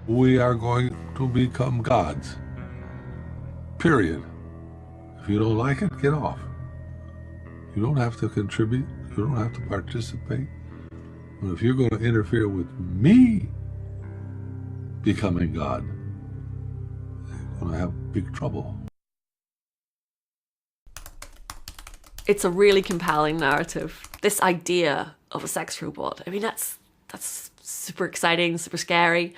We are going to become gods. Period. If you don't like it, get off. You don't have to contribute. You don't have to participate. But if you're going to interfere with me becoming God, you're going to have big trouble. It's a really compelling narrative. This idea of a sex robot, I mean, that's super exciting, super scary.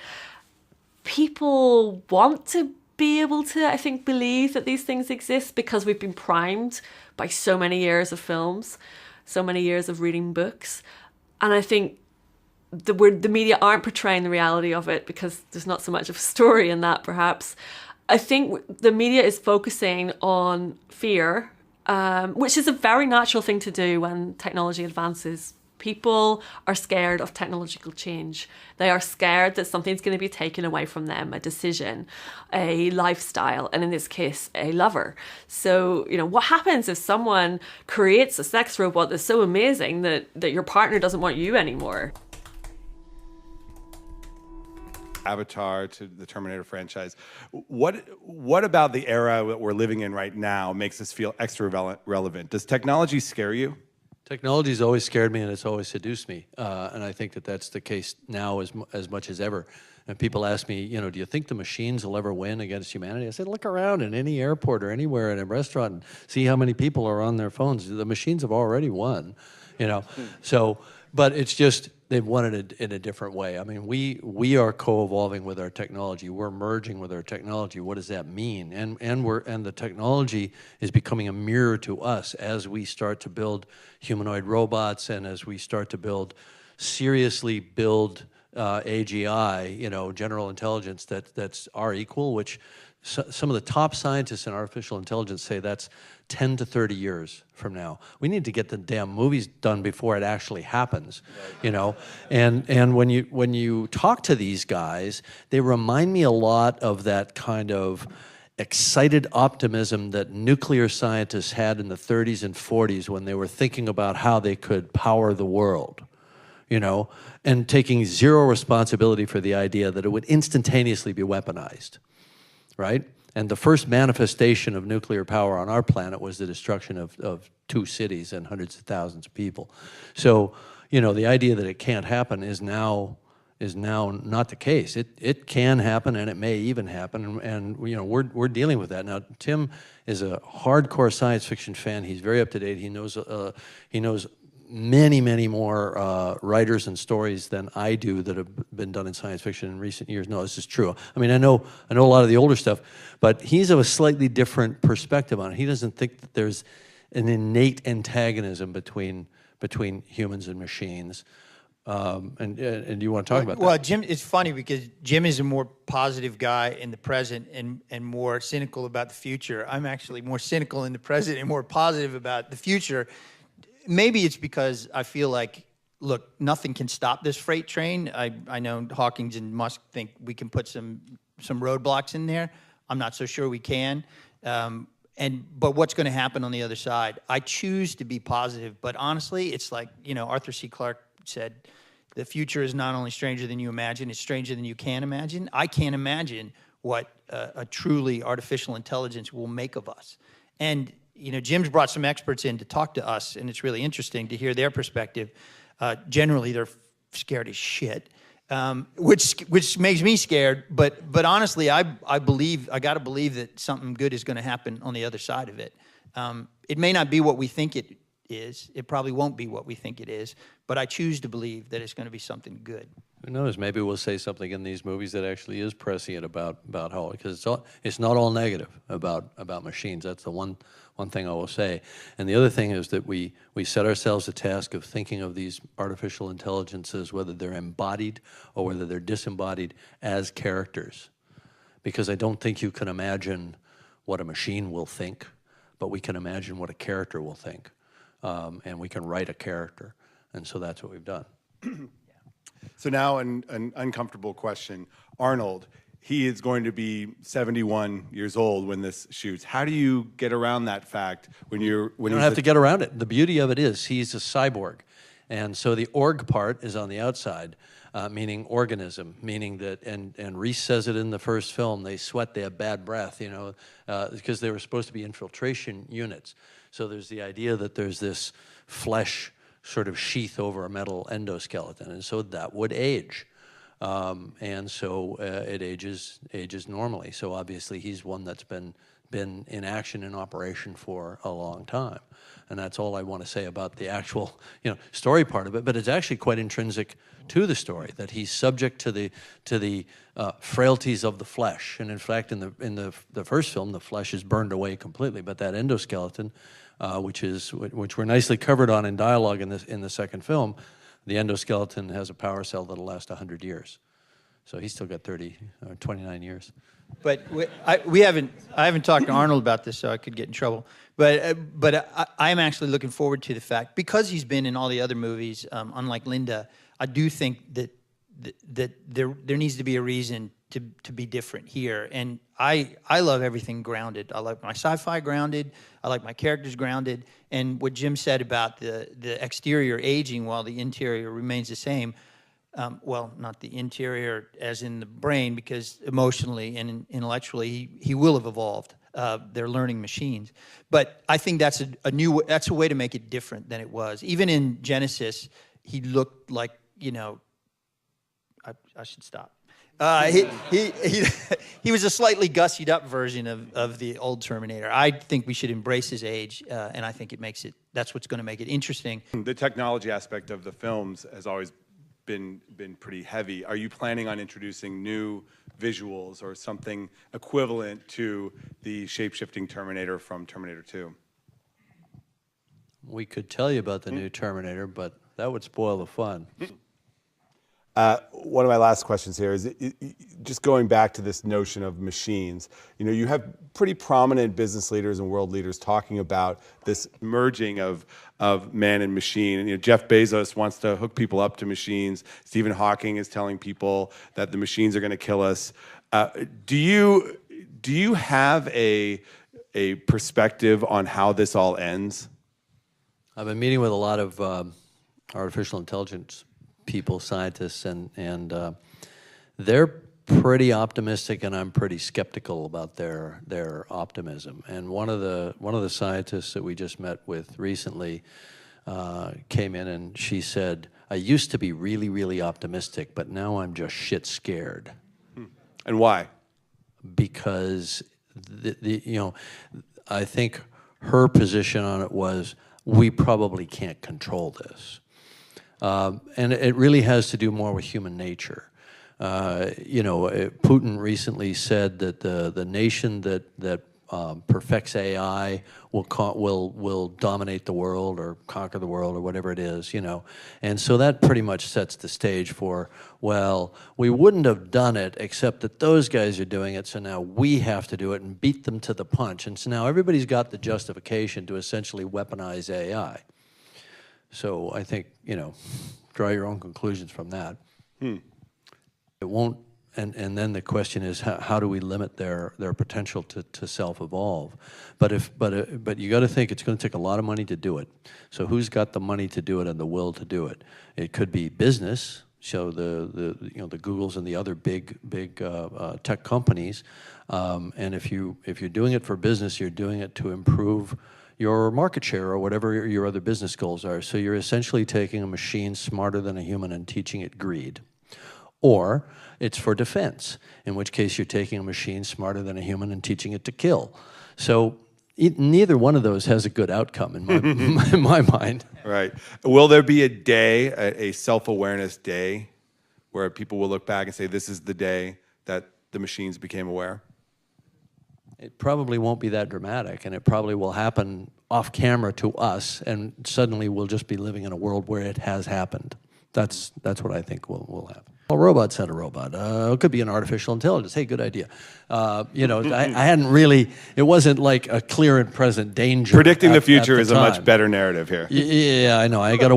People want to be able to, I think, believe that these things exist because we've been primed by so many years of films, so many years of reading books. And I think the media aren't portraying the reality of it because there's not so much of a story in that, perhaps. I think the media is focusing on fear, which is a very natural thing to do when technology advances. People are scared of technological change. They are scared that something's going to be taken away from them, a decision, a lifestyle, and in this case, a lover. So, what happens if someone creates a sex robot that's so amazing that your partner doesn't want you anymore? Avatar to the Terminator franchise. What about the era that we're living in right now makes us feel extra relevant? Does technology scare you? Technology's always scared me and it's always seduced me. And I think that that's the case now as much as ever. And people ask me, do you think the machines will ever win against humanity? I said, look around in any airport or anywhere in a restaurant and see how many people are on their phones. The machines have already won, So, but it's just, they've won it in a different way. I mean, we are co-evolving with our technology. We're merging with our technology. What does that mean? And the technology is becoming a mirror to us as we start to build humanoid robots and as we start to seriously build AGI, general intelligence that's our equal, which some of the top scientists in artificial intelligence say that's 10 to 30 years from now. We need to get the damn movies done before it actually happens, And when you talk to these guys, they remind me a lot of that kind of excited optimism that nuclear scientists had in the 30s and 40s when they were thinking about how they could power the world, and taking zero responsibility for the idea that it would instantaneously be weaponized. Right? And the first manifestation of nuclear power on our planet was the destruction of 2 cities and hundreds of thousands of people. So, the idea that it can't happen is now not the case. It can happen, and it may even happen, and we're dealing with that now. Tim is a hardcore science fiction fan. He's very up to date. He knows many more writers and stories than I do that have been done in science fiction in recent years. No, this is true. I mean, I know a lot of the older stuff, but he's of a slightly different perspective on it. He doesn't think that there's an innate antagonism between humans and machines. And you want to talk about that? Well, Jim, it's funny because Jim is a more positive guy in the present and more cynical about the future. I'm actually more cynical in the present and more positive about the future. Maybe it's because I feel like, look, nothing can stop this freight train. I know Hawkins and Musk think we can put some roadblocks in there. I'm not so sure we can. But what's going to happen on the other side? I choose to be positive, but honestly, it's like, Arthur C. Clarke said, the future is not only stranger than you imagine, it's stranger than you can imagine. I can't imagine what a truly artificial intelligence will make of us. And Jim's brought some experts in to talk to us, and it's really interesting to hear their perspective. Generally, they're scared as shit, which makes me scared. But honestly, I got to believe that something good is going to happen on the other side of it. It may not be what we think it is. It probably won't be what we think it is. But I choose to believe that it's going to be something good. Who knows? Maybe we'll say something in these movies that actually is prescient about how, because it's not all negative about machines. That's the one thing I will say. And the other thing is that we set ourselves a task of thinking of these artificial intelligences, whether they're embodied or whether they're disembodied, as characters. Because I don't think you can imagine what a machine will think, but we can imagine what a character will think. And we can write a character. And so that's what we've done. So now an uncomfortable question. Arnold, he is going to be 71 years old when this shoots. How do you get around that fact when you don't have to get around it. The beauty of it is he's a cyborg. And so the org part is on the outside, meaning organism, meaning that, and Reese says it in the first film, they sweat, they have bad breath, you know, because they were supposed to be infiltration units. So there's the idea that there's this flesh sort of sheath over a metal endoskeleton, and so that would age. And so it ages normally. So obviously he's one that's been in action, in operation for a long time. And that's all I want to say about the actual, you know, story part of it. But it's actually quite intrinsic to the story, that he's subject to the frailties of the flesh. And in fact, in the first film, the flesh is burned away completely. But that endoskeleton, which we're nicely covered on in dialogue in the second film, the endoskeleton has a power cell that'll last 100 years. So he's still got 29 years. But I haven't talked to Arnold about this, so I could get in trouble. But I'm actually looking forward to the fact, because he's been in all the other movies, unlike Linda, I do think that there needs to be a reason to be different here. And I love everything grounded. I like my sci-fi grounded. I like my characters grounded. And what Jim said about the exterior aging while the interior remains the same. Well, not the interior as in the brain, because emotionally and intellectually he will have evolved. They're learning machines. But I think that's a way to make it different than it was. Even in Genesis, he looked like, you know, I should stop. He was a slightly gussied up version of the old Terminator. I think we should embrace his age, and I think that's what's going to make it interesting. The technology aspect of the films has always been pretty heavy. Are you planning on introducing new visuals or something equivalent to the shape-shifting Terminator from Terminator 2? We could tell you about the new Terminator, but that would spoil the fun. One of my last questions here is just going back to this notion of machines. You know, you have pretty prominent business leaders and world leaders talking about this merging of man and machine. And, you know, Jeff Bezos wants to hook people up to machines. Stephen Hawking is telling people that the machines are going to kill us. Do you have a perspective on how this all ends? I've been meeting with a lot of artificial intelligence people, scientists, and they're pretty optimistic, and I'm pretty skeptical about their optimism. And one of the scientists that we just met with recently came in, and she said, "I used to be really, really optimistic, but now I'm just shit scared." And why? Because you know, I think her position on it was, we probably can't control this. And it really has to do more with human nature. You know, Putin recently said that the nation that perfects AI will dominate the world or conquer the world or whatever it is, you know. And so that pretty much sets the stage for, well, we wouldn't have done it except that those guys are doing it, so now we have to do it and beat them to the punch. And so now everybody's got the justification to essentially weaponize AI. So I think, you know, draw your own conclusions from that. It won't, and then the question is, how do we limit their potential to self-evolve? But you got to think it's going to take a lot of money to do it. So who's got the money to do it and the will to do it? It could be business. So the Googles and the other big tech companies. And if you're doing it for business, you're doing it to improve your market share or whatever your other business goals are. So you're essentially taking a machine smarter than a human and teaching it greed. Or it's for defense, in which case you're taking a machine smarter than a human and teaching it to kill. So neither one of those has a good outcome in my mind. Right. Will there be a day, a self-awareness day, where people will look back and say, this is the day that the machines became aware? It probably won't be that dramatic, and it probably will happen off camera to us, and suddenly we'll just be living in a world where it has happened. That's what I think will happen. A robot said a robot. It could be an artificial intelligence. Hey, good idea. You know, I hadn't really, it wasn't like a clear and present danger. Predicting the future is a much better narrative here. Yeah, I know. I got to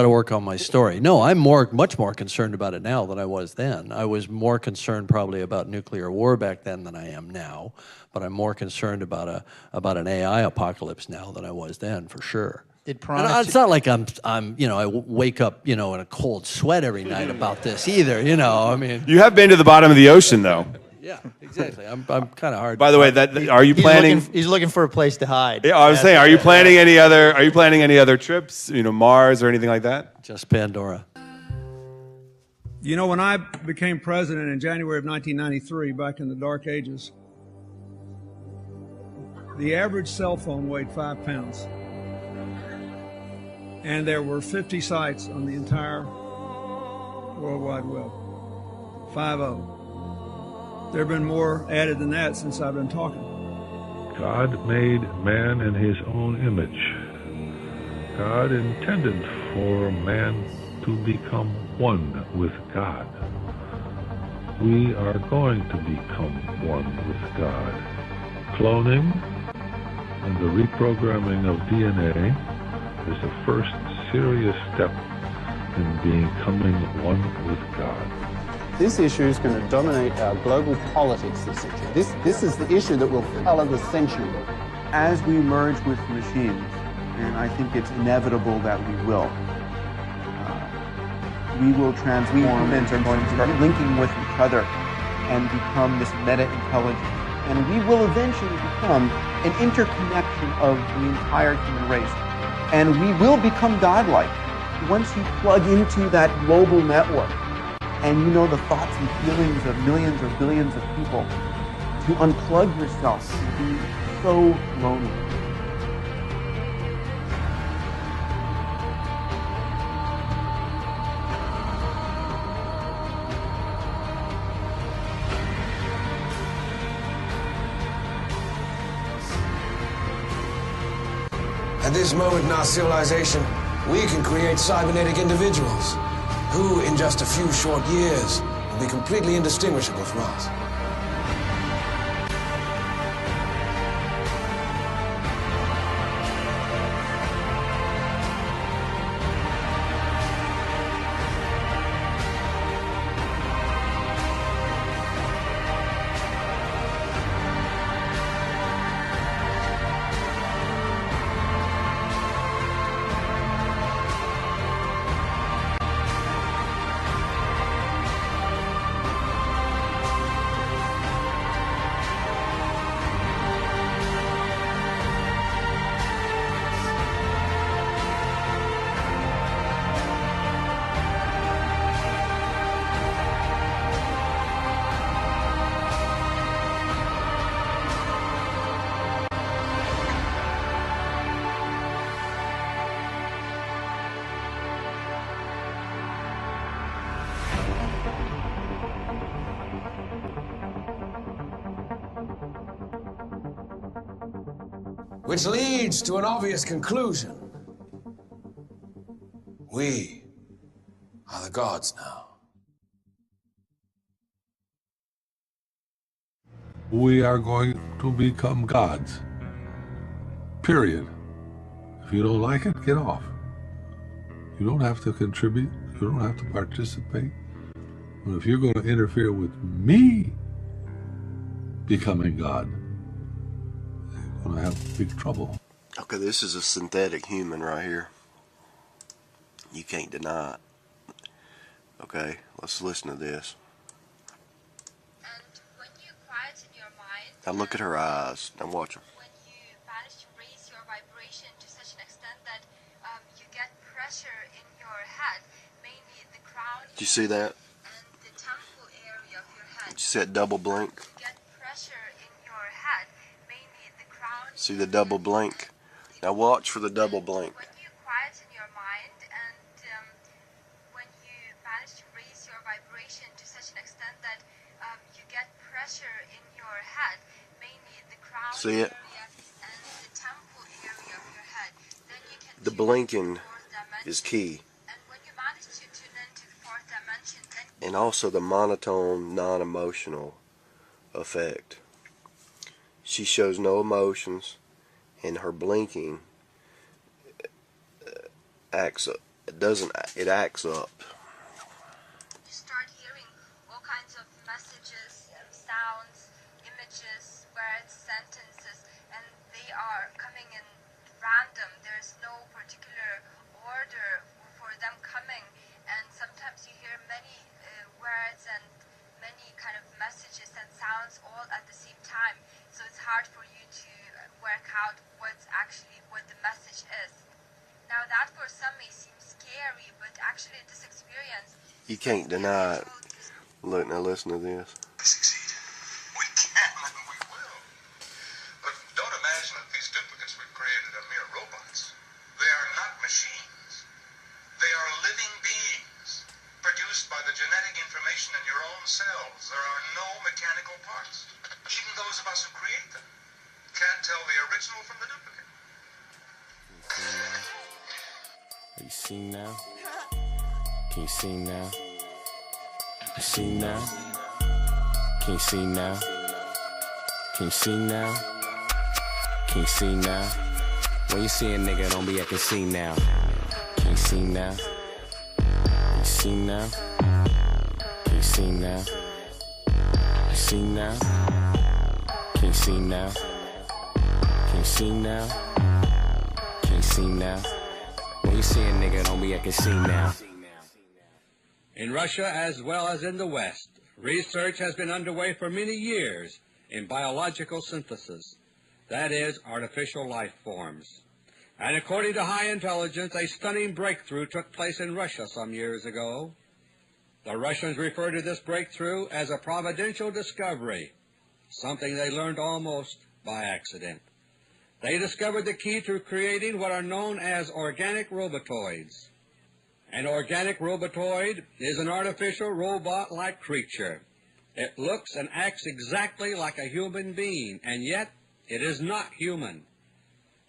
work on my story. No, I'm much more concerned about it now than I was then. I was more concerned probably about nuclear war back then than I am now, but I'm more concerned about an AI apocalypse now than I was then, for sure. Did And Piranha? it's not like I wake up, in a cold sweat every night about this either, I mean. You have been to the bottom of the ocean, though. Yeah, exactly. I'm kind of hard. By the way, are you planning? He's looking for a place to hide. Yeah, I was saying, are you planning any other? Are you planning any other trips? Mars or anything like that? Just Pandora. When I became president in January of 1993, back in the dark ages, the average cell phone weighed 5 pounds. And there were 50 sites on the entire World Wide Web. 50. There have been more added than that since I've been talking. God made man in his own image. God intended for man to become one with God. We are going to become one with God. Cloning and the reprogramming of DNA is the first serious step in becoming one with God. This issue is going to dominate our global politics this century. This is the issue that will color the century. As we merge with machines, and I think it's inevitable that we will transform and are going to start linking with each other and become this meta-intelligence. And we will eventually become an interconnection of the entire human race. And we will become godlike. Once you plug into that global network and you know the thoughts and feelings of millions or billions of people, to unplug yourself can be so lonely. At this moment in our civilization, we can create cybernetic individuals who, in just a few short years, will be completely indistinguishable from us. Which leads to an obvious conclusion. We are the gods now. We are going to become gods. Period. If you don't like it, get off. You don't have to contribute. You don't have to participate. But if you're going to interfere with me becoming God, you're going to have big trouble. Okay, this is a synthetic human right here. You can't deny it. Okay, let's listen to this. And when you quieten your mind, Now look at her eyes. Now watch her. when you manage to raise your vibration to such an extent that you get pressure in your head, mainly the crown Did you see that? and the temple area of your head. Did you see that double blink? You get pressure in your head, mainly the crown. See the double blink? Now watch for the double blink. When you quieten your mind and when you manage to raise your vibration to such an extent that you get pressure in your head, mainly the crown See it? area and the temple area of your head, then you can The tune blinking into the fourth dimension. is key. And when you manage to tune into the fourth dimension, then And also the monotone, non-emotional effect. She shows no emotions, and her blinking acts up. It acts up. you start hearing all kinds of messages, sounds, images, words, sentences, and they are coming in random. There's no particular order for them coming, and sometimes you hear many words and many kind of messages and sounds all at the same time. So it's hard for you to work out what the message is. Now that for some may seem scary, but actually this experience... You can't deny it. Look, now listen to this. Succeed. We can and we will. But don't imagine that these duplicates we've created are mere robots. They are not machines. They are living beings, produced by the genetic information in your own cells. There are no mechanical parts. Even those of us who create them can't tell the original from the duplicate. Are you seeing now? Can you see now? You see now? Can you see now? Can you see now? Can you see now? When you see a nigga, don't be acting see now. Can you see now? Can you see now? Can you see now? Can you see now? Can you see now? Can you see now? Can you see now? When you see a nigga, don't be acting see now. In Russia, as well as in the West, research has been underway for many years in biological synthesis, that is, artificial life forms. And according to High Intelligence, a stunning breakthrough took place in Russia some years ago. The Russians refer to this breakthrough as a providential discovery, something they learned almost by accident. They discovered the key to creating what are known as organic robotoids. An organic robotoid is an artificial robot-like creature. It looks and acts exactly like a human being, and yet it is not human.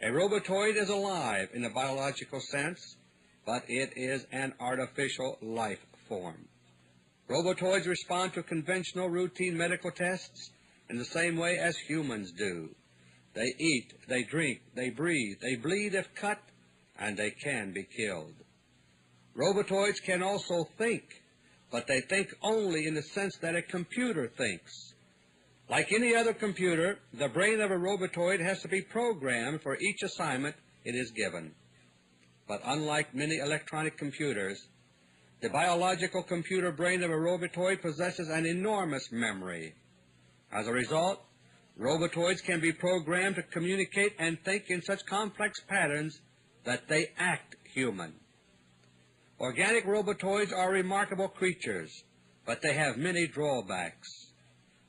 A robotoid is alive in the biological sense, but it is an artificial life form. Robotoids respond to conventional routine medical tests in the same way as humans do. They eat, they drink, they breathe, they bleed if cut, and they can be killed. Robotoids can also think, but they think only in the sense that a computer thinks. Like any other computer, the brain of a robotoid has to be programmed for each assignment it is given. But unlike many electronic computers, the biological computer brain of a robotoid possesses an enormous memory. As a result, robotoids can be programmed to communicate and think in such complex patterns that they act human. Organic robotoids are remarkable creatures, but they have many drawbacks.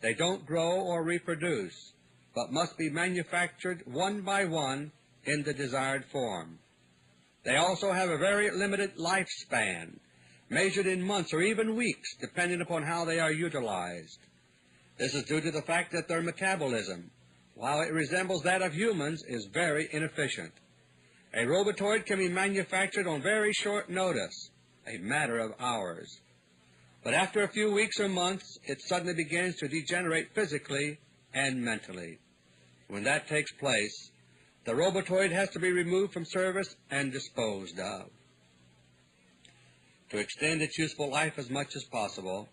They don't grow or reproduce, but must be manufactured one by one in the desired form. They also have a very limited lifespan, measured in months or even weeks, depending upon how they are utilized. This is due to the fact that their metabolism, while it resembles that of humans, is very inefficient. A robotoid can be manufactured on very short notice, a matter of hours. But after a few weeks or months, it suddenly begins to degenerate physically and mentally. When that takes place, the robotoid has to be removed from service and disposed of. To extend its useful life as much as possible,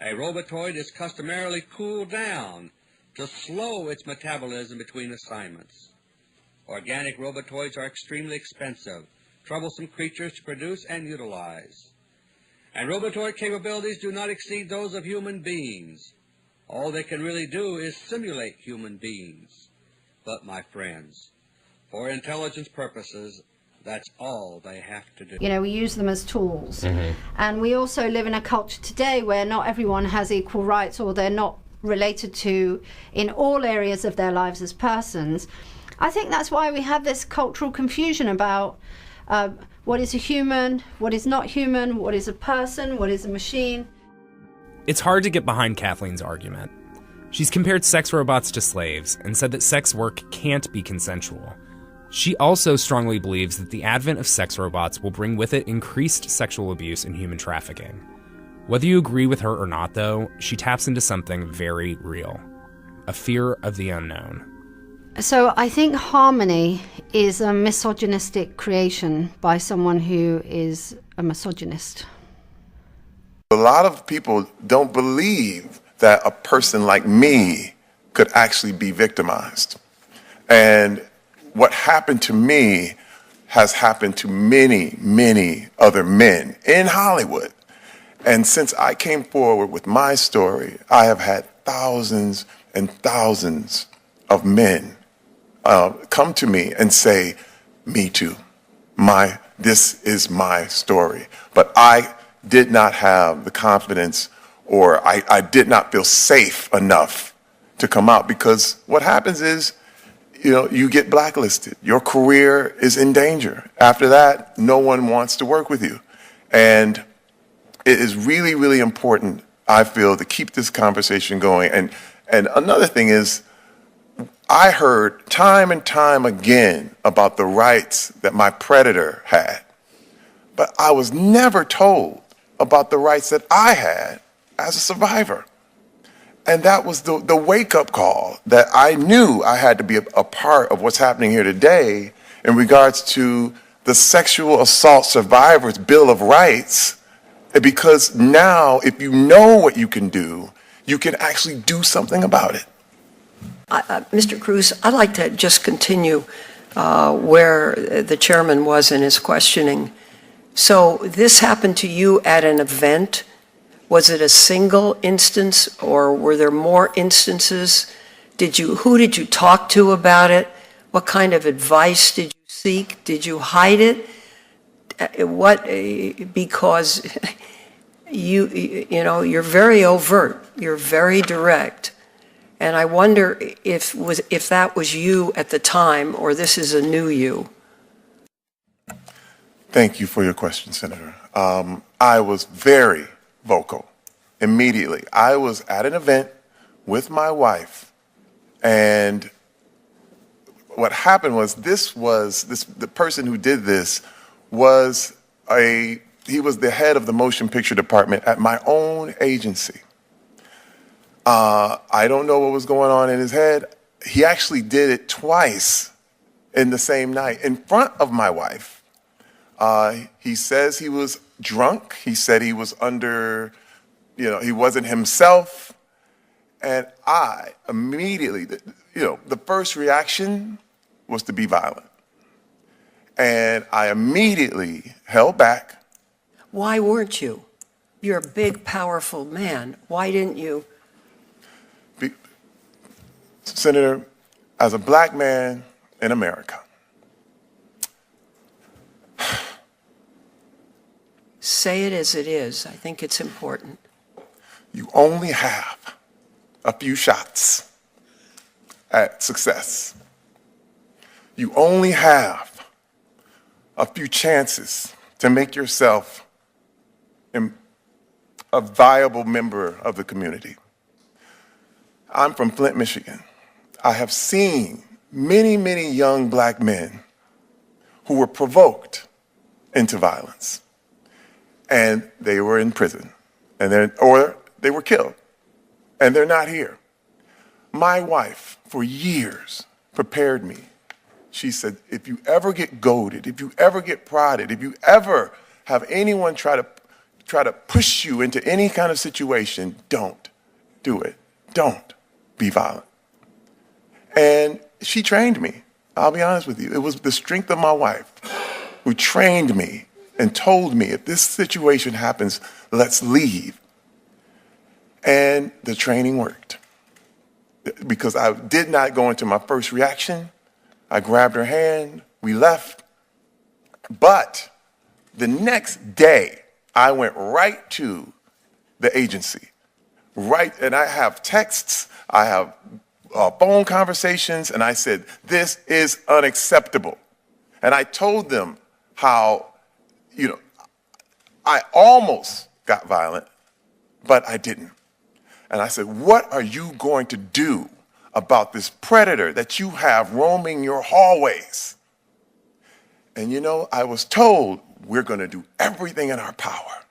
a robotoid is customarily cooled down to slow its metabolism between assignments. Organic robotoids are extremely expensive, troublesome creatures to produce and utilize. And robotoid capabilities do not exceed those of human beings. All they can really do is simulate human beings. But, my friends, for intelligence purposes, that's all they have to do. You know, we use them as tools. And we also live in a culture today where not everyone has equal rights, or they're not related to in all areas of their lives as persons. I think that's why we have this cultural confusion about what is a human, what is not human, what is a person, what is a machine. It's hard to get behind Kathleen's argument. She's compared sex robots to slaves and said that sex work can't be consensual. She also strongly believes that the advent of sex robots will bring with it increased sexual abuse and human trafficking. Whether you agree with her or not, though, she taps into something very real: a fear of the unknown. So I think Harmony is a misogynistic creation by someone who is a misogynist. A lot of people don't believe that a person like me could actually be victimized. And what happened to me has happened to many, many other men in Hollywood. And since I came forward with my story, I have had thousands and thousands of men come to me and say, me too. This is my story. But I did not have the confidence, or I did not feel safe enough to come out, because what happens is, you get blacklisted. Your career is in danger. After that, no one wants to work with you. And it is really, really important, I feel, to keep this conversation going. And another thing is, I heard time and time again about the rights that my predator had, but I was never told about the rights that I had as a survivor. And that was the wake-up call that I knew I had to be a part of what's happening here today in regards to the Sexual Assault Survivors Bill of Rights, because now if you know what you can do, you can actually do something about it. Mr. Cruz, I'd like to just continue where the chairman was in his questioning. So this happened to you at an event. Was it a single instance, or were there more instances? Who did you talk to about it? What kind of advice did you seek? Did you hide it? Because you're very overt, you're very direct. And I wonder if that was you at the time, or this is a new you. Thank you for your question, Senator. I was very vocal immediately. I was at an event with my wife, and what happened was the person who did this was he was the head of the motion picture department at my own agency. I don't know what was going on in his head. He actually did it twice in the same night in front of my wife. He says he was drunk. He said he was he wasn't himself. And I immediately, the first reaction was to be violent. And I immediately held back. Why weren't you? You're a big, powerful man. Why didn't you? Senator, as a black man in America, say it as it is. I think it's important. You only have a few shots at success. You only have a few chances to make yourself a viable member of the community. I'm from Flint, Michigan. I have seen many, many young black men who were provoked into violence, and they were in prison, or they were killed, and they're not here. My wife, for years, prepared me. She said, if you ever get goaded, if you ever get prodded, if you ever have anyone try to push you into any kind of situation, don't do it. Don't be violent. And she trained me. I'll be honest with you. It was the strength of my wife who trained me and told me, if this situation happens, let's leave. And the training worked. Because I did not go into my first reaction. I grabbed her hand, we left. But the next day, I went right to the agency. And I have texts, I have phone conversations, and I said, this is unacceptable. And I told them how, I almost got violent, but I didn't. And I said, what are you going to do about this predator that you have roaming your hallways? And I was told, we're going to do everything in our power.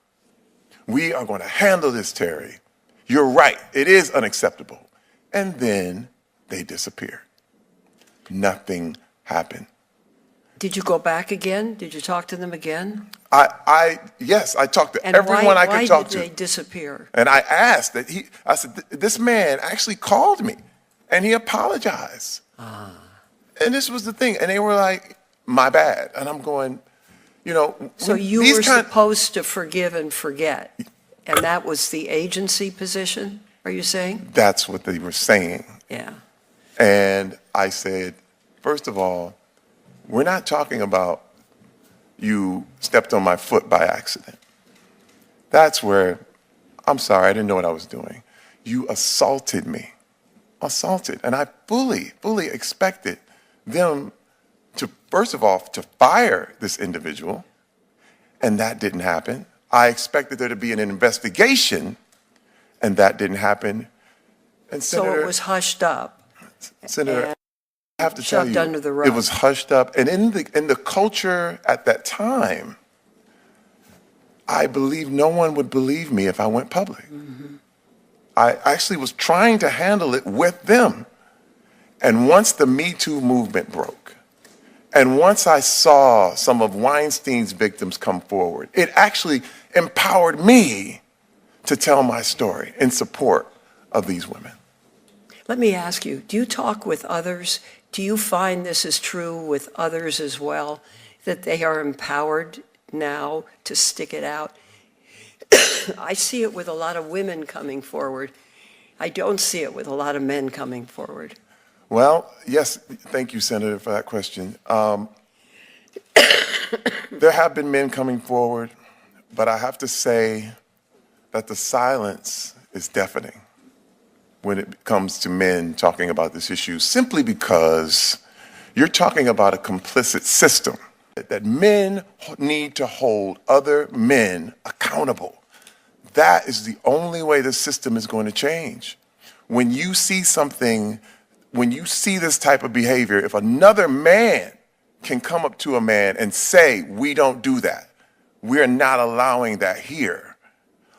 We are going to handle this, Terry. You're right, it is unacceptable. And then they disappeared. Nothing happened. Did you go back again? Did you talk to them again? Yes, I talked to everyone I could talk to. Why did they disappear? And I asked I said, this man actually called me and he apologized. And this was the thing. And they were like, my bad. And I'm going, you know. So you were supposed to forgive and forget. And that was the agency position, are you saying? That's what they were saying. Yeah. And I said, first of all, we're not talking about you stepped on my foot by accident. That's where, I'm sorry, I didn't know what I was doing. You assaulted me. Assaulted. And I fully expected them to, first of all, to fire this individual. And that didn't happen. I expected there to be an investigation, and that didn't happen. And so it was hushed up. Senator, I have to tell you, under the rug. It was hushed up. And in the culture at that time, I believe no one would believe me if I went public. Mm-hmm. I actually was trying to handle it with them. And once the Me Too movement broke, and once I saw some of Weinstein's victims come forward, it actually empowered me to tell my story in support of these women. Let me ask you, do you talk with others? Do you find this is true with others as well, that they are empowered now to stick it out? I see it with a lot of women coming forward. I don't see it with a lot of men coming forward. Well, yes, thank you, Senator, for that question. There have been men coming forward, but I have to say that the silence is deafening when it comes to men talking about this issue, simply because you're talking about a complicit system, that men need to hold other men accountable. That is the only way the system is going to change. When you see something, when you see this type of behavior, if another man can come up to a man and say, we don't do that, we're not allowing that here,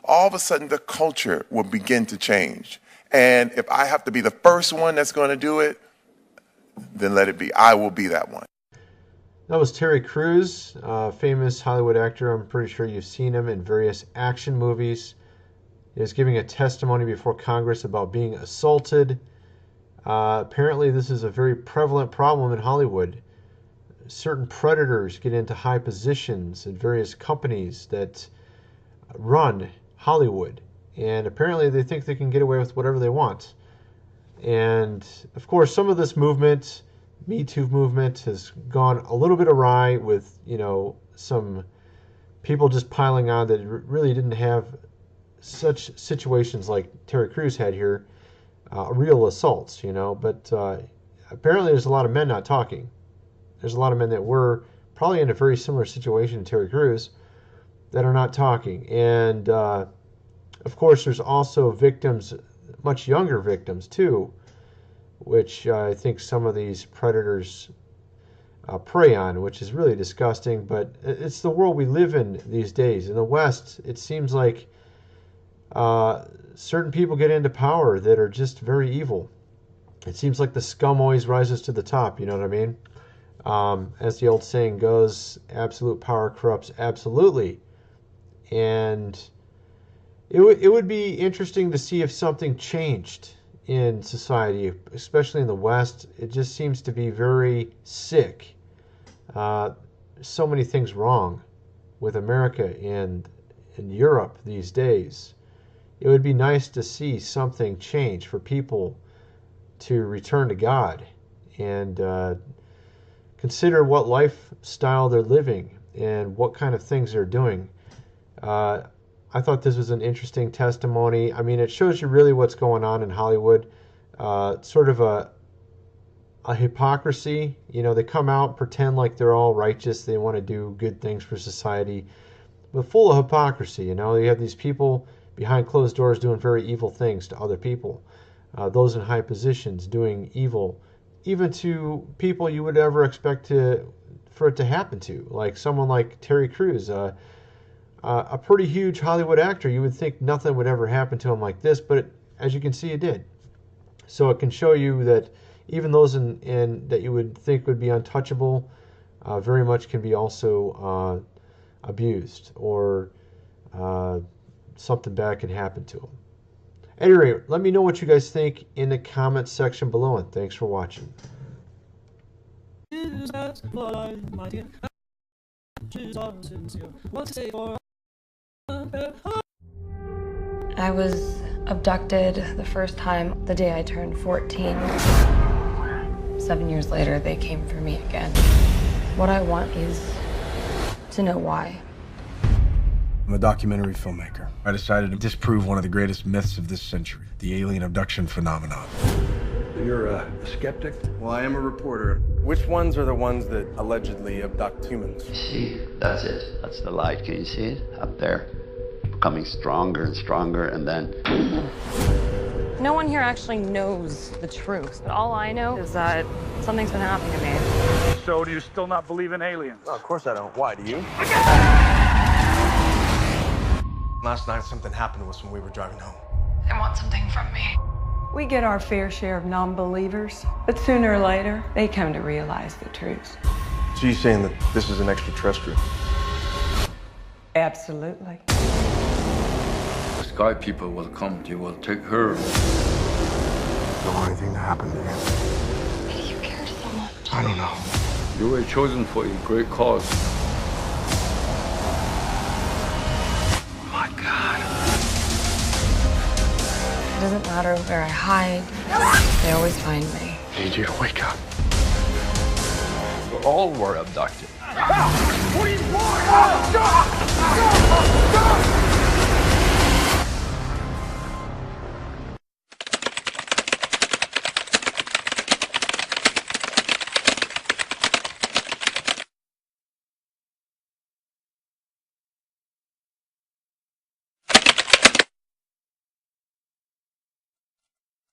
all of a sudden the culture will begin to change. And if I have to be the first one that's going to do it, then let it be. I will be that one. That was Terry Crews, a famous Hollywood actor. I'm pretty sure you've seen him in various action movies. He was giving a testimony before Congress about being assaulted. Apparently, this is a very prevalent problem in Hollywood. Certain predators get into high positions in various companies that run Hollywood. And apparently they think they can get away with whatever they want. And of course, some of this movement, Me Too movement, has gone a little bit awry with, some people just piling on that really didn't have such situations like Terry Crews had here, real assaults, But apparently there's a lot of men not talking. There's a lot of men that were probably in a very similar situation to Terry Crews that are not talking. And of course, there's also victims, much younger victims too, which I think some of these predators prey on, which is really disgusting. But it's the world we live in these days. In the West, it seems like certain people get into power that are just very evil. It seems like the scum always rises to the top, you know what I mean? As the old saying goes, absolute power corrupts absolutely. And it would be interesting to see if something changed in society, especially in the West. It just seems to be very sick. So many things wrong with America and Europe these days. It would be nice to see something change for people to return to God and consider what lifestyle they're living and what kind of things they're doing. I thought this was an interesting testimony. I mean, it shows you really what's going on in Hollywood. Sort of a hypocrisy. They come out, pretend like they're all righteous. They want to do good things for society, but full of hypocrisy. You have these people behind closed doors doing very evil things to other people. Those in high positions doing evil, even to people you would ever expect for it to happen to, like someone like Terry Crews. A pretty huge Hollywood actor. You would think nothing would ever happen to him like this, but as you can see, it did. So it can show you that even those that you would think would be untouchable very much can be also abused, or something bad can happen to them. At any rate, let me know what you guys think in the comments section below, and thanks for watching. is best for life, my dear. She's all sincere. What to say for I was abducted the first time the day I turned 14. 7 years later, they came for me again. What I want is to know why. I'm a documentary filmmaker. I decided to disprove one of the greatest myths of this century, the alien abduction phenomenon. You're a skeptic? Well, I am a reporter. Which ones are the ones that allegedly abduct humans? See, that's it. That's the light. Can you see it? Up there. Becoming stronger and stronger, and then... No one here actually knows the truth, but all I know is that something's been happening to me. So do you still not believe in aliens? No, of course I don't. Why, do you? Last night something happened to us when we were driving home. They want something from me. We get our fair share of non-believers, but sooner or later, they come to realize the truth. So you're saying that this is an extraterrestrial? Absolutely. The sky people will come, they will take her. Don't want anything to happen to you. Why do you care so much? I don't know. You were chosen for a great cause. My God. It doesn't matter where I hide. They always find me. I need you to wake up. We all were abducted. What do you want? Go!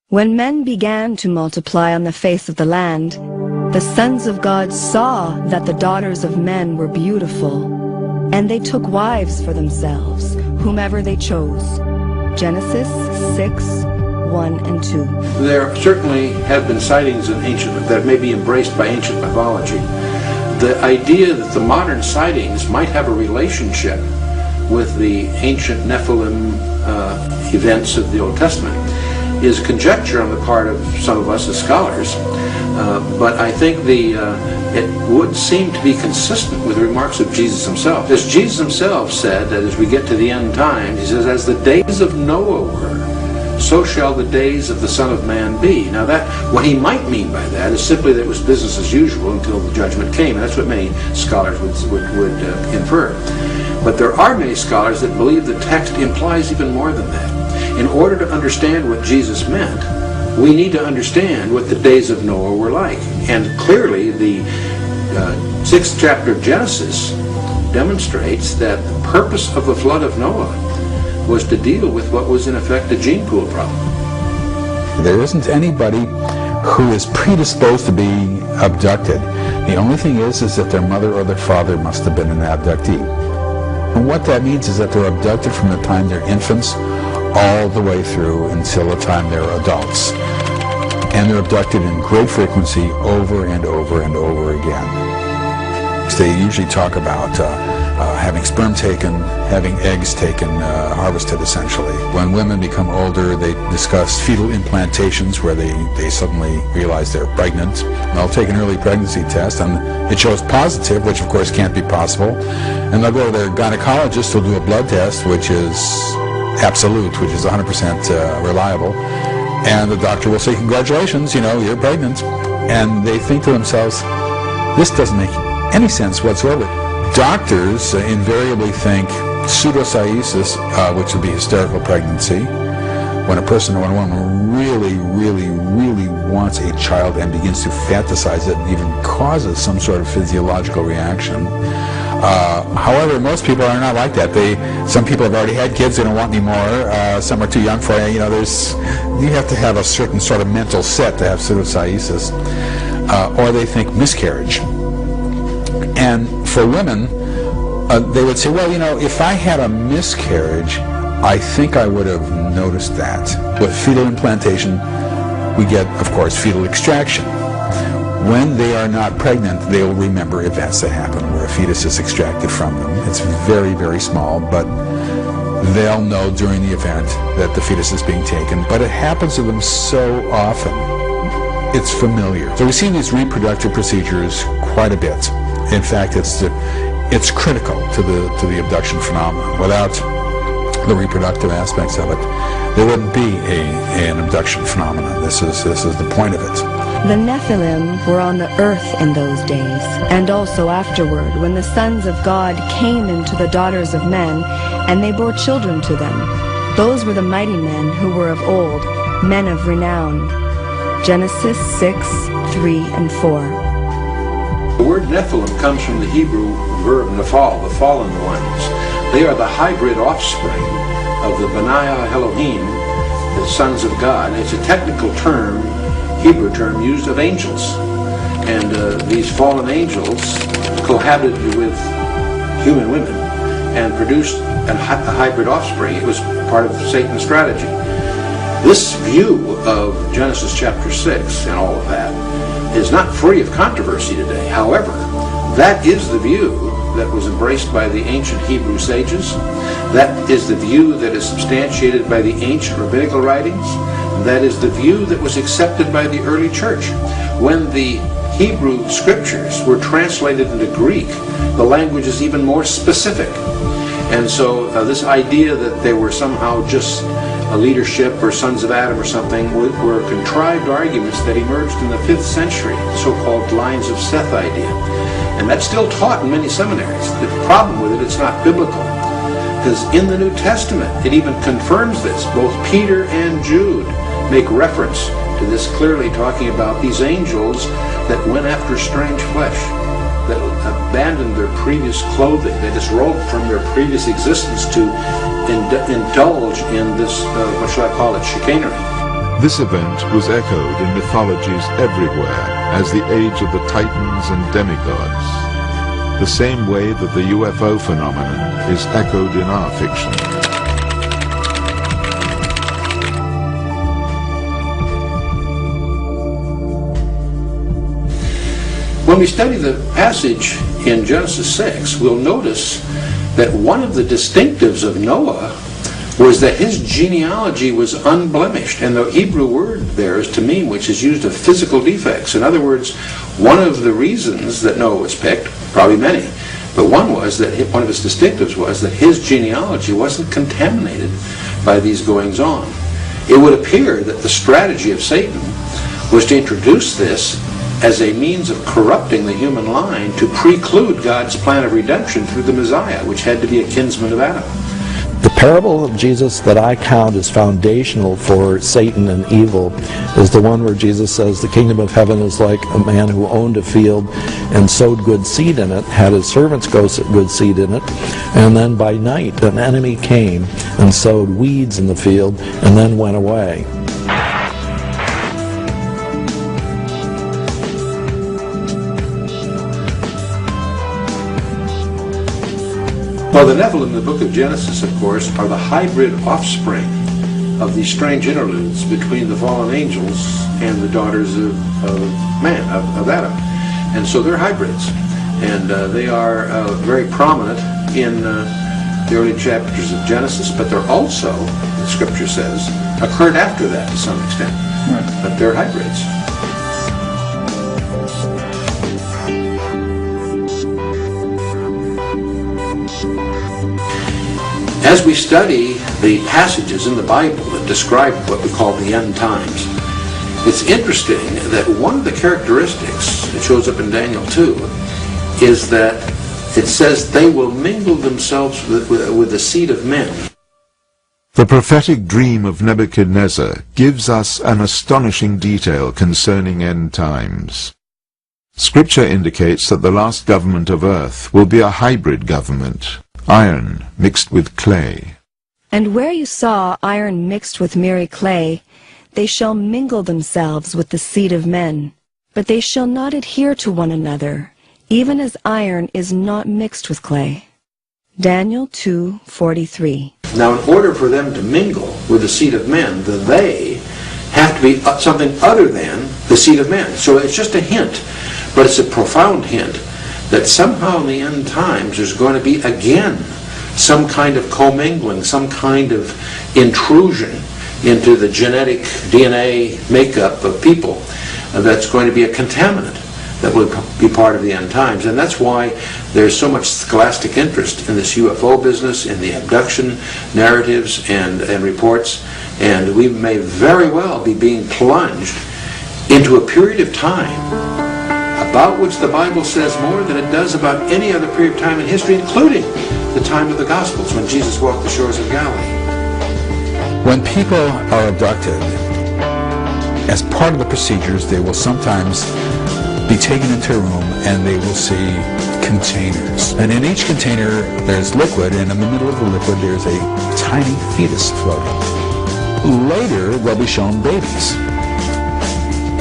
When men began to multiply on the face of the land, the sons of God saw that the daughters of men were beautiful, and they took wives for themselves, whomever they chose. Genesis 6:1 and 2. There certainly have been sightings in that may be embraced by ancient mythology. The idea that the modern sightings might have a relationship with the ancient Nephilim events of the Old Testament is conjecture on the part of some of us as scholars, but I think it would seem to be consistent with the remarks of Jesus himself. As Jesus himself said, that as we get to the end times, he says, as the days of Noah were, so shall the days of the Son of Man be. Now what he might mean by that is simply that it was business as usual until the judgment came, and that's what many scholars would infer. But there are many scholars that believe the text implies even more than that. In order to understand what Jesus meant, we need to understand what the days of Noah were like. And clearly, the 6th chapter of Genesis demonstrates that the purpose of the flood of Noah was to deal with what was in effect a gene pool problem. There isn't anybody who is predisposed to being abducted. The only thing is that their mother or their father must have been an abductee. And what that means is that they're abducted from the time they're infants all the way through until the time they're adults. And they're abducted in great frequency over and over and over again. So they usually talk about having sperm taken, having eggs taken, harvested essentially. When women become older, they discuss fetal implantations where they suddenly realize they're pregnant. And they'll take an early pregnancy test and it shows positive, which of course can't be possible. And they'll go to their gynecologist who'll do a blood test, which is absolute, which is 100% reliable, and the doctor will say, congratulations, you're pregnant. And they think to themselves, this doesn't make any sense whatsoever. Doctors invariably think pseudocyesis, which would be hysterical pregnancy, when a woman really wants a child and begins to fantasize it and even causes some sort of physiological reaction. However, most people are not like that. Some people have already had kids, they don't want any more. Some are too young for it. You have to have a certain sort of mental set to have pseudocyesis, or they think miscarriage. And for women, they would say, well, if I had a miscarriage, I think I would have noticed that. With fetal implantation, we get, of course, fetal extraction. When they are not pregnant, they will remember events that happen where a fetus is extracted from them. It's very, very small, but they'll know during the event that the fetus is being taken. But it happens to them so often, it's familiar. So we see these reproductive procedures quite a bit. In fact, it's critical to the abduction phenomenon. Without the reproductive aspects of it, there wouldn't be an abduction phenomenon. This is the point of it. The Nephilim were on the earth in those days, and also afterward, when the sons of God came into the daughters of men, and they bore children to them. Those were the mighty men who were of old, men of renown. Genesis 6:3 and 4. The word Nephilim comes from the Hebrew verb nephal, the fallen ones. They are the hybrid offspring of the Benaiah Elohim, the sons of God. It's a technical term, Hebrew term, used of angels. And these fallen angels cohabited with human women and produced a hybrid offspring. It was part of Satan's strategy. This view of Genesis chapter 6 and all of that is not free of controversy today. However, that is the view that was embraced by the ancient Hebrew sages. That is the view that is substantiated by the ancient rabbinical writings. That is the view that was accepted by the early church. When the Hebrew scriptures were translated into Greek, the language is even more specific. And so this idea that they were somehow just a leadership or sons of Adam or something were contrived arguments that emerged in the 5th century, the so-called lines of Seth idea. And that's still taught in many seminaries. The problem with it, it's not biblical. Because in the New Testament, it even confirms this. Both Peter and Jude make reference to this, clearly talking about these angels that went after strange flesh, that abandoned their previous clothing, they disrobed from their previous existence to indulge in this, what shall I call it, chicanery. This event was echoed in mythologies everywhere as the age of the Titans and demigods, the same way that the UFO phenomenon is echoed in our fiction. When we study the passage in Genesis 6, we'll notice that one of the distinctives of Noah was that his genealogy was unblemished. And the Hebrew word there is tamim, which is used of physical defects. In other words, one of the reasons that Noah was picked, probably many, but one was that one of his distinctives was that his genealogy wasn't contaminated by these goings-on. It would appear that the strategy of Satan was to introduce this as a means of corrupting the human line to preclude God's plan of redemption through the Messiah, which had to be a kinsman of Adam. The parable of Jesus that I count as foundational for Satan and evil is the one where Jesus says the kingdom of heaven is like a man who owned a field and sowed good seed in it, had his servants go sow good seed in it, and then by night an enemy came and sowed weeds in the field and then went away. Well, the Nephilim in the book of Genesis, of course, are the hybrid offspring of these strange interludes between the fallen angels and the daughters of man, of Adam. And so they're hybrids. And they are very prominent in the early chapters of Genesis, but they're also, the scripture says, occurred after that to some extent. Right. But they're hybrids. As we study the passages in the Bible that describe what we call the end times, it's interesting that one of the characteristics that shows up in Daniel 2 is that it says they will mingle themselves with the seed of men. The prophetic dream of Nebuchadnezzar gives us an astonishing detail concerning end times. Scripture indicates that the last government of earth will be a hybrid government, iron mixed with clay. And where you saw iron mixed with merry clay, they shall mingle themselves with the seed of men, but they shall not adhere to one another, even as iron is not mixed with clay. Daniel 2:43. Now, in order for them to mingle with the seed of men, the they have to be something other than the seed of men. So it's just a hint, but it's a profound hint that somehow in the end times there's going to be again some kind of commingling, some kind of intrusion into the genetic DNA makeup of people that's going to be a contaminant that will be part of the end times. And that's why there's so much scholastic interest in this UFO business, in the abduction narratives and reports. And we may very well be being plunged into a period of time about which the Bible says more than it does about any other period of time in history, including the time of the Gospels, when Jesus walked the shores of Galilee. When people are abducted, as part of the procedures, they will sometimes be taken into a room and they will see containers. And in each container there's liquid, and in the middle of the liquid there's a tiny fetus floating. Later they'll be shown babies.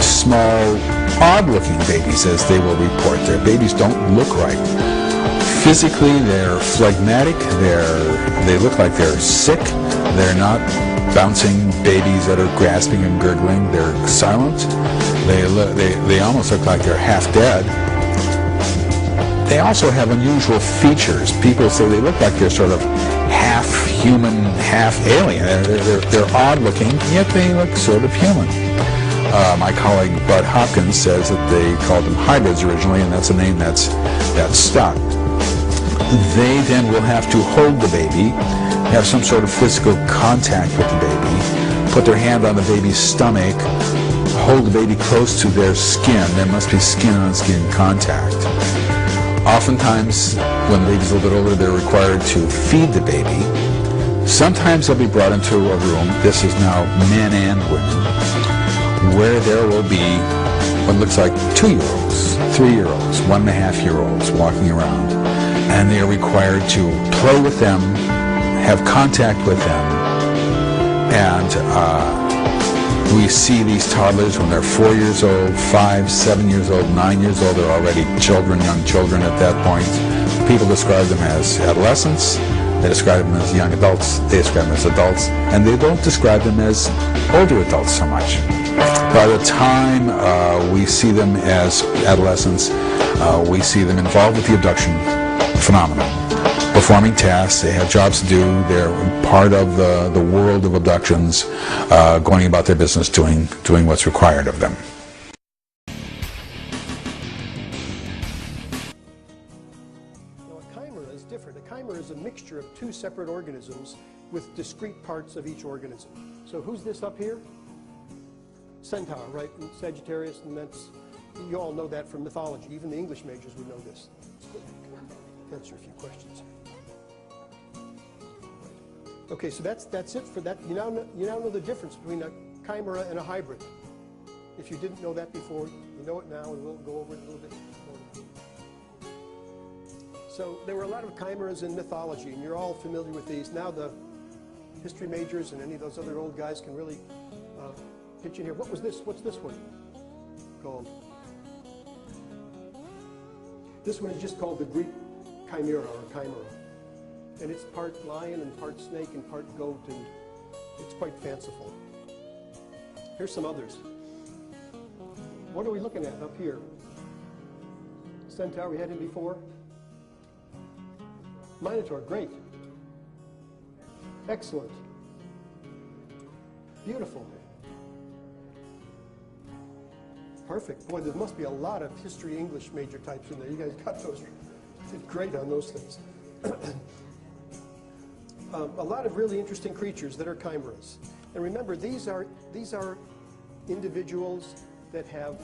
Small, odd-looking babies, as they will report. Their babies don't look right. Physically, they're phlegmatic. They look like they're sick. They're not bouncing babies that are grasping and gurgling. They're silent. They almost look like they're half dead. They also have unusual features. People say they look like they're sort of half human, half alien. They're odd-looking, yet they look sort of human. My colleague Bud Hopkins says that they called them hybrids originally, and that's a name that's stuck. They then will have to hold the baby, have some sort of physical contact with the baby, put their hand on the baby's stomach, hold the baby close to their skin. There must be skin-on-skin contact. Oftentimes, when the baby's a little bit older, they're required to feed the baby. Sometimes they'll be brought into a room, this is now men and women, where there will be what looks like 2-year-olds, 3-year-olds, 1.5-year-olds walking around. And they are required to play with them, have contact with them. And we see these toddlers when they're 4 years old, 5, 7 years old, 9 years old. They're already children, young children at that point. People describe them as adolescents. They describe them as young adults. They describe them as adults. And they don't describe them as older adults so much. By the time we see them as adolescents, we see them involved with the abduction phenomenon, performing tasks. They have jobs to do. They're part of the world of abductions, going about their business, doing what's required of them. Now, a chimera is different. A chimera is a mixture of two separate organisms with discrete parts of each organism. So who's this up here? Centaur, right? And Sagittarius, and that's, you all know that from mythology. Even the English majors would know this. Answer a few questions. Okay, so that's it for that. You now know the difference between a chimera and a hybrid. If you didn't know that before, you know it now, and we'll go over it a little bit more. So there were a lot of chimeras in mythology, and you're all familiar with these. Now the history majors and any of those other old guys can really pitch in here. What was this? What's this one called? This one is just called the Greek chimera, or chimera. And it's part lion and part snake and part goat, and it's quite fanciful. Here's some others. What are we looking at up here? Centaur, we had him before. Minotaur, great. Excellent. Beautiful. Perfect. Boy, there must be a lot of history English major types in there. You guys got those. Did great on those things. A lot of really interesting creatures that are chimeras. And remember, these are individuals that have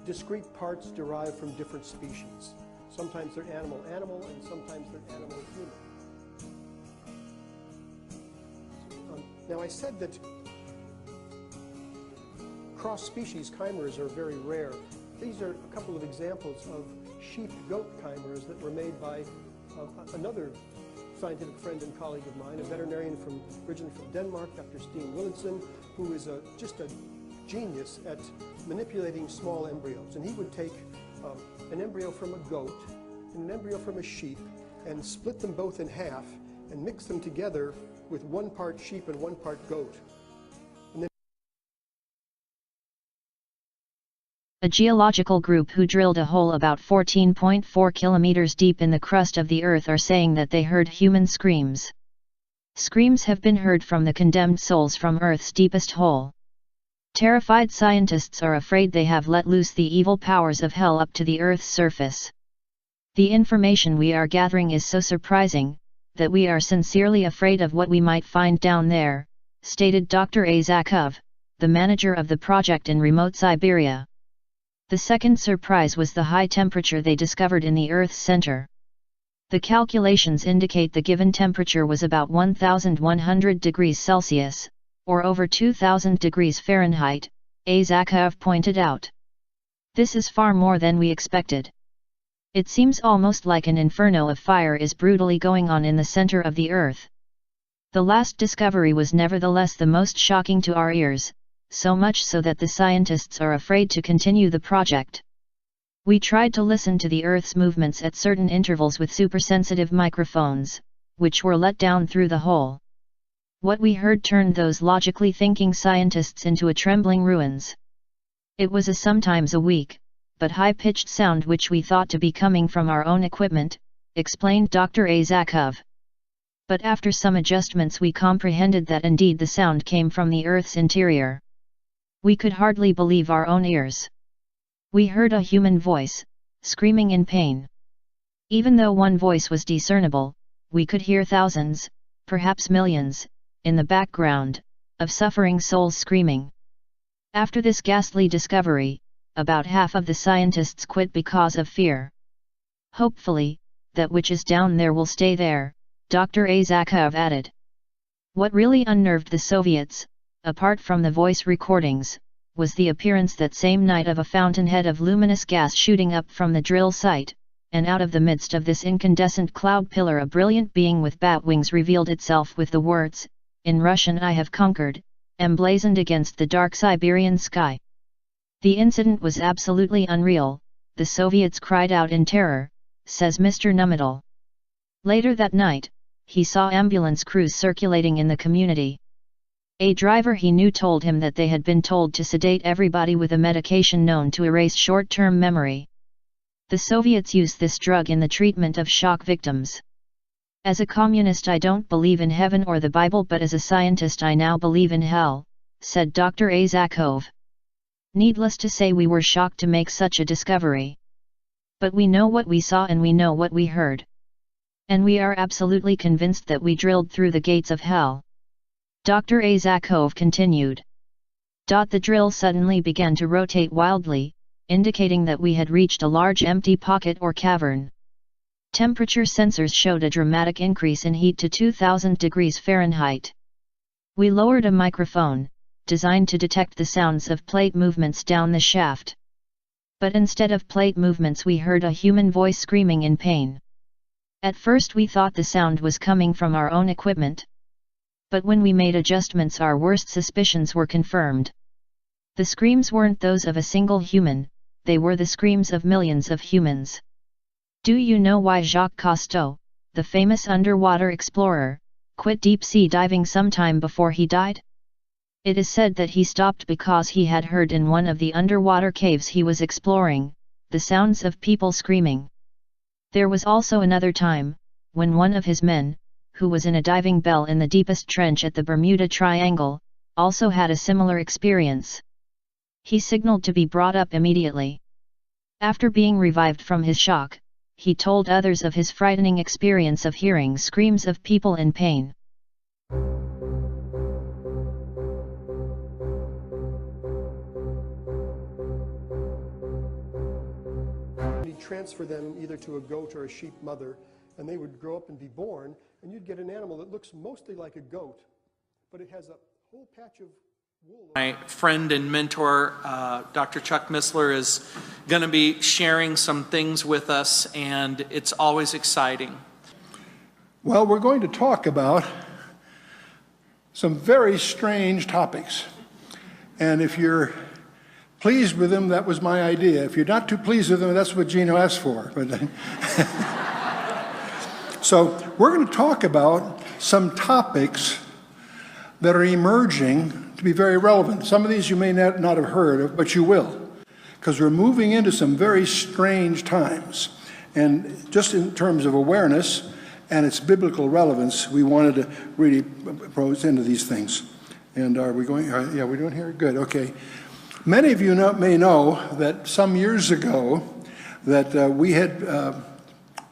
discrete parts derived from different species. Sometimes they're animal-animal, and sometimes they're animal-human. Now, I said that cross-species chimeras are very rare. These are a couple of examples of sheep-goat chimeras that were made by another scientific friend and colleague of mine, a veterinarian originally from Denmark, Dr. Steen Wilhelmsen, who is just a genius at manipulating small embryos. And he would take an embryo from a goat and an embryo from a sheep and split them both in half and mix them together with 1 part sheep and 1 part goat. A geological group who drilled a hole about 14.4 kilometers deep in the crust of the Earth are saying that they heard human screams. Screams have been heard from the condemned souls from Earth's deepest hole. Terrified scientists are afraid they have let loose the evil powers of hell up to the Earth's surface. The information we are gathering is so surprising, that we are sincerely afraid of what we might find down there, stated Dr. A. Zakov, the manager of the project in remote Siberia. The second surprise was the high temperature they discovered in the Earth's center. The calculations indicate the given temperature was about 1,100 degrees Celsius, or over 2,000 degrees Fahrenheit, A. Zakov pointed out. This is far more than we expected. It seems almost like an inferno of fire is brutally going on in the center of the Earth. The last discovery was nevertheless the most shocking to our ears, so much so that the scientists are afraid to continue the project. We tried to listen to the Earth's movements at certain intervals with supersensitive microphones, which were let down through the hole. What we heard turned those logically thinking scientists into a trembling ruins. It was a sometimes a weak, but high-pitched sound which we thought to be coming from our own equipment, explained Dr. A. Zakov. But after some adjustments we comprehended that indeed the sound came from the Earth's interior. We could hardly believe our own ears. We heard a human voice, screaming in pain. Even though one voice was discernible, we could hear thousands, perhaps millions, in the background, of suffering souls screaming. After this ghastly discovery, about half of the scientists quit because of fear. Hopefully, that which is down there will stay there, Dr. A. Zakov added. What really unnerved the Soviets, apart from the voice recordings, was the appearance that same night of a fountainhead of luminous gas shooting up from the drill site, and out of the midst of this incandescent cloud pillar a brilliant being with bat wings revealed itself with the words, in Russian "I have conquered," emblazoned against the dark Siberian sky. The incident was absolutely unreal, the Soviets cried out in terror, says Mr. Numedal. Later that night, he saw ambulance crews circulating in the community. A driver he knew told him that they had been told to sedate everybody with a medication known to erase short-term memory. The Soviets used this drug in the treatment of shock victims. As a communist I don't believe in heaven or the Bible, but as a scientist I now believe in hell, said Dr. A. Zakov. Needless to say we were shocked to make such a discovery. But we know what we saw and we know what we heard. And we are absolutely convinced that we drilled through the gates of hell. Dr. A. Zakov continued. The drill suddenly began to rotate wildly, indicating that we had reached a large empty pocket or cavern. Temperature sensors showed a dramatic increase in heat to 2000 degrees Fahrenheit. We lowered a microphone, designed to detect the sounds of plate movements down the shaft. But instead of plate movements we heard a human voice screaming in pain. At first we thought the sound was coming from our own equipment. But when we made adjustments our worst suspicions were confirmed. The screams weren't those of a single human, they were the screams of millions of humans. Do you know why Jacques Cousteau, the famous underwater explorer, quit deep-sea diving sometime before he died? It is said that he stopped because he had heard in one of the underwater caves he was exploring, the sounds of people screaming. There was also another time, when one of his men, who was in a diving bell in the deepest trench at the Bermuda Triangle, also had a similar experience. He signaled to be brought up immediately. After being revived from his shock, he told others of his frightening experience of hearing screams of people in pain. You'd transfer them either to a goat or a sheep mother, and they would grow up and be born, and you'd get an animal that looks mostly like a goat, but it has a whole patch of wool. My friend and mentor, Dr. Chuck Missler, is going to be sharing some things with us, and it's always exciting. Well, we're going to talk about some very strange topics. And if you're pleased with them, that was my idea. If you're not too pleased with them, that's what Gino asked for. So we're going to talk about some topics that are emerging to be very relevant. Some of these you may not have heard of, but you will, because we're moving into some very strange times. And just in terms of awareness and its biblical relevance, we wanted to really pose into these things. And are we going? Yeah, we're doing here? Good, okay. Many of you may know that some years ago that we had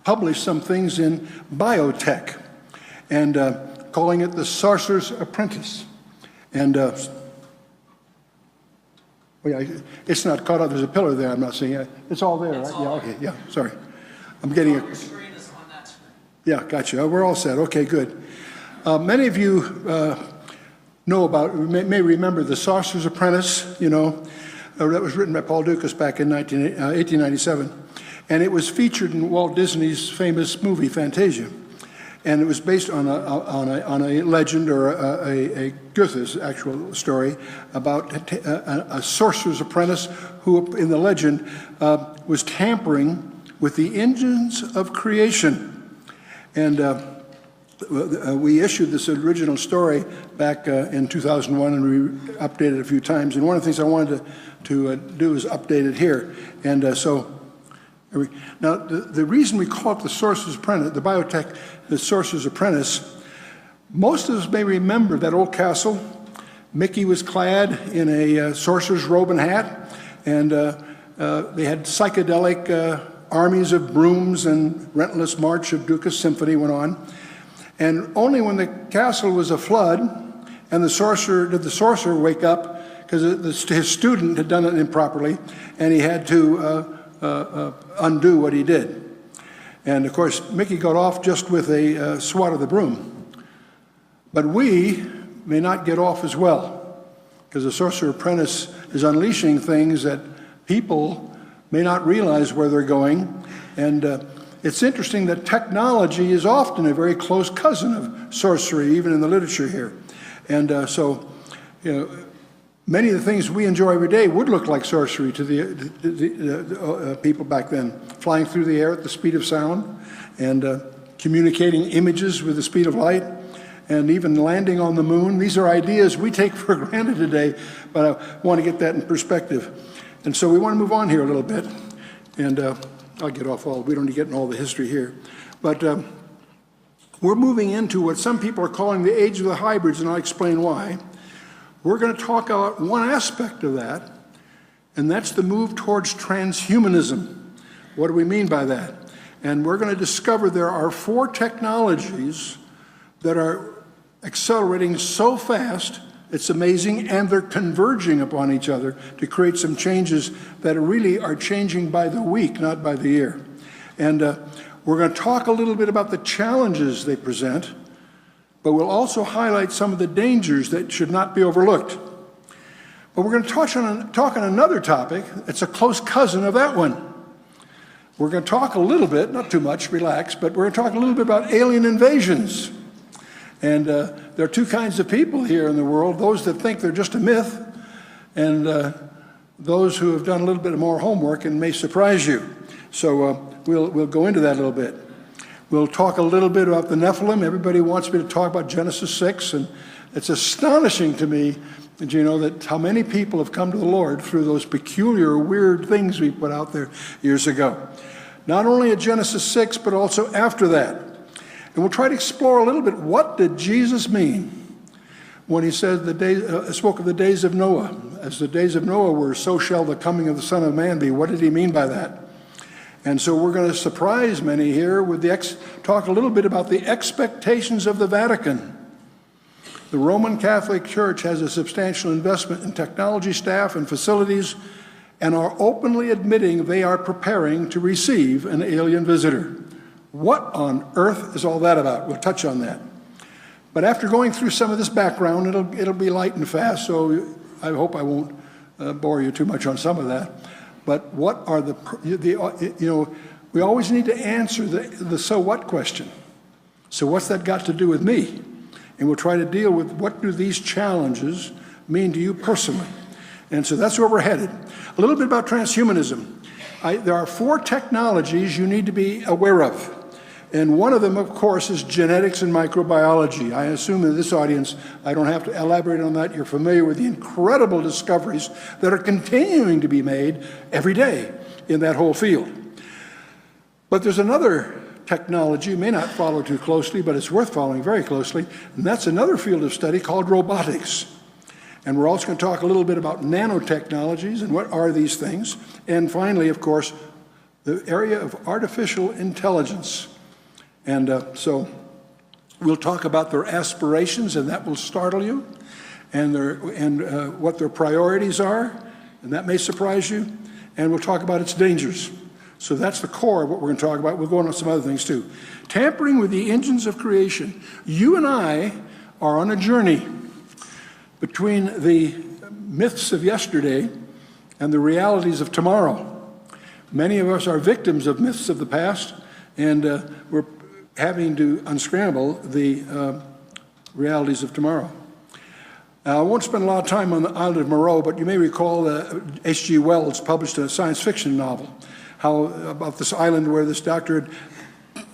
published some things in biotech and calling it the Sorcerer's Apprentice. And it's not caught up. There's a pillar there. I'm not seeing it. It's all there, right? Yeah, okay, yeah, sorry. I'm getting it. Yeah, gotcha. We're all set. Okay, good. Many of you know about, may remember the Sorcerer's Apprentice, you know, that was written by Paul Dukas back in 1897. And it was featured in Walt Disney's famous movie, Fantasia. And it was based on a legend, or a Goethe's actual story, about a sorcerer's apprentice who, in the legend, was tampering with the engines of creation. And we issued this original story back in 2001, and we updated it a few times. And one of the things I wanted to do is update it here. And now, the reason we call it the Sorcerer's Apprentice, the biotech, the Sorcerer's Apprentice, most of us may remember that old castle. Mickey was clad in a sorcerer's robe and hat, and they had psychedelic armies of brooms, and Relentless March of Dukas Symphony went on. And only when the castle was a flood, and the sorcerer wake up, because his student had done it improperly, and he had to undo what he did. And of course, Mickey got off just with a swat of the broom. But we may not get off as well, because the Sorcerer Apprentice is unleashing things that people may not realize where they're going. And it's interesting that technology is often a very close cousin of sorcery, even in the literature here. And so, you know, many of the things we enjoy every day would look like sorcery to the people back then. Flying through the air at the speed of sound, and communicating images with the speed of light, and even landing on the moon. These are ideas we take for granted today, but I want to get that in perspective. And so we want to move on here a little bit. And I'll get off we don't need to get in all the history here. But we're moving into what some people are calling the age of the hybrids, and I'll explain why. We're going to talk about one aspect of that, and that's the move towards transhumanism. What do we mean by that? And we're going to discover there are 4 technologies that are accelerating so fast, it's amazing, and they're converging upon each other to create some changes that really are changing by the week, not by the year. And we're going to talk a little bit about the challenges they present, but we'll also highlight some of the dangers that should not be overlooked. But we're going to talk on another topic. It's a close cousin of that one. We're going to talk a little bit, not too much, relax, but we're going to talk a little bit about alien invasions. And there are 2 kinds of people here in the world, those that think they're just a myth, and those who have done a little bit more homework and may surprise you. So we'll go into that a little bit. We'll talk a little bit about the Nephilim. Everybody wants me to talk about Genesis 6, and it's astonishing to me, you know, that how many people have come to the Lord through those peculiar, weird things we put out there years ago. Not only at Genesis 6, but also after that. And we'll try to explore a little bit, what did Jesus mean when he said spoke of the days of Noah? As the days of Noah were, so shall the coming of the Son of Man be. What did he mean by that? And so we're going to surprise many here with talk a little bit about the expectations of the Vatican. The Roman Catholic Church has a substantial investment in technology, staff, and facilities, and are openly admitting they are preparing to receive an alien visitor. What on earth is all that about? We'll touch on that. But after going through some of this background, it'll be light and fast, so I hope I won't bore you too much on some of that. But what are we always need to answer the so what question. So what's that got to do with me? And we'll try to deal with what do these challenges mean to you personally. And so that's where we're headed. A little bit about transhumanism. There are 4 technologies you need to be aware of. And one of them, of course, is genetics and microbiology. I assume in this audience, I don't have to elaborate on that. You're familiar with the incredible discoveries that are continuing to be made every day in that whole field. But there's another technology you may not follow too closely, but it's worth following very closely, and that's another field of study called robotics. And we're also going to talk a little bit about nanotechnologies and what are these things. And finally, of course, the area of artificial intelligence. And so we'll talk about their aspirations, and that will startle you, and what their priorities are, and that may surprise you. And we'll talk about its dangers. So that's the core of what we're going to talk about. We'll go on to some other things too. Tampering with the engines of creation. You and I are on a journey between the myths of yesterday and the realities of tomorrow. Many of us are victims of myths of the past, and we're having to unscramble the realities of tomorrow. I won't spend a lot of time on the island of Moreau, but you may recall H.G. Wells published a science fiction novel about this island where this doctor had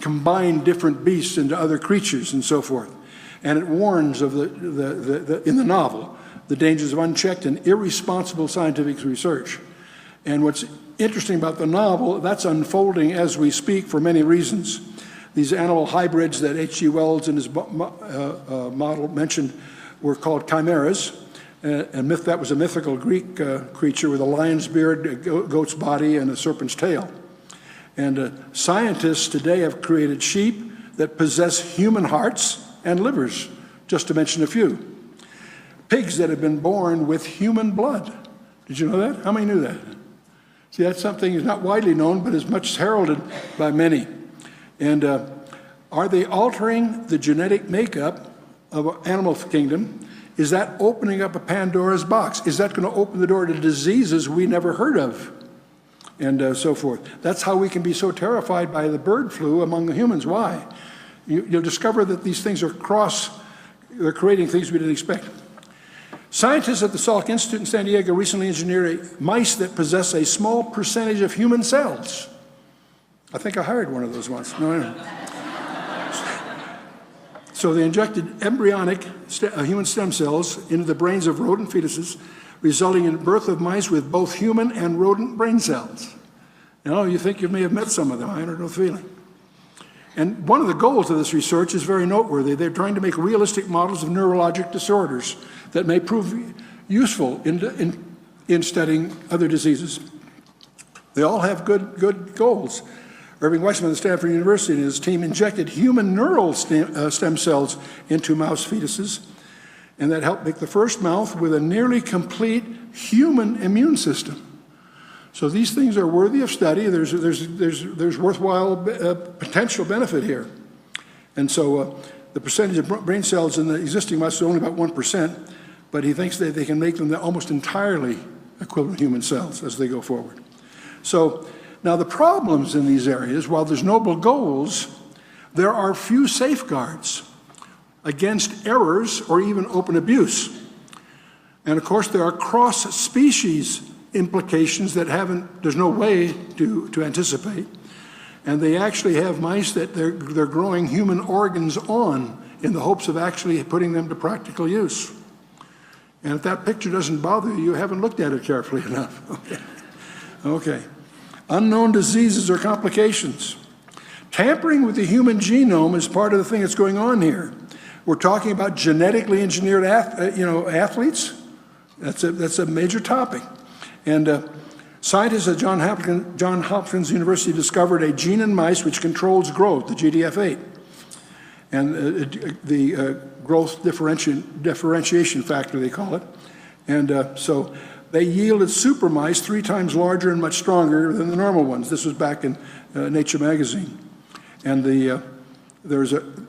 combined different beasts into other creatures and so forth. And it warns of in the novel, the dangers of unchecked and irresponsible scientific research. And what's interesting about the novel, that's unfolding as we speak for many reasons. These animal hybrids that H.G. Wells in his model mentioned were called chimeras. That was a mythical Greek creature with a lion's beard, a goat's body, and a serpent's tail. And scientists today have created sheep that possess human hearts and livers, just to mention a few. Pigs that have been born with human blood. Did you know that? How many knew that? See, that's something that's not widely known, but is much heralded by many. And are they altering the genetic makeup of animal kingdom? Is that opening up a Pandora's box? Is that going to open the door to diseases we never heard of? And so forth. That's how we can be so terrified by the bird flu among the humans. Why? You'll discover that these things are they're creating things we didn't expect. Scientists at the Salk Institute in San Diego recently engineered mice that possess a small percentage of human cells. I think I hired one of those once. No. So they injected embryonic human stem cells into the brains of rodent fetuses, resulting in birth of mice with both human and rodent brain cells. You think you may have met some of them. I don't know the feeling. And one of the goals of this research is very noteworthy. They're trying to make realistic models of neurologic disorders that may prove useful in studying other diseases. They all have good goals. Irving Weissman of Stanford University and his team injected human neural stem cells into mouse fetuses, and that helped make the first mouse with a nearly complete human immune system. So these things are worthy of study. There's worthwhile potential benefit here. And so the percentage of brain cells in the existing mice is only about 1%, but he thinks that they can make them almost entirely equivalent human cells as they go forward. So now the problems in these areas, while there's noble goals, there are few safeguards against errors or even open abuse. And of course there are cross-species implications that there's no way to anticipate. And they actually have mice that they're growing human organs on in the hopes of actually putting them to practical use. And if that picture doesn't bother you, you haven't looked at it carefully enough. Okay. Unknown diseases or complications. Tampering with the human genome is part of the thing that's going on here. We're talking about genetically engineered athletes. That's a major topic. And scientists at Johns Hopkins University discovered a gene in mice which controls growth, the GDF8, and the growth differentiation factor, they call it. And so they yielded super mice 3 times larger and much stronger than the normal ones. This was back in Nature magazine. And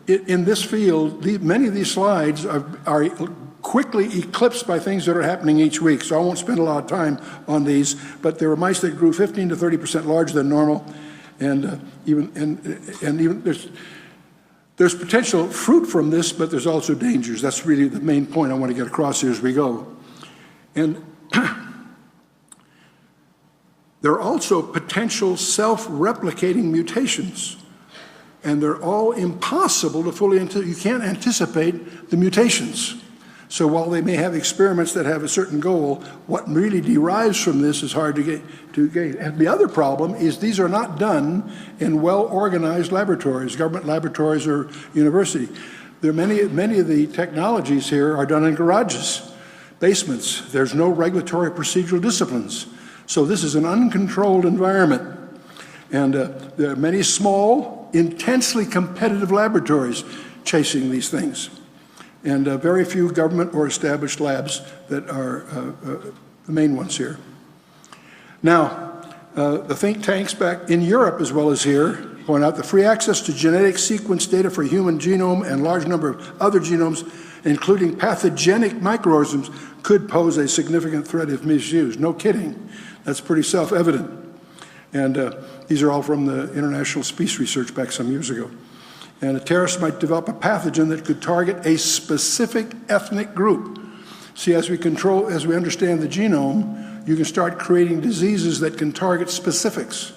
in this field, many of these slides are quickly eclipsed by things that are happening each week. So I won't spend a lot of time on these, but there were mice that grew 15 to 30% larger than normal. And even there's potential fruit from this, but there's also dangers. That's really the main point I want to get across here as we go. And there are also potential self-replicating mutations. And they're all impossible to fully you can't anticipate the mutations. So while they may have experiments that have a certain goal, what really derives from this is hard to get. And the other problem is these are not done in well-organized laboratories, government laboratories or university. There are many of the technologies here are done in garages. basements. There's no regulatory procedural disciplines. So this is an uncontrolled environment. And there are many small, intensely competitive laboratories chasing these things. And very few government or established labs that are the main ones here. Now, the think tanks back in Europe as well as here point out the free access to genetic sequence data for human genome and large number of other genomes, including pathogenic microorganisms, could pose a significant threat if misused. No kidding. That's pretty self-evident. And these are all from the International Space Research back some years ago. And a terrorist might develop a pathogen that could target a specific ethnic group. See, as we understand the genome, you can start creating diseases that can target specifics.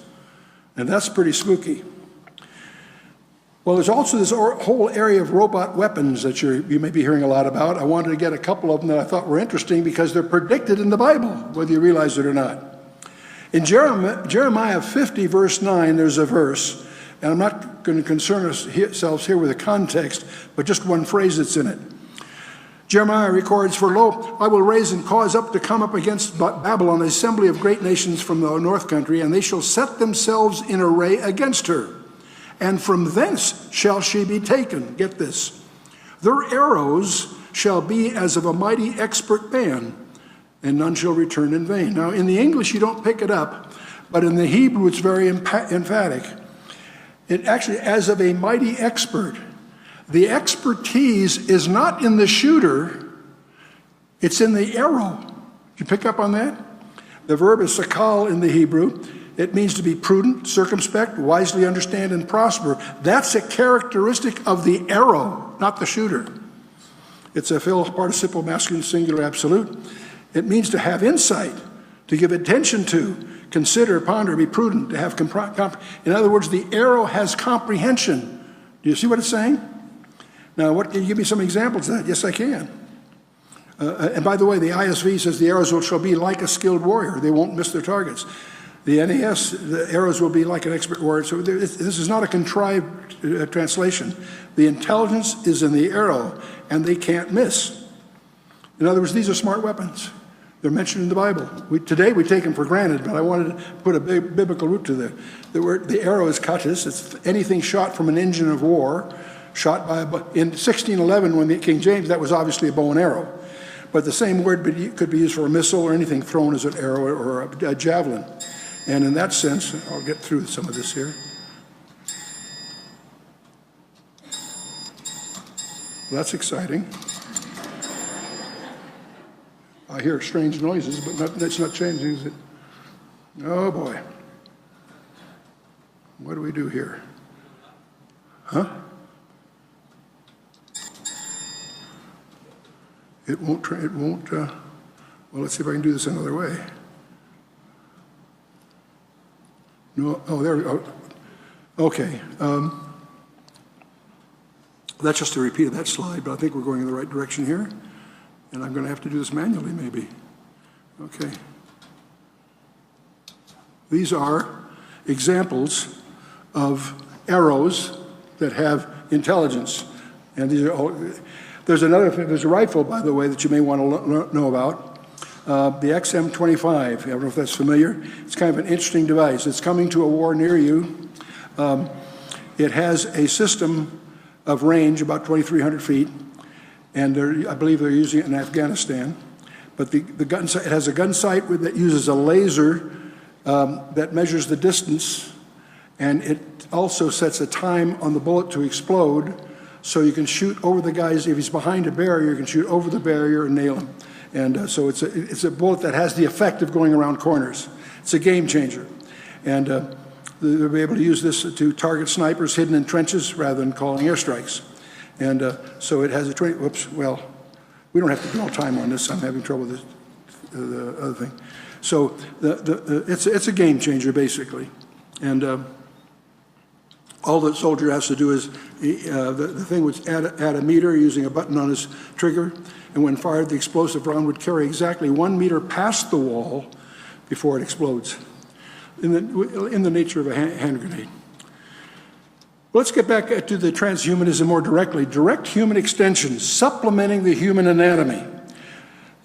And that's pretty spooky. Well, there's also this whole area of robot weapons that you may be hearing a lot about. I wanted to get a couple of them that I thought were interesting because they're predicted in the Bible, whether you realize it or not. In Jeremiah 50, verse 9, there's a verse, and I'm not going to concern ourselves here with the context, but just one phrase that's in it. Jeremiah records, "For lo, I will raise and cause up to come up against Babylon an assembly of great nations from the north country, and they shall set themselves in array against her. And from thence shall she be taken." Get this. "Their arrows shall be as of a mighty expert man, and none shall return in vain." Now, in the English, you don't pick it up, but in the Hebrew, it's very emphatic. It actually, as of a mighty expert. The expertise is not in the shooter, it's in the arrow. Did you pick up on that? The verb is sakal in the Hebrew. It means to be prudent, circumspect, wisely understand, and prosper. That's a characteristic of the arrow, not the shooter. It's a participle masculine singular absolute. It means to have insight, to give attention to, consider, ponder, be prudent, to have in other words, the arrow has comprehension. Do you see what it's saying? Now, can you give me some examples of that? Yes, I can. And by the way, the ISV says the arrows shall be like a skilled warrior. They won't miss their targets. The NAS, the arrows will be like an expert warrior. So this is not a contrived translation. The intelligence is in the arrow, and they can't miss. In other words, these are smart weapons. They're mentioned in the Bible. Today we take them for granted, but I wanted to put a biblical root to the arrow is katis. It's anything shot from an engine of war. Shot by in 1611, when the King James, that was obviously a bow and arrow. But the same word could be used for a missile or anything thrown as an arrow or a javelin. And in that sense, I'll get through some of this here. Well, that's exciting. I hear strange noises, but that's not changing, is it? Oh boy. What do we do here? Huh? It won't, well, let's see if I can do this another way. No, oh, there we go. Okay. That's just a repeat of that slide, but I think we're going in the right direction here. And I'm going to have to do this manually, maybe. Okay. These are examples of arrows that have intelligence. And these are all, there's another thing, there's a rifle, by the way, that you may want to know about. The XM25, I don't know if that's familiar. It's kind of an interesting device. It's coming to a war near you. It has a system of range, about 2,300 feet, and I believe they're using it in Afghanistan. But it has a gun sight that uses a laser that measures the distance, and it also sets a time on the bullet to explode, so you can shoot over the guys. If he's behind a barrier, you can shoot over the barrier and nail him. And so it's a bullet that has the effect of going around corners. It's a game changer. And they'll be able to use this to target snipers hidden in trenches rather than calling airstrikes. And so it has a whoops, well, we don't have to dwell time on this. I'm having trouble with the other thing. So it's a game changer, basically. And all the soldier has to do is, the thing would add a meter using a button on his trigger, and when fired, the explosive round would carry exactly 1 meter past the wall before it explodes, in the nature of a hand grenade. Let's get back to the transhumanism more directly. Direct human extensions, supplementing the human anatomy.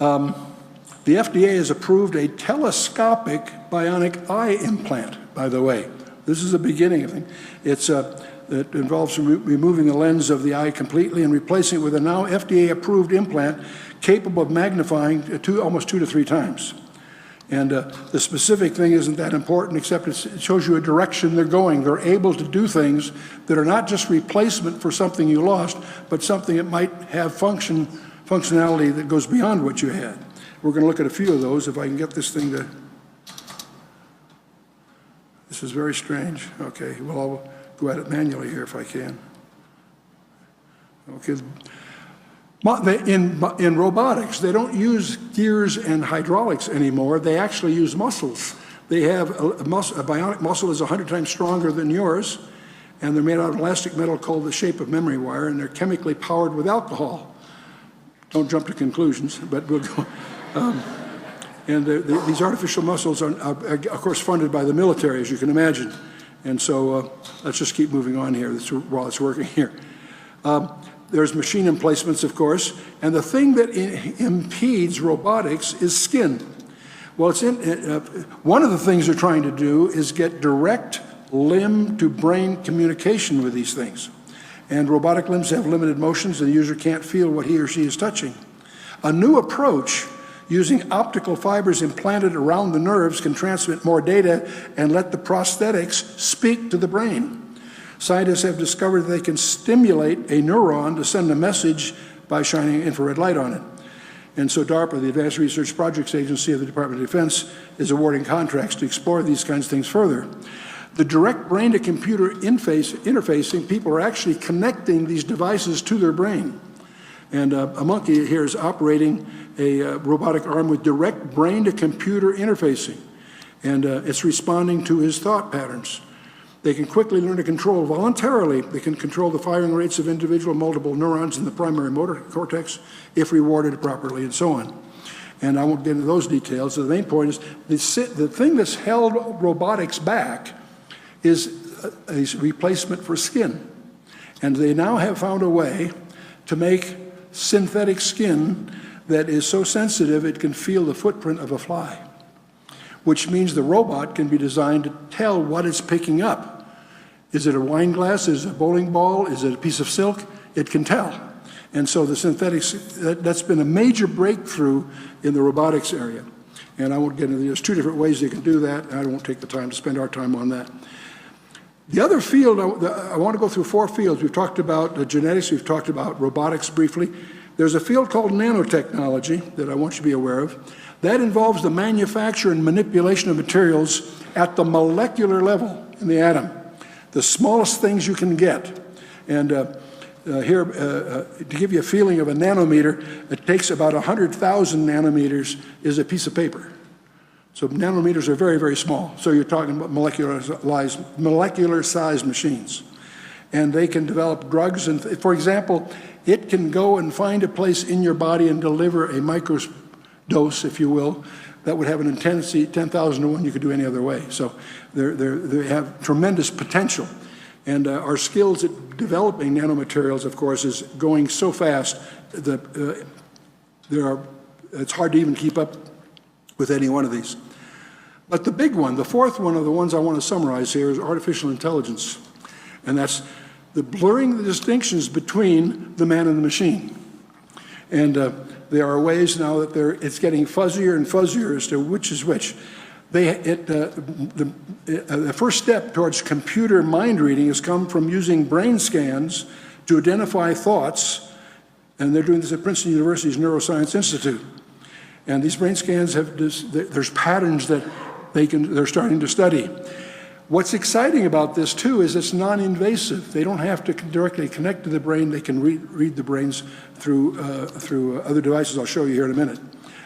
The FDA has approved a telescopic bionic eye implant, by the way. This is the beginning of it. It involves removing the lens of the eye completely and replacing it with a now FDA-approved implant capable of magnifying almost 2 to 3 times. And the specific thing isn't that important, except it shows you a direction they're going. They're able to do things that are not just replacement for something you lost, but something that might have functionality that goes beyond what you had. We're going to look at a few of those, if I can get this thing to... This is very strange. Okay, well, I'll go at it manually here if I can. Okay. In robotics, they don't use gears and hydraulics anymore. They actually use muscles. They have a bionic muscle is 100 times stronger than yours, and they're made out of elastic metal called the shape of memory wire, and they're chemically powered with alcohol. Don't jump to conclusions, but we'll go. These artificial muscles are, of course, funded by the military, as you can imagine. And so let's just keep moving on here while it's working here. There's machine emplacements, of course, and the thing that impedes robotics is skin. Well, one of the things they're trying to do is get direct limb-to-brain communication with these things. And robotic limbs have limited motions, and the user can't feel what he or she is touching. A new approach using optical fibers implanted around the nerves can transmit more data and let the prosthetics speak to the brain. Scientists have discovered that they can stimulate a neuron to send a message by shining infrared light on it. And so DARPA, the Advanced Research Projects Agency of the Department of Defense, is awarding contracts to explore these kinds of things further. The direct brain-to-computer interfacing, people are actually connecting these devices to their brain. And a monkey here is operating a robotic arm with direct brain-to-computer interfacing. And it's responding to his thought patterns. They can quickly learn to control voluntarily. They can control the firing rates of individual multiple neurons in the primary motor cortex if rewarded properly, and so on. And I won't get into those details. So the main point is the thing that's held robotics back is a replacement for skin. And they now have found a way to make synthetic skin that is so sensitive it can feel the footprint of a fly, which means the robot can be designed to tell what it's picking up. Is it a wine glass? Is it a bowling ball? Is it a piece of silk? It can tell. And so the synthetics, that's been a major breakthrough in the robotics area. And I won't get into, there's 2 different ways they can do that, and I won't take the time to spend our time on that. The other field, I want to go through 4 fields. We've talked about genetics, we've talked about robotics briefly. There's a field called nanotechnology that I want you to be aware of. That involves the manufacture and manipulation of materials at the molecular level in the atom, the smallest things you can get. And here, to give you a feeling of a nanometer, it takes about 100,000 nanometers is a piece of paper. So nanometers are very, very small. So you're talking about molecular-sized machines. And they can develop drugs. And for example, it can go and find a place in your body and deliver a microdose, if you will, that would have an intensity 10,000 to 1 you could do any other way. So they have tremendous potential. And our skills at developing nanomaterials, of course, is going so fast that it's hard to even keep up with any one of these. But the big one, the 4th one of the ones I want to summarize here is artificial intelligence. And that's the blurring the distinctions between the man and the machine. And there are ways now that it's getting fuzzier and fuzzier as to which is which. The first step towards computer mind reading has come from using brain scans to identify thoughts, and they're doing this at Princeton University's Neuroscience Institute. And these brain scans there's patterns that they're starting to study. What's exciting about this, too, is it's non-invasive. They don't have to directly connect to the brain. They can read the brains through other devices I'll show you here in a minute.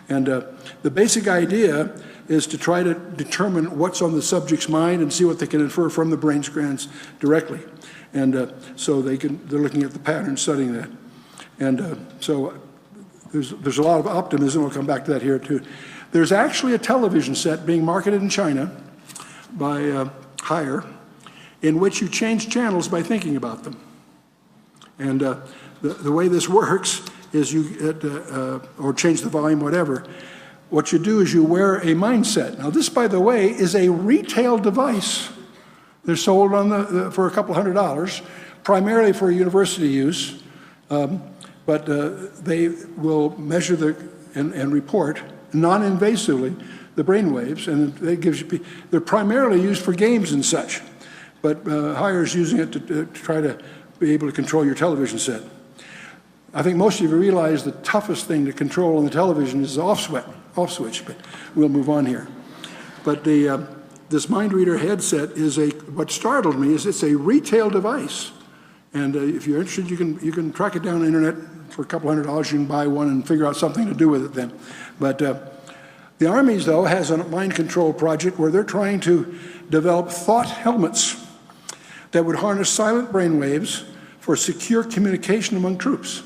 And the basic idea is to try to determine what's on the subject's mind and see what they can infer from the brain scans directly. And so they're looking at the pattern, studying that. And so there's a lot of optimism. We'll come back to that here, too. There's actually a television set being marketed in China by Haier, in which you change channels by thinking about them. And the way this works is or change the volume, whatever. What you do is you wear a mindset. Now this, by the way, is a retail device. They're sold for a couple $100, primarily for university use, but they will measure and report non-invasively the brain waves, and they're primarily used for games and such, but Hire's using it to try to be able to control your television set. I think most of you realize the toughest thing to control on the television is the off switch, but we'll move on here. But this mind reader headset is what startled me is it's a retail device. And if you're interested, you can track it down on the internet for a couple $100. You can buy one and figure out something to do with it then. But the Army's, though, has a mind control project where they're trying to develop thought helmets that would harness silent brain waves for secure communication among troops.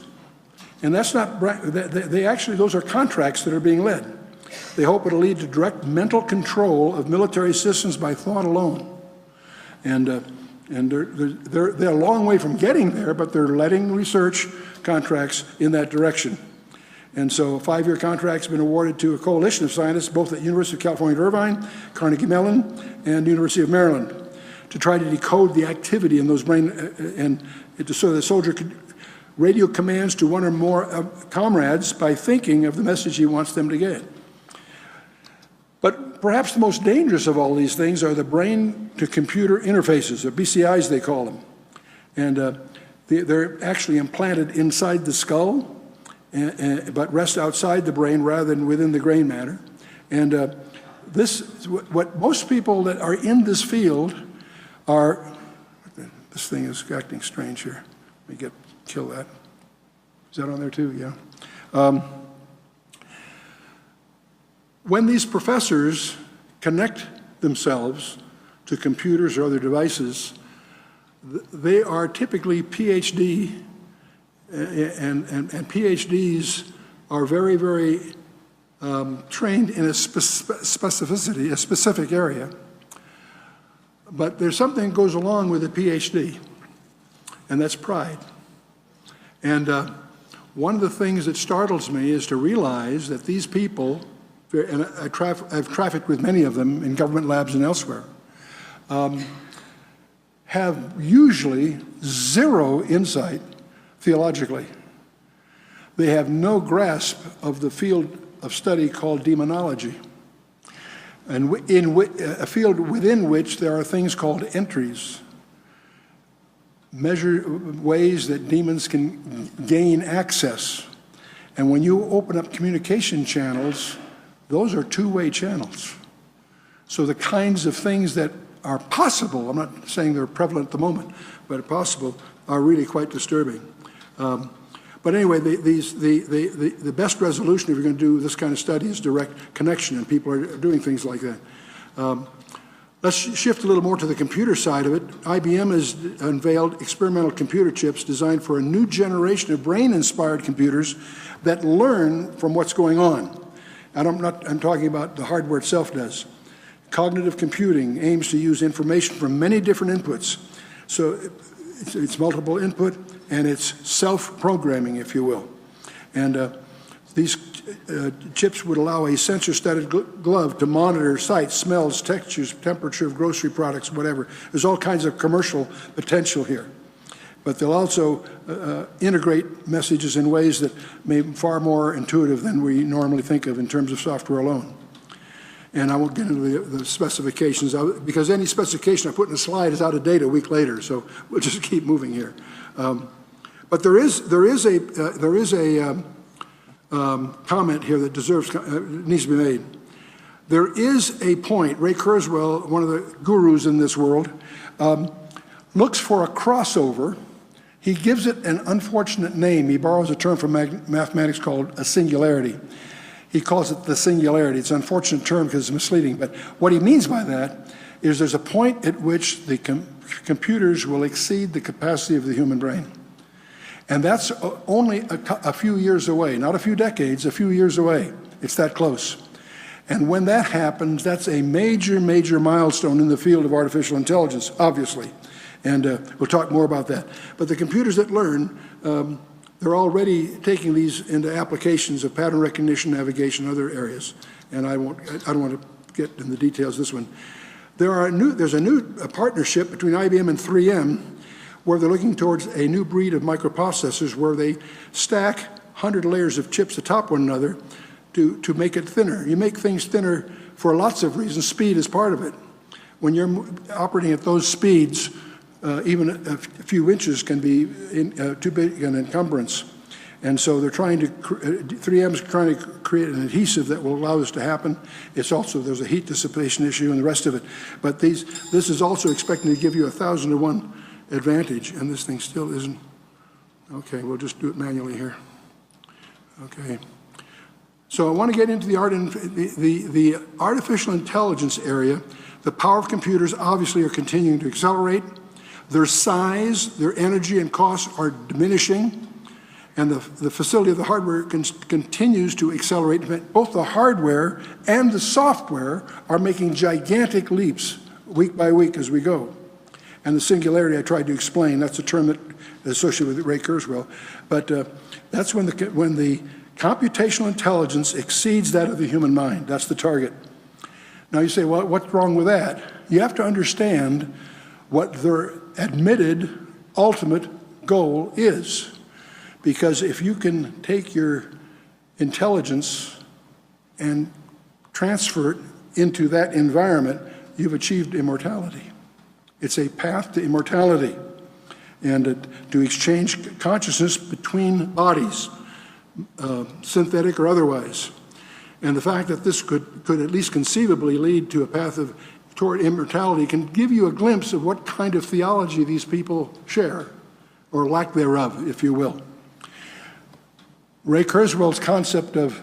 And that's not, those are contracts that are being led. They hope it'll lead to direct mental control of military systems by thought alone. And they're a long way from getting there, but they're letting research contracts in that direction. And so a 5-year contract's been awarded to a coalition of scientists, both at University of California, Irvine, Carnegie Mellon, and University of Maryland, to try to decode the activity in those brain, so the soldier could radio commands to one or more comrades by thinking of the message he wants them to get. But perhaps the most dangerous of all these things are the brain-to-computer interfaces, or BCIs they call them. And they're actually implanted inside the skull, but rest outside the brain rather than within the gray matter. And what most people that are in this field are, this thing is acting strange here. Let me kill that. Is that on there too? Yeah. When these professors connect themselves to computers or other devices, they are typically PhD, and PhDs are very, very trained in a specificity, a specific area. But there's something that goes along with a PhD, and that's pride. And one of the things that startles me is to realize that these people, and I've trafficked with many of them in government labs and elsewhere, have usually zero insight theologically. They have no grasp of the field of study called demonology, and a field within which there are things called entries, ways that demons can gain access. And when you open up communication channels, those are two-way channels. So the kinds of things that are possible, I'm not saying they're prevalent at the moment, but possible, are really quite disturbing. But anyway, the best resolution if you're going to do this kind of study is direct connection, and people are doing things like that. Let's shift a little more to the computer side of it. IBM has unveiled experimental computer chips designed for a new generation of brain-inspired computers that learn from what's going on. And I'm talking about the hardware itself does. Cognitive computing aims to use information from many different inputs. So it's multiple input, and it's self-programming, if you will. And these chips would allow a sensor-studded glove to monitor sights, smells, textures, temperature of grocery products, whatever. There's all kinds of commercial potential here. But they'll also integrate messages in ways that may be far more intuitive than we normally think of in terms of software alone. And I won't get into the specifications, because any specification I put in a slide is out of date a week later, so we'll just keep moving here. But there is a comment here that needs to be made. There is a point. Ray Kurzweil, one of the gurus in this world, looks for a crossover. He gives it an unfortunate name. He borrows a term from mathematics called a singularity. He calls it the singularity. It's an unfortunate term because it's misleading, but what he means by that is there's a point at which the computers will exceed the capacity of the human brain. And that's only a few years away, not a few decades, a few years away. It's that close. And when that happens, that's a major, major milestone in the field of artificial intelligence, obviously. And we'll talk more about that. But the computers that learn They're already taking these into applications of pattern recognition, navigation, and other areas. And I don't want to get in the details of this one. There's a new partnership between IBM and 3M where they're looking towards a new breed of microprocessors where they stack 100 layers of chips atop one another to make it thinner. You make things thinner for lots of reasons. Speed is part of it. When you're operating at those speeds, even a few inches can be too big an encumbrance. And so they're trying to, 3M's trying to create an adhesive that will allow this to happen. It's also, there's a heat dissipation issue and the rest of it. But this is also expecting to give you 1,000 to 1 advantage, and this thing still isn't. Okay, we'll just do it manually here. Okay. So I want to get into the artificial intelligence area. The power of computers obviously are continuing to accelerate. Their size, their energy and costs are diminishing, and the facility of the hardware continues to accelerate. Both the hardware and the software are making gigantic leaps week by week as we go. And the singularity I tried to explain, that's a term that is associated with Ray Kurzweil. But that's when the computational intelligence exceeds that of the human mind. That's the target. Now you say, well, what's wrong with that? You have to understand what their admitted ultimate goal is. Because if you can take your intelligence and transfer it into that environment, you've achieved immortality. It's a path to immortality and to exchange consciousness between bodies, synthetic or otherwise. And the fact that this could at least conceivably lead to a path toward immortality can give you a glimpse of what kind of theology these people share, or lack thereof, if you will. Ray Kurzweil's concept of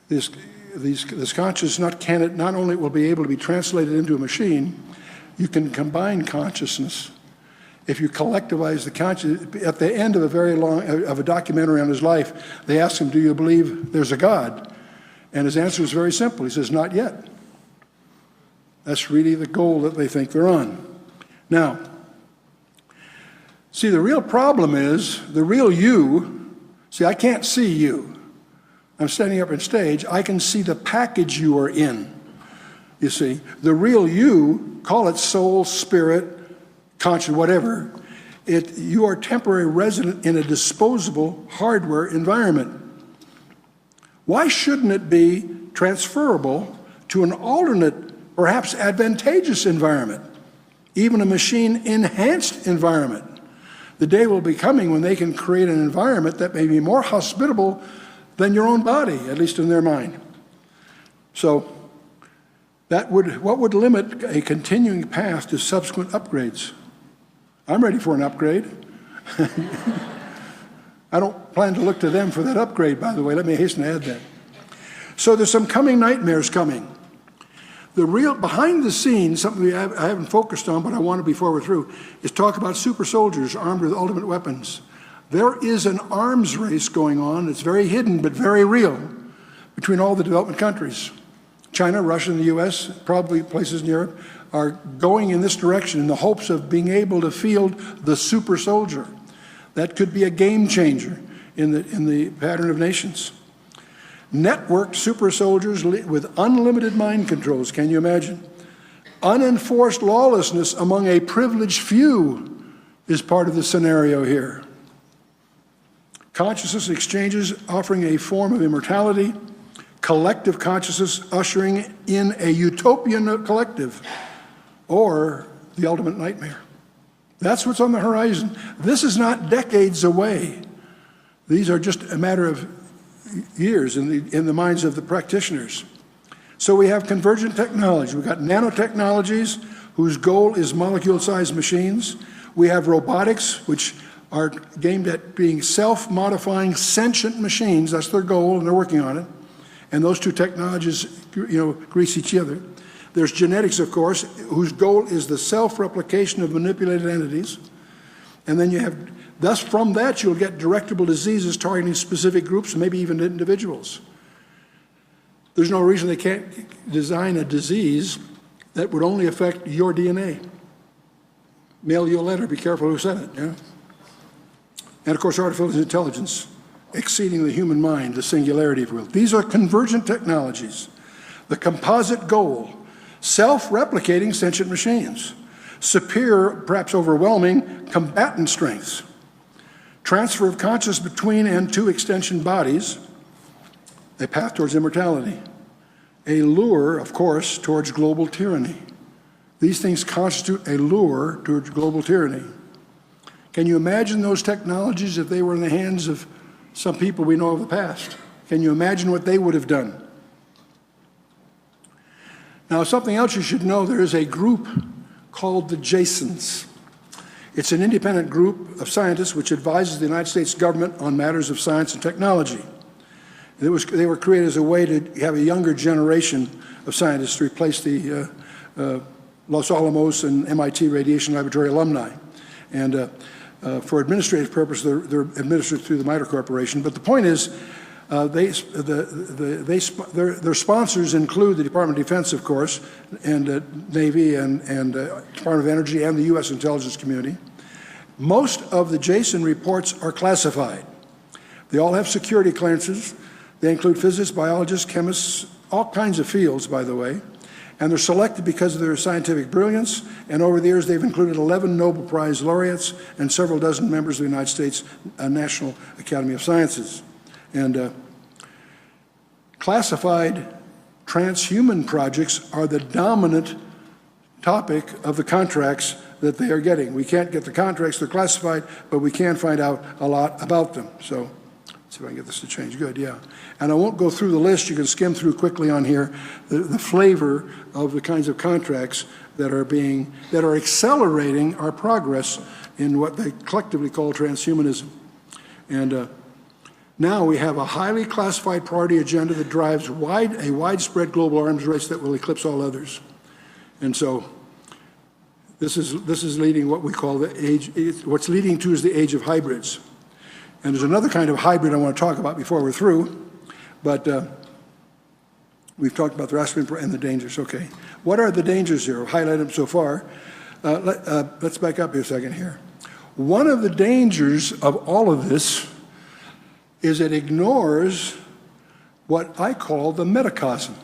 this consciousness not only will be able to be translated into a machine, you can combine consciousness. If you collectivize the consciousness, at the end of a documentary on his life, they asked him, "Do you believe there's a God?" And his answer was very simple. He says, "Not yet." That's really the goal that they think they're on. Now, see, the real problem is the real you. See, I can't see you. I'm standing up on stage. I can see the package you are in. You see, the real you, call it soul, spirit, conscience, whatever, you are temporary resident in a disposable hardware environment. Why shouldn't it be transferable to an alternate, perhaps advantageous environment, even a machine-enhanced environment? The day will be coming when they can create an environment that may be more hospitable than your own body, at least in their mind. So, what would limit a continuing path to subsequent upgrades? I'm ready for an upgrade. I don't plan to look to them for that upgrade, by the way. Let me hasten to add that. So there's some coming nightmares coming. The real behind the scenes, something I haven't focused on, but I want to before we're through, is talk about super soldiers armed with ultimate weapons. There is an arms race going on. It's very hidden, but very real, between all the development countries. China, Russia, and the U.S., probably places in Europe, are going in this direction in the hopes of being able to field the super soldier. That could be a game changer in the pattern of nations. Networked super soldiers with unlimited mind controls, can you imagine? Unenforced lawlessness among a privileged few is part of the scenario here. Consciousness exchanges offering a form of immortality, collective consciousness ushering in a utopian collective, or the ultimate nightmare. That's what's on the horizon. This is not decades away. These are just a matter of years in the minds of the practitioners. So we have convergent technology. We've got nanotechnologies whose goal is molecule-sized machines. We have robotics, which are aimed at being self-modifying sentient machines. That's their goal, and they're working on it. And those two technologies, grease each other. There's genetics, of course, whose goal is the self-replication of manipulated entities. And then you have, thus from that you'll get directable diseases targeting specific groups, maybe even individuals. There's no reason they can't design a disease that would only affect your DNA. Mail you a letter, be careful who said it, yeah? And of course, artificial intelligence, exceeding the human mind, the singularity, if you will. These are convergent technologies. The composite goal, self-replicating sentient machines, superior, perhaps overwhelming, combatant strengths, transfer of consciousness between and to extension bodies, a path towards immortality, a lure, of course, towards global tyranny. These things constitute a lure towards global tyranny. Can you imagine those technologies if they were in the hands of some people we know of the past? Can you imagine what they would have done? Now, something else you should know, there is a group called the Jasons. It's an independent group of scientists which advises the United States government on matters of science and technology. They were created as a way to have a younger generation of scientists to replace the Los Alamos and MIT Radiation Laboratory alumni. And for administrative purposes, they're administered through the MITRE Corporation. But the point is, their sponsors include the Department of Defense, of course, and Navy and Department of Energy and the U.S. intelligence community. Most of the Jason reports are classified. They all have security clearances. They include physicists, biologists, chemists, all kinds of fields, by the way. And they're selected because of their scientific brilliance. And over the years, they've included 11 Nobel Prize laureates and several dozen members of the United States National Academy of Sciences. And classified transhuman projects are the dominant topic of the contracts that they are getting. We can't get the contracts, they're classified, but we can find out a lot about them. So let's see if I can get this to change. Good, yeah. And I won't go through the list. You can skim through quickly on here the flavor of the kinds of contracts that are accelerating our progress in what they collectively call transhumanism. And now we have a highly classified priority agenda that drives a widespread global arms race that will eclipse all others. And so this is leading what we call the age, what's leading to is the age of hybrids. And there's another kind of hybrid I want to talk about before we're through, but we've talked about the Rasmussen and the dangers. Okay, what are the dangers here? I've highlighted them so far. Let's back up here a second here. One of the dangers of all of this is it ignores what I call the metacosm.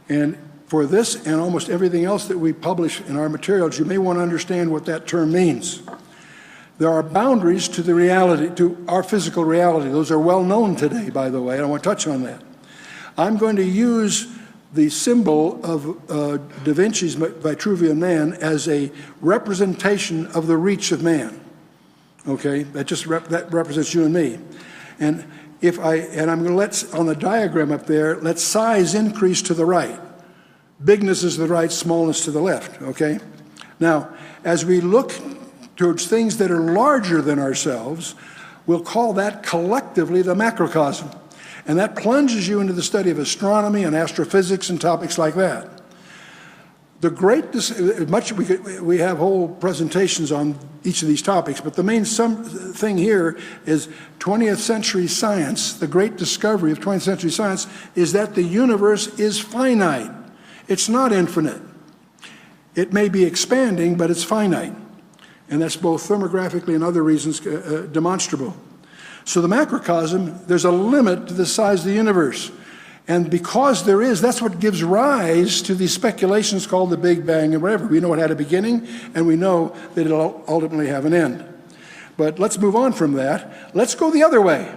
And for this and almost everything else that we publish in our materials, you may want to understand what that term means. There are boundaries to the reality, to our physical reality. Those are well known today, by the way, and I want to touch on that. I'm going to use the symbol of Da Vinci's Vitruvian Man as a representation of the reach of man. Okay, that represents you and me. And I'm going to let, on the diagram up there, let size increase to the right. Bigness is to the right, smallness to the left, okay? Now, as we look towards things that are larger than ourselves, we'll call that collectively the macrocosm. And that plunges you into the study of astronomy and astrophysics and topics like that. We have whole presentations on each of these topics, but the main thing here is 20th century science. The great discovery of 20th century science is that the universe is finite. It's not infinite. It may be expanding, but it's finite. And that's both thermographically and other reasons demonstrable. So the macrocosm, there's a limit to the size of the universe. And because there is, that's what gives rise to these speculations called the Big Bang and whatever. We know it had a beginning, and we know that it'll ultimately have an end. But let's move on from that. Let's go the other way.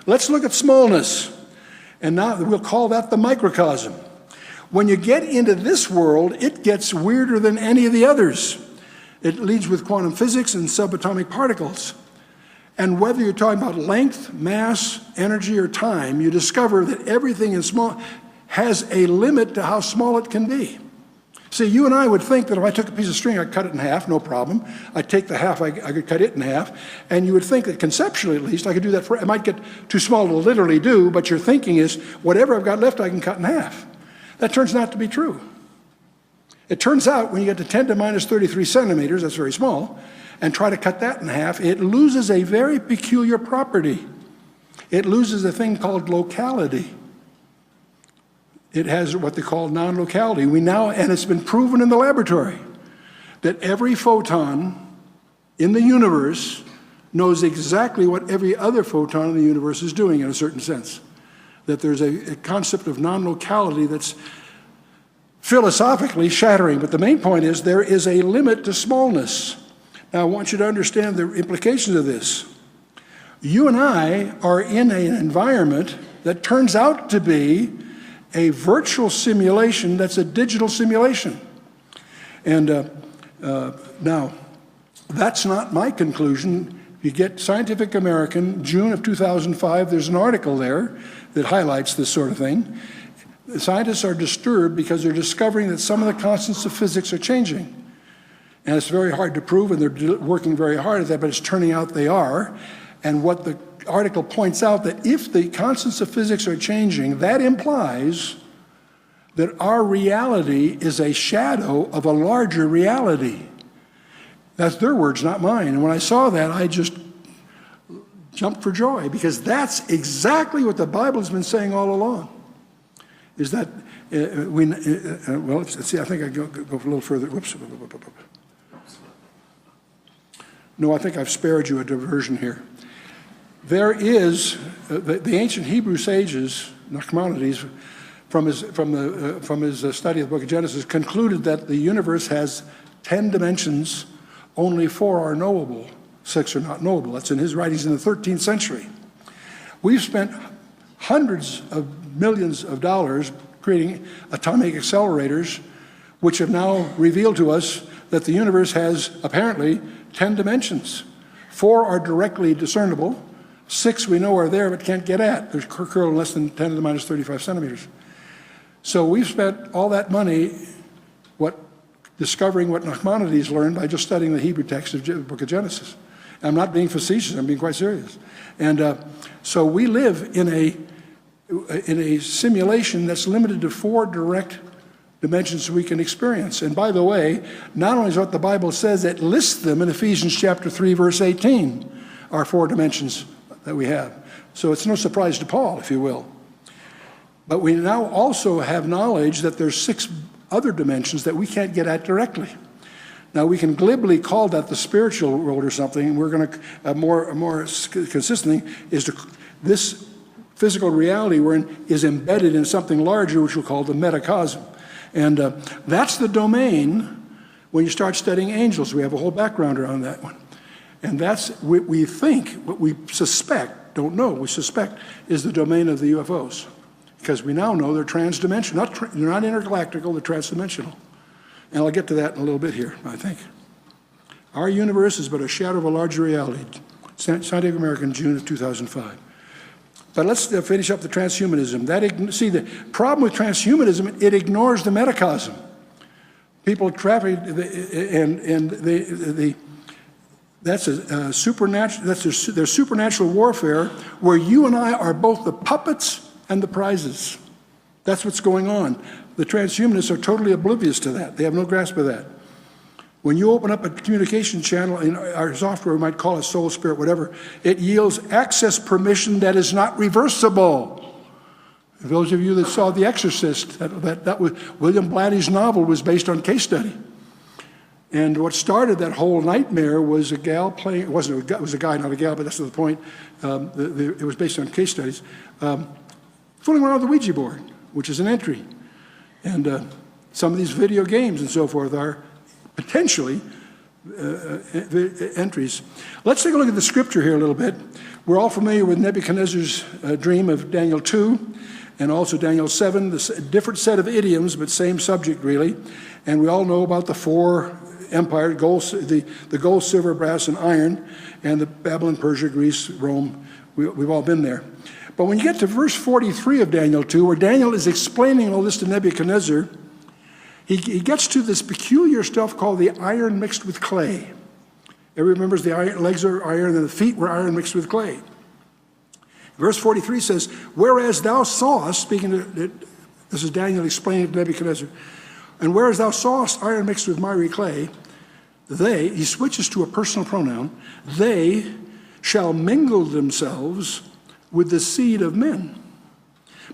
Let's look at smallness. And now we'll call that the microcosm. When you get into this world, it gets weirder than any of the others. It leads with quantum physics and subatomic particles. And whether you're talking about length, mass, energy, or time, you discover that everything in small has a limit to how small it can be. See, you and I would think that if I took a piece of string, I'd cut it in half, no problem. I'd take the half, I could cut it in half. And you would think that conceptually, at least, I could do that it might get too small to literally do, but your thinking is, whatever I've got left, I can cut in half. That turns out to be true. It turns out when you get to 10 to minus 33 centimeters, that's very small, and try to cut that in half, it loses a very peculiar property. It loses a thing called locality. It has what they call non-locality. And it's been proven in the laboratory that every photon in the universe knows exactly what every other photon in the universe is doing in a certain sense. That there's a concept of non-locality that's philosophically shattering. But the main point is there is a limit to smallness. Now, I want you to understand the implications of this. You and I are in an environment that turns out to be a virtual simulation that's a digital simulation. And now, that's not my conclusion. You get Scientific American, June of 2005, there's an article there that highlights this sort of thing. The scientists are disturbed because they're discovering that some of the constants of physics are changing. And it's very hard to prove, and they're working very hard at that, but it's turning out they are. And what the article points out, that if the constants of physics are changing, that implies that our reality is a shadow of a larger reality. That's their words, not mine. And when I saw that, I just jumped for joy, because that's exactly what the Bible has been saying all along. Is that well, let's see, I think I go a little further. Whoops. No, I think I've spared you a diversion here. There is, the ancient Hebrew sages, Nachmanides, from his study of the book of Genesis, concluded that the universe has 10 dimensions, only 4 are knowable, 6 are not knowable. That's in his writings in the 13th century. We've spent hundreds of millions of dollars creating atomic accelerators, which have now revealed to us that the universe has apparently 10 dimensions. 4 are directly discernible. 6 we know are there but can't get at. They're curled less than 10 to the minus 35 centimeters. So we've spent all that money discovering what Nachmanides learned by just studying the Hebrew text of the book of Genesis. And I'm not being facetious, I'm being quite serious. And so we live in a simulation that's limited to 4 direct dimensions we can experience. And by the way, not only is what the Bible says, it lists them in Ephesians chapter 3, verse 18, are 4 dimensions that we have. So it's no surprise to Paul, if you will. But we now also have knowledge that there's 6 other dimensions that we can't get at directly. Now, we can glibly call that the spiritual world or something, and we're going to, more consistent thing is this physical reality we're in is embedded in something larger, which we'll call the metacosm. And that's the domain when you start studying angels. We have a whole background around that one. And that's what we think, what we suspect, don't know, we suspect is the domain of the UFOs. Because we now know they're transdimensional. They're not intergalactical, they're transdimensional. And I'll get to that in a little bit here, I think. Our universe is but a shadow of a larger reality. Scientific American, June of 2005. But let's finish up the transhumanism. See, the problem with transhumanism, it ignores the metacosm. People traffic, that's a supernatural. That's their supernatural warfare, where you and I are both the puppets and the prizes. That's what's going on. The transhumanists are totally oblivious to that. They have no grasp of that. When you open up a communication channel, in our software we might call it soul, spirit, whatever, it yields access permission that is not reversible. Those of you that saw The Exorcist, that was William Blatty's novel was based on case study. And what started that whole nightmare was a gal playing, it was a guy, not a gal, but that's not the point. It was based on case studies. Fooling around with the Ouija board, which is an entry. And some of these video games and so forth are potentially entries. Let's take a look at the scripture here a little bit. We're all familiar with Nebuchadnezzar's dream of Daniel 2 and also Daniel 7, the different set of idioms, but same subject really. And we all know about the 4 empires, the gold, silver, brass, and iron, and the Babylon, Persia, Greece, Rome. We've all been there. But when you get to verse 43 of Daniel 2, where Daniel is explaining all this to Nebuchadnezzar, he gets to this peculiar stuff called the iron mixed with clay. Everybody remembers the legs are iron and the feet were iron mixed with clay. Verse 43 says, whereas thou sawest, speaking to, this is Daniel explaining to Nebuchadnezzar, and whereas thou sawest iron mixed with miry clay, he switches to a personal pronoun, they shall mingle themselves with the seed of men,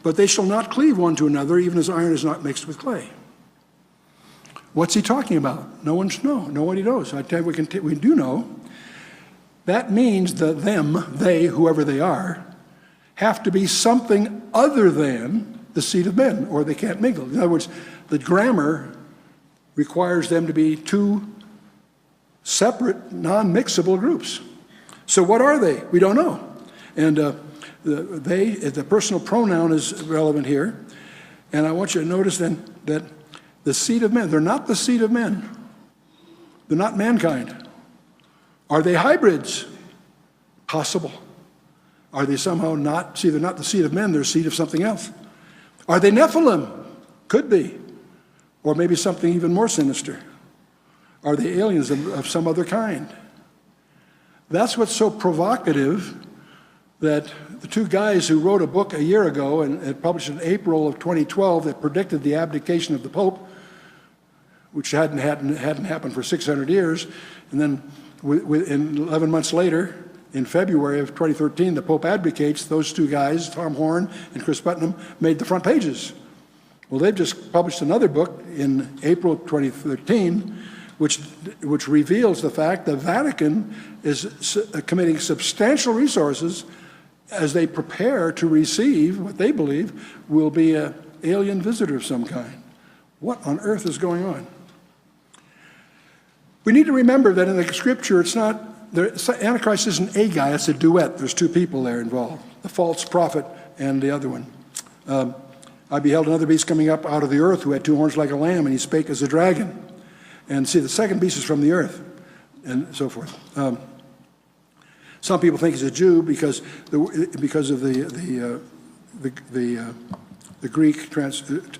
but they shall not cleave one to another, even as iron is not mixed with clay. What's he talking about? Nobody knows. I tell you, we do know. that means that they, whoever they are, have to be something other than the seed of men, or they can't mingle. In other words, the grammar requires them to be two separate, non-mixable groups. So what are they? We don't know. And the personal pronoun is relevant here. And I want you to notice then that the seed of men, they're not the seed of men. They're not mankind. Are they hybrids? Possible. Are they somehow not? See, they're not the seed of men, they're seed of something else. Are they Nephilim? Could be. Or maybe something even more sinister. Are they aliens of some other kind? That's what's so provocative, that the two guys who wrote a book a year ago and it published in April of 2012 that predicted the abdication of the Pope, which hadn't happened for 600 years, and then 11 months later, in February of 2013, the Pope abdicates. Those two guys, Tom Horn and Chris Putnam, made the front pages. Well, they've just published another book in April 2013, which reveals the fact the Vatican is committing substantial resources as they prepare to receive what they believe will be an alien visitor of some kind. What on earth is going on? We need to remember that in the scripture, it's not, Antichrist isn't a guy, it's a duet. There's two people there involved, the false prophet and the other one. I beheld another beast coming up out of the earth who had two horns like a lamb, and he spake as a dragon. And see, the second beast is from the earth, and so forth. Some people think he's a Jew because of the Greek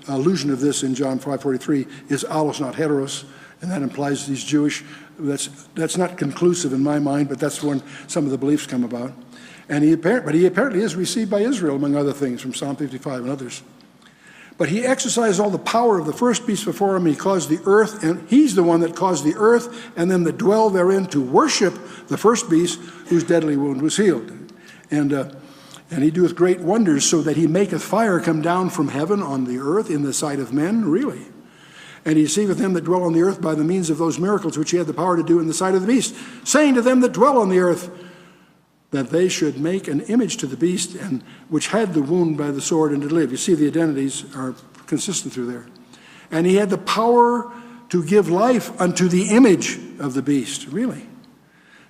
allusion of this in John 5:43 is allos, not heteros, and that implies he's Jewish. That's not conclusive in my mind, but that's when some of the beliefs come about. And he apparently is received by Israel, among other things, from Psalm 55 and others. But he exercised all the power of the first beast before him. He caused the earth, and he's the one that caused the earth and them that dwell therein to worship the first beast, whose deadly wound was healed. And he doeth great wonders, so that he maketh fire come down from heaven on the earth in the sight of men, really. And he deceiveth them that dwell on the earth by the means of those miracles which he had the power to do in the sight of the beast, saying to them that dwell on the earth, that they should make an image to the beast, and which had the wound by the sword and did live. You see, the identities are consistent through there. And he had the power to give life unto the image of the beast, really.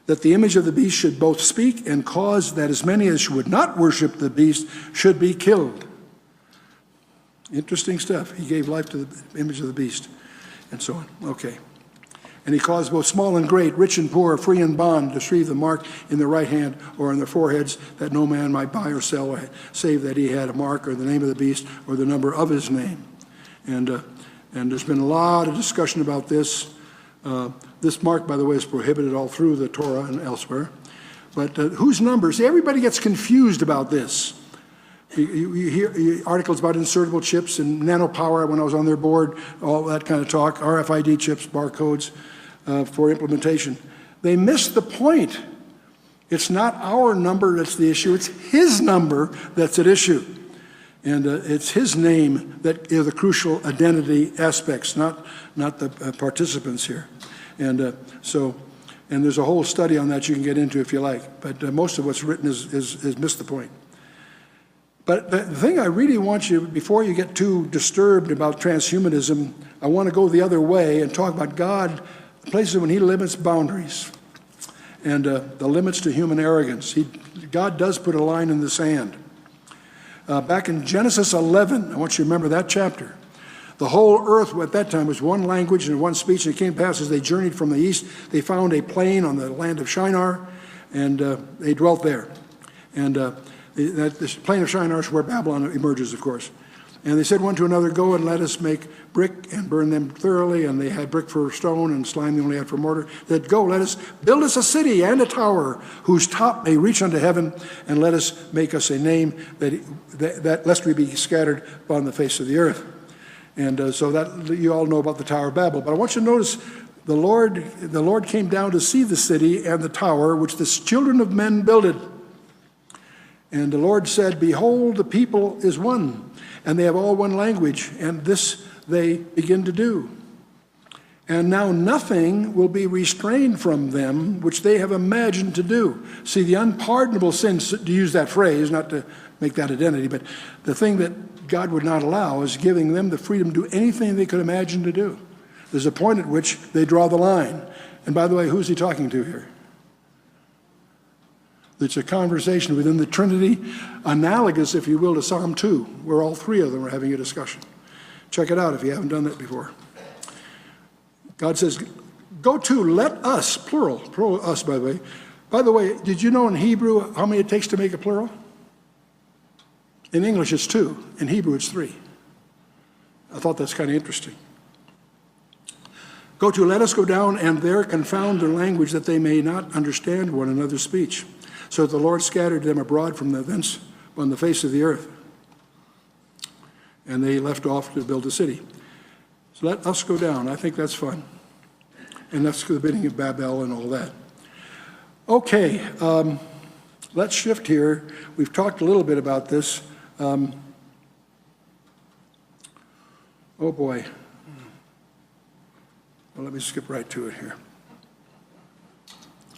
That the image of the beast should both speak and cause that as many as would not worship the beast should be killed. Interesting stuff. He gave life to the image of the beast, and so on. Okay. And he caused both small and great, rich and poor, free and bond, to receive the mark in their right hand or on their foreheads, that no man might buy or sell, save that he had a mark or the name of the beast or the number of his name. And there's been a lot of discussion about this. This mark, by the way, is prohibited all through the Torah and elsewhere. But whose numbers? See, everybody gets confused about this. You hear articles about insertable chips and nanopower when I was on their board, all that kind of talk, RFID chips, barcodes for implementation. They miss the point. It's not our number that's the issue, it's his number that's at issue. And it's his name that are the crucial identity aspects, not the participants here. And and there's a whole study on that you can get into if you like. But most of what's written is missed the point. But the thing I really want you, before you get too disturbed about transhumanism, I want to go the other way and talk about God, places when he limits boundaries and the limits to human arrogance. God does put a line in the sand. Back in Genesis 11, I want you to remember that chapter. The whole earth at that time was one language and one speech, and it came to pass as they journeyed from the east, they found a plain on the land of Shinar, and they dwelt there. And this plain of Shinar is where Babylon emerges, of course. And they said one to another, go and let us make brick and burn them thoroughly. And they had brick for stone and slime they only had for mortar. They said, go, let us build us a city and a tower whose top may reach unto heaven, and let us make us a name that lest we be scattered upon the face of the earth. And so that you all know about the Tower of Babel. But I want you to notice the Lord came down to see the city and the tower which the children of men builded. And the Lord said, behold, the people is one, and they have all one language, and this they begin to do. And now nothing will be restrained from them which they have imagined to do. See, the unpardonable sins, to use that phrase, not to make that identity, but the thing that God would not allow is giving them the freedom to do anything they could imagine to do. There's a point at which they draw the line. And by the way, who's he talking to here? It's a conversation within the Trinity, analogous, if you will, to Psalm 2, where all three of them are having a discussion. Check it out if you haven't done that before. God says, go to, let us, plural us, by the way. By the way, did you know in Hebrew how many it takes to make a plural? In English, it's 2. In Hebrew, it's 3. I thought that's kind of interesting. Go to, let us go down, and there confound their language, that they may not understand one another's speech. So the Lord scattered them abroad from thence on the face of the earth. And they left off to build a city. So let us go down. I think that's fun. And that's the bidding of Babel and all that. Okay, let's shift here. We've talked a little bit about this. Oh boy. Well, let me skip right to it here.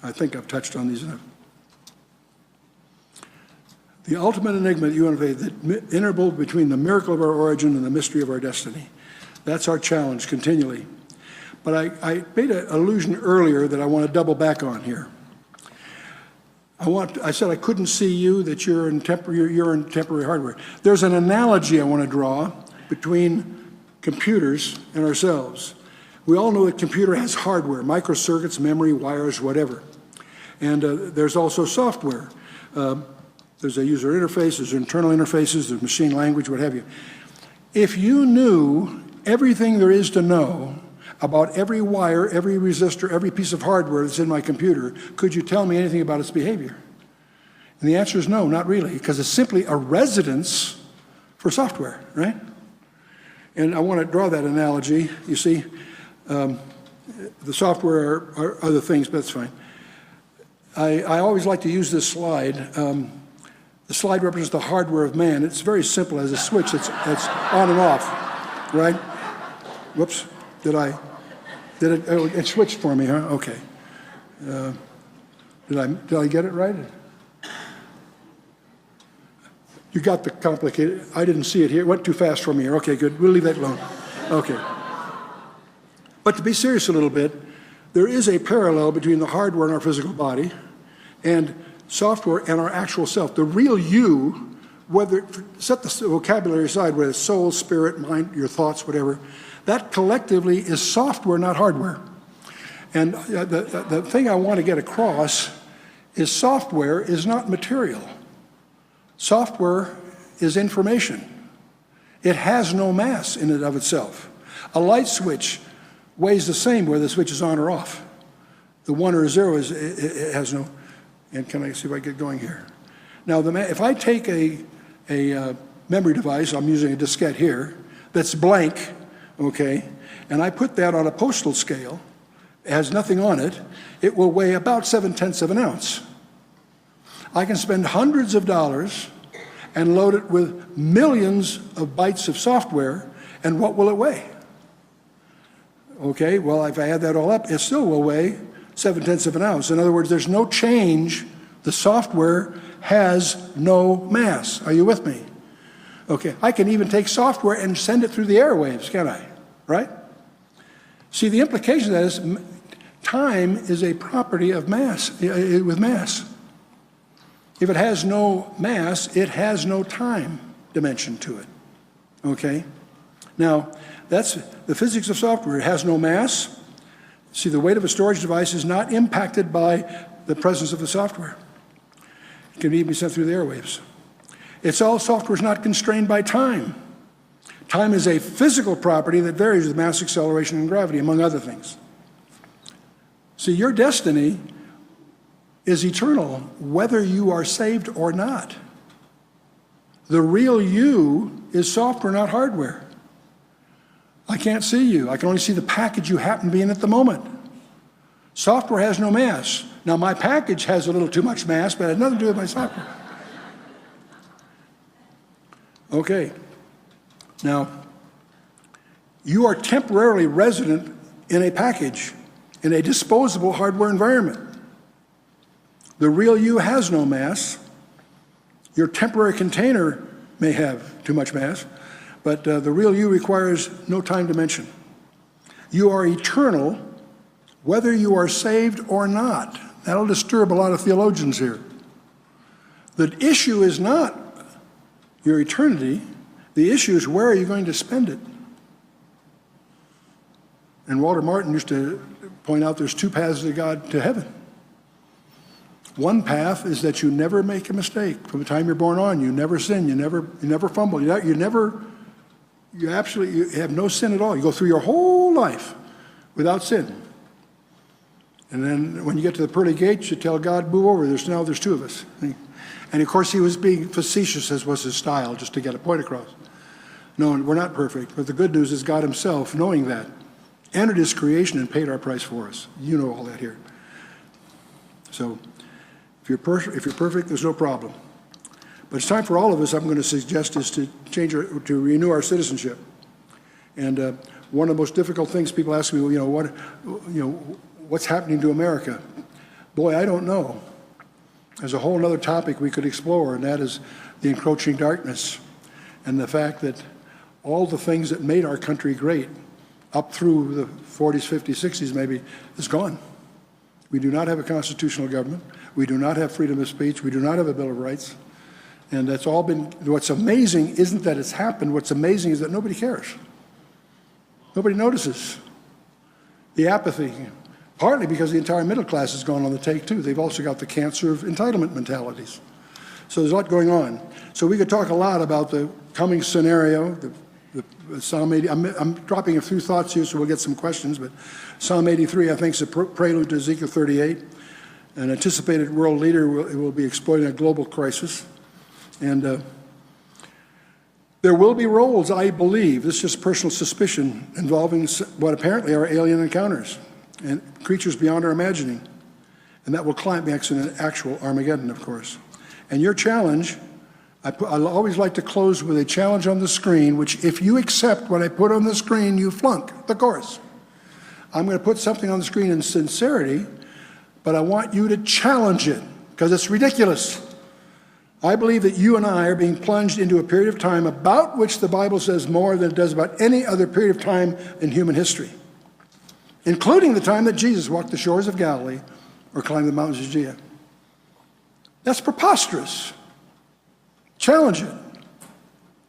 I think I've touched on these enough. The ultimate enigma that you want to faith, the interval between the miracle of our origin and the mystery of our destiny. That's our challenge continually. But I made an allusion earlier that I want to double back on here. I said I couldn't see you, that you're in temporary hardware. There's an analogy I want to draw between computers and ourselves. We all know that computer has hardware, microcircuits, memory, wires, whatever. And there's also software. There's a user interface, there's internal interfaces, there's machine language, what have you. If you knew everything there is to know about every wire, every resistor, every piece of hardware that's in my computer, could you tell me anything about its behavior? And the answer is no, not really, because it's simply a residence for software, right? And I want to draw that analogy. You see, the software are other things, but that's fine. I always like to use this slide. The slide represents the hardware of man. It's very simple, as a switch that's on and off, right? Whoops, it switched for me, huh? Okay. Did I get it right? You got the complicated, I didn't see it here. It went too fast for me here. Okay, good, we'll leave that alone. Okay. But to be serious a little bit, there is a parallel between the hardware in our physical body and software and our actual self. The real you, whether, set the vocabulary aside, whether it's soul, spirit, mind, your thoughts, whatever, that collectively is software, not hardware. And the thing I want to get across is software is not material. Software is information. It has no mass in and of itself. A light switch weighs the same whether the switch is on or off. The 1 or 0 it has no. And can I see if I get going here? Now, if I take a memory device, I'm using a diskette here, that's blank, okay, and I put that on a postal scale, it has nothing on it, it will weigh about 7/10 of an ounce. I can spend hundreds of dollars and load it with millions of bytes of software, and what will it weigh? Okay, well, if I add that all up, it still will weigh 7/10 of an ounce. In other words, there's no change. The software has no mass. Are you with me? Okay, I can even take software and send it through the airwaves, can't I? Right? See, the implication of that is time is a property of mass, with mass. If it has no mass, it has no time dimension to it. Okay? Now, that's the physics of software. It has no mass. See, the weight of a storage device is not impacted by the presence of the software. It can even be sent through the airwaves. Software is not constrained by time. Time is a physical property that varies with mass, acceleration, and gravity, among other things. See, your destiny is eternal, whether you are saved or not. The real you is software, not hardware. I can't see you. I can only see the package you happen to be in at the moment. Software has no mass. Now, my package has a little too much mass, but it has nothing to do with my software. Okay. Now, you are temporarily resident in a package, in a disposable hardware environment. The real you has no mass. Your temporary container may have too much mass, but the real you requires no time dimension. You are eternal, whether you are saved or not. That'll disturb a lot of theologians here. The issue is not your eternity. The issue is, where are you going to spend it? And Walter Martin used to point out there's two paths to God, to heaven. One path is that you never make a mistake. From the time you're born on, you never sin, you never fumble, you have no sin at all. You go through your whole life without sin. And then when you get to the pearly gates, you tell God, move over, there's two of us. And of course he was being facetious, as was his style, just to get a point across. No, we're not perfect, but the good news is God himself, knowing that, entered his creation and paid our price for us. You know all that here. So if you're perfect, there's no problem. But it's time for all of us, I'm going to suggest, is to to renew our citizenship. And one of the most difficult things people ask me, what's happening to America? Boy, I don't know. There's a whole other topic we could explore, and that is the encroaching darkness and the fact that all the things that made our country great up through the 40s, 50s, 60s maybe, is gone. We do not have a constitutional government. We do not have freedom of speech. We do not have a Bill of Rights. And that's all been, what's amazing isn't that it's happened. What's amazing is that nobody cares. Nobody notices. The apathy, partly because the entire middle class has gone on the take too. They've also got the cancer of entitlement mentalities. So there's a lot going on. So we could talk a lot about the coming scenario, the Psalm 80. I'm dropping a few thoughts here so we'll get some questions, but Psalm 83 I think is a prelude to Ezekiel 38. An anticipated world leader will be exploiting a global crisis. And there will be roles, I believe, this is just personal suspicion, involving what apparently are alien encounters and creatures beyond our imagining. And that will climax in an actual Armageddon, of course. And your challenge, I always like to close with a challenge on the screen, which if you accept what I put on the screen, you flunk the course. I'm going to put something on the screen in sincerity, but I want you to challenge it, because it's ridiculous. I believe that you and I are being plunged into a period of time about which the Bible says more than it does about any other period of time in human history, including the time that Jesus walked the shores of Galilee or climbed the mountains of Judea. That's preposterous. Challenge it.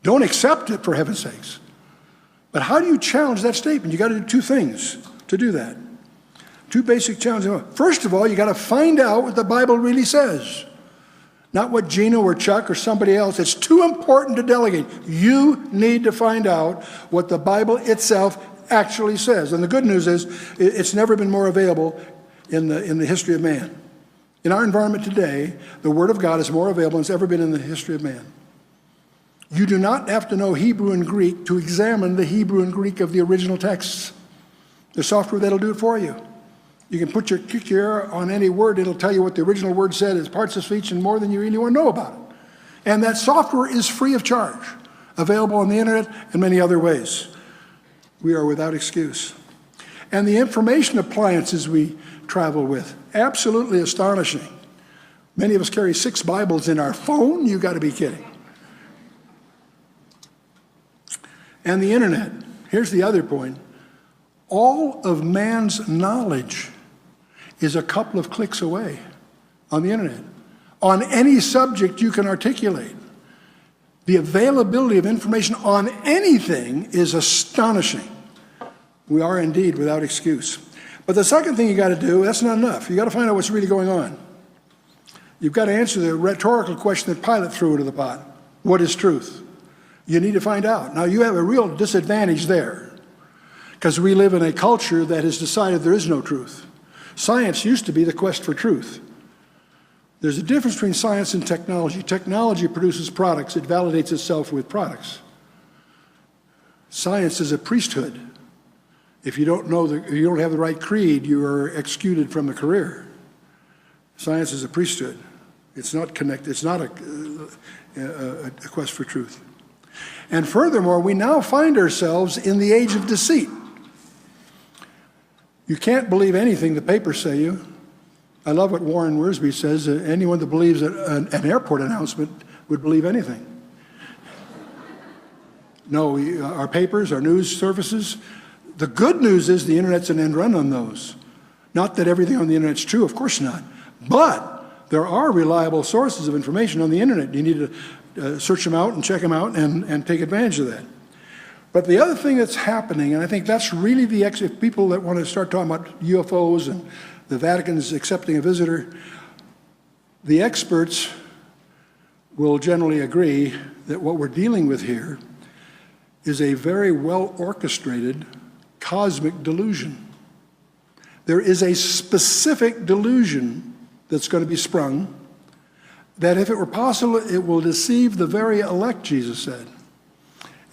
Don't accept it, for heaven's sakes. But how do you challenge that statement? You got to do two things to do that. Two basic challenges. First of all, you got to find out what the Bible really says. Not what Gino or Chuck or somebody else. It's too important to delegate. You need to find out what the Bible itself actually says. And the good news is it's never been more available in the history of man. In our environment today, the Word of God is more available than it's ever been in the history of man. You do not have to know Hebrew and Greek to examine the Hebrew and Greek of the original texts. There's software that'll do it for you. You can put kick your ear on any word. It'll tell you what the original word said as parts of speech and more than you really want to know about it. And that software is free of charge, available on the internet and many other ways. We are without excuse. And the information appliances we travel with, absolutely astonishing. Many of us carry 6 Bibles in our phone. You got to be kidding. And the internet. Here's the other point. All of man's knowledge is a couple of clicks away on the internet. On any subject you can articulate. The availability of information on anything is astonishing. We are indeed without excuse. But the second thing you got to do, that's not enough. You got to find out what's really going on. You've got to answer the rhetorical question that Pilate threw into the pot. What is truth? You need to find out. Now, you have a real disadvantage there, because we live in a culture that has decided there is no truth. Science used to be the quest for truth. There's a difference between science and technology. Technology produces products. It validates itself with products. Science is a priesthood. If you don't know you don't have the right creed, you are excluded from the career. Science is a priesthood. It's not connected. It's not a quest for truth. And furthermore, we now find ourselves in the age of deceit. You can't believe anything the papers say you. I love what Warren Wiersbe says. Anyone that believes that an airport announcement would believe anything. No, our papers, our news services. The good news is the internet's an end run on those. Not that everything on the internet's true, of course not. But there are reliable sources of information on the internet. You need to search them out and check them out and take advantage of that. But the other thing that's happening, and I think that's really if people that want to start talking about UFOs and the Vatican's accepting a visitor, the experts will generally agree that what we're dealing with here is a very well orchestrated cosmic delusion. There is a specific delusion that's going to be sprung that if it were possible, it will deceive the very elect, Jesus said.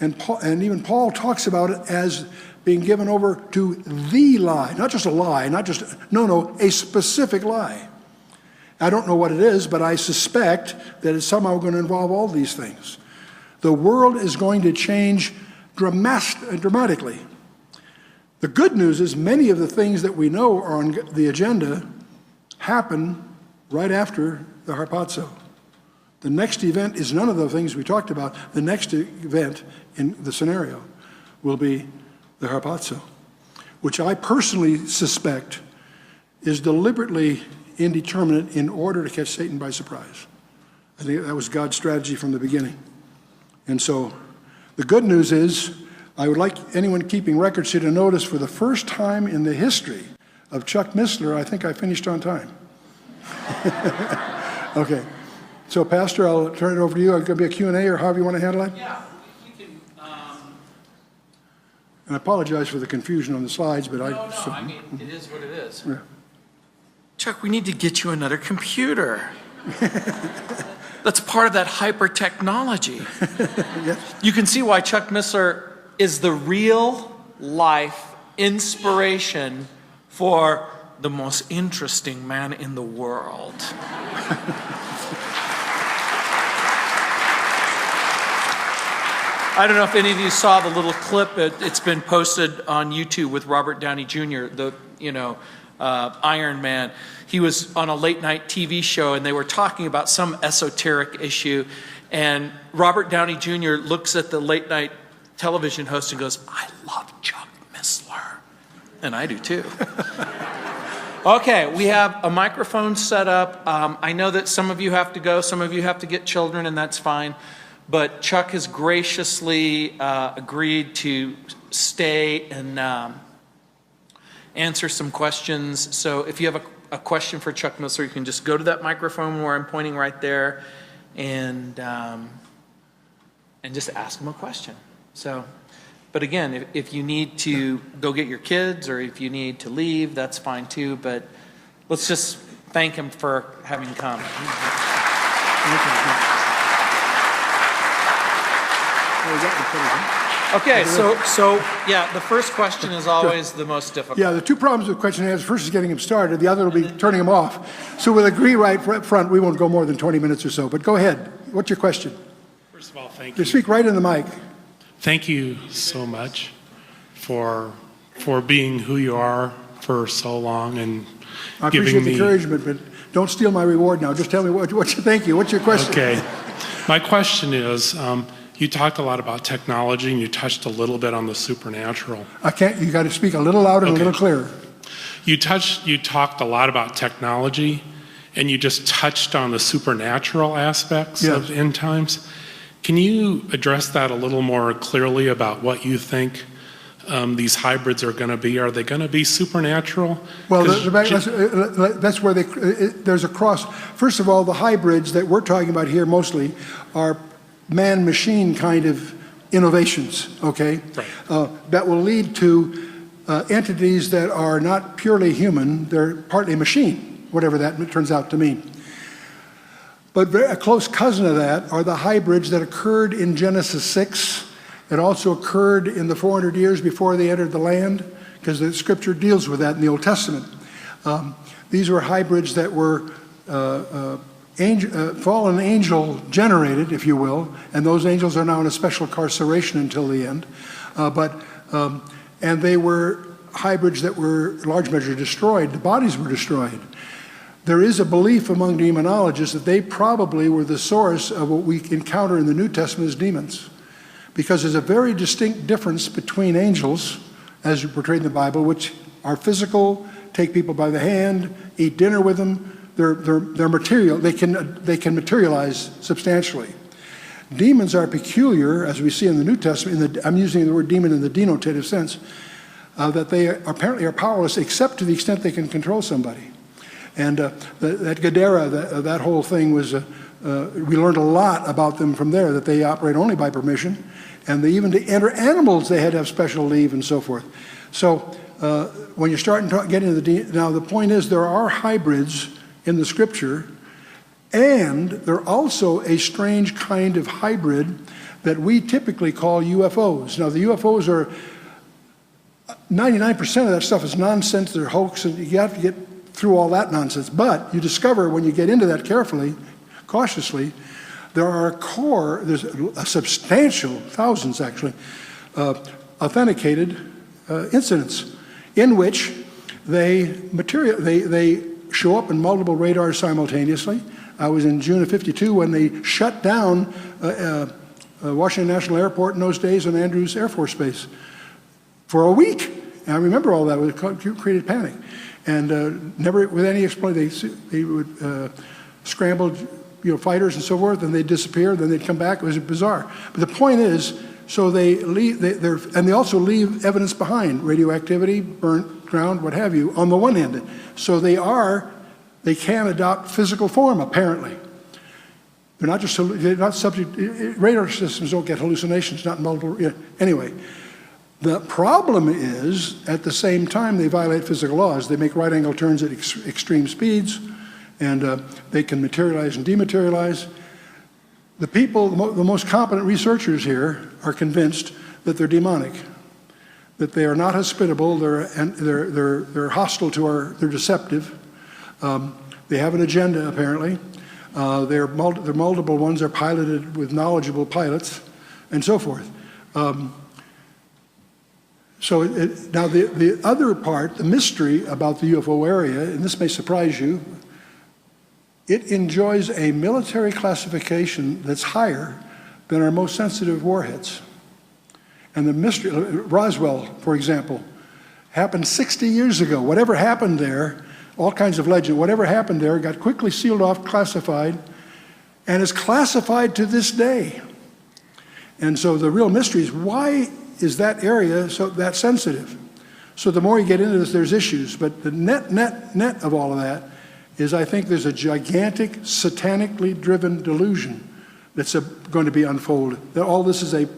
And even Paul talks about it as being given over to the lie, not just a lie, a specific lie. I don't know what it is, but I suspect that it's somehow going to involve all these things. The world is going to change dramatically. The good news is many of the things that we know are on the agenda happen right after the harpazo. The next event is none of the things we talked about. The next event in the scenario will be the harpazo, which I personally suspect is deliberately indeterminate in order to catch Satan by surprise. I think that was God's strategy from the beginning. And so the good news is, I would like anyone keeping records here to notice for the first time in the history of Chuck Missler, I think I finished on time. Okay. So, Pastor, I'll turn it over to you. It's going to be a Q&A or however you want to handle it. Yeah, we can. And I apologize for the confusion on the slides, but I mean, it is what it is. Yeah. Chuck, we need to get you another computer. That's part of that hyper technology. Yes. You can see why Chuck Missler is the real life inspiration for the most interesting man in the world. I don't know if any of you saw the little clip. It's been posted on YouTube with Robert Downey Jr., Iron Man. He was on a late night TV show and they were talking about some esoteric issue. And Robert Downey Jr. looks at the late night television host and goes, "I love Chuck Missler." And I do too. Okay, we have a microphone set up. I know that some of you have to go, some of you have to get children, and that's fine. But Chuck has graciously agreed to stay and answer some questions. So if you have a question for Chuck Missler, you can just go to that microphone where I'm pointing right there and just ask him a question. So, but again, if you need to go get your kids or if you need to leave, that's fine too. But let's just thank him for having come. Okay, so yeah, the first question is always the most difficult. Yeah, the two problems with question and answer, first is getting him started, the other will be turning him off. So we'll agree right front, we won't go more than 20 minutes or so, but go ahead. What's your question? First of all, thank you. Speak right in the mic. Thank you so much for being who you are for so long and I giving appreciate the me encouragement, but don't steal my reward now. Just tell me thank you. What's your question? Okay. My question is, you talked a lot about technology and you touched a little bit on the supernatural. You got to speak a little louder and a little clearer. You talked a lot about technology and you just touched on the supernatural aspects of end times. Can you address that a little more clearly about what you think these hybrids are going to be? Are they going to be supernatural? Well, that's where there's a cross. First of all, the hybrids that we're talking about here mostly are man-machine kind of innovations, okay? Right. That will lead to entities that are not purely human. They're partly machine, whatever that turns out to mean. But a close cousin of that are the hybrids that occurred in Genesis 6. It also occurred in the 400 years before they entered the land, because the scripture deals with that in the Old Testament. These were hybrids that were fallen angel generated, if you will, and those angels are now in a special carceration until the end. And they were hybrids that were in large measure destroyed. The bodies were destroyed. There is a belief among demonologists that they probably were the source of what we encounter in the New Testament as demons. Because there's a very distinct difference between angels, as portrayed in the Bible, which are physical, take people by the hand, eat dinner with them. They're material. They can materialize substantially. Demons are peculiar, as we see in the New Testament. I'm using the word demon in the denotative sense, that they apparently are powerless except to the extent they can control somebody. And that Gadara, that whole thing was, we learned a lot about them from there, that they operate only by permission. And even to enter animals, they had to have special leave and so forth. So when you're starting to get into now the point is there are hybrids in the scripture, and they're also a strange kind of hybrid that we typically call UFOs. Now the UFOs are, 99% of that stuff is nonsense, they're hoax, and you have to get through all that nonsense. But you discover when you get into that carefully, cautiously, there's a substantial, thousands actually, authenticated incidents in which they show up in multiple radars simultaneously. I was in June of '52 when they shut down Washington National Airport in those days on Andrews Air Force Base for a week. And I remember all that. It created panic. And never, with any explanation, they would scramble, fighters and so forth, and they'd disappear, then they'd come back. It was bizarre. But the point is, so they leave, and they also leave evidence behind, radioactivity, burnt ground, what have you, on the one hand. So they can adopt physical form, apparently. They're not subject, radar systems don't get hallucinations, not multiple, anyway. The problem is, at the same time, they violate physical laws. They make right-angle turns at extreme speeds, and they can materialize and dematerialize. The people, the most competent researchers here are convinced that they're demonic, that they are not hospitable, they're hostile to they're deceptive. They have an agenda, apparently. They're multiple ones. They're piloted with knowledgeable pilots, and so forth. So now the other part, the mystery about the UFO area, and this may surprise you, it enjoys a military classification that's higher than our most sensitive warheads. And the mystery, Roswell, for example, happened 60 years ago. Whatever happened there, all kinds of legend, whatever happened there got quickly sealed off, classified, and is classified to this day. And so the real mystery is, why is that area that sensitive? So the more you get into this, there's issues. But the net of all of that is, I think there's a gigantic, satanically driven delusion that's going to be unfolded. That all this is a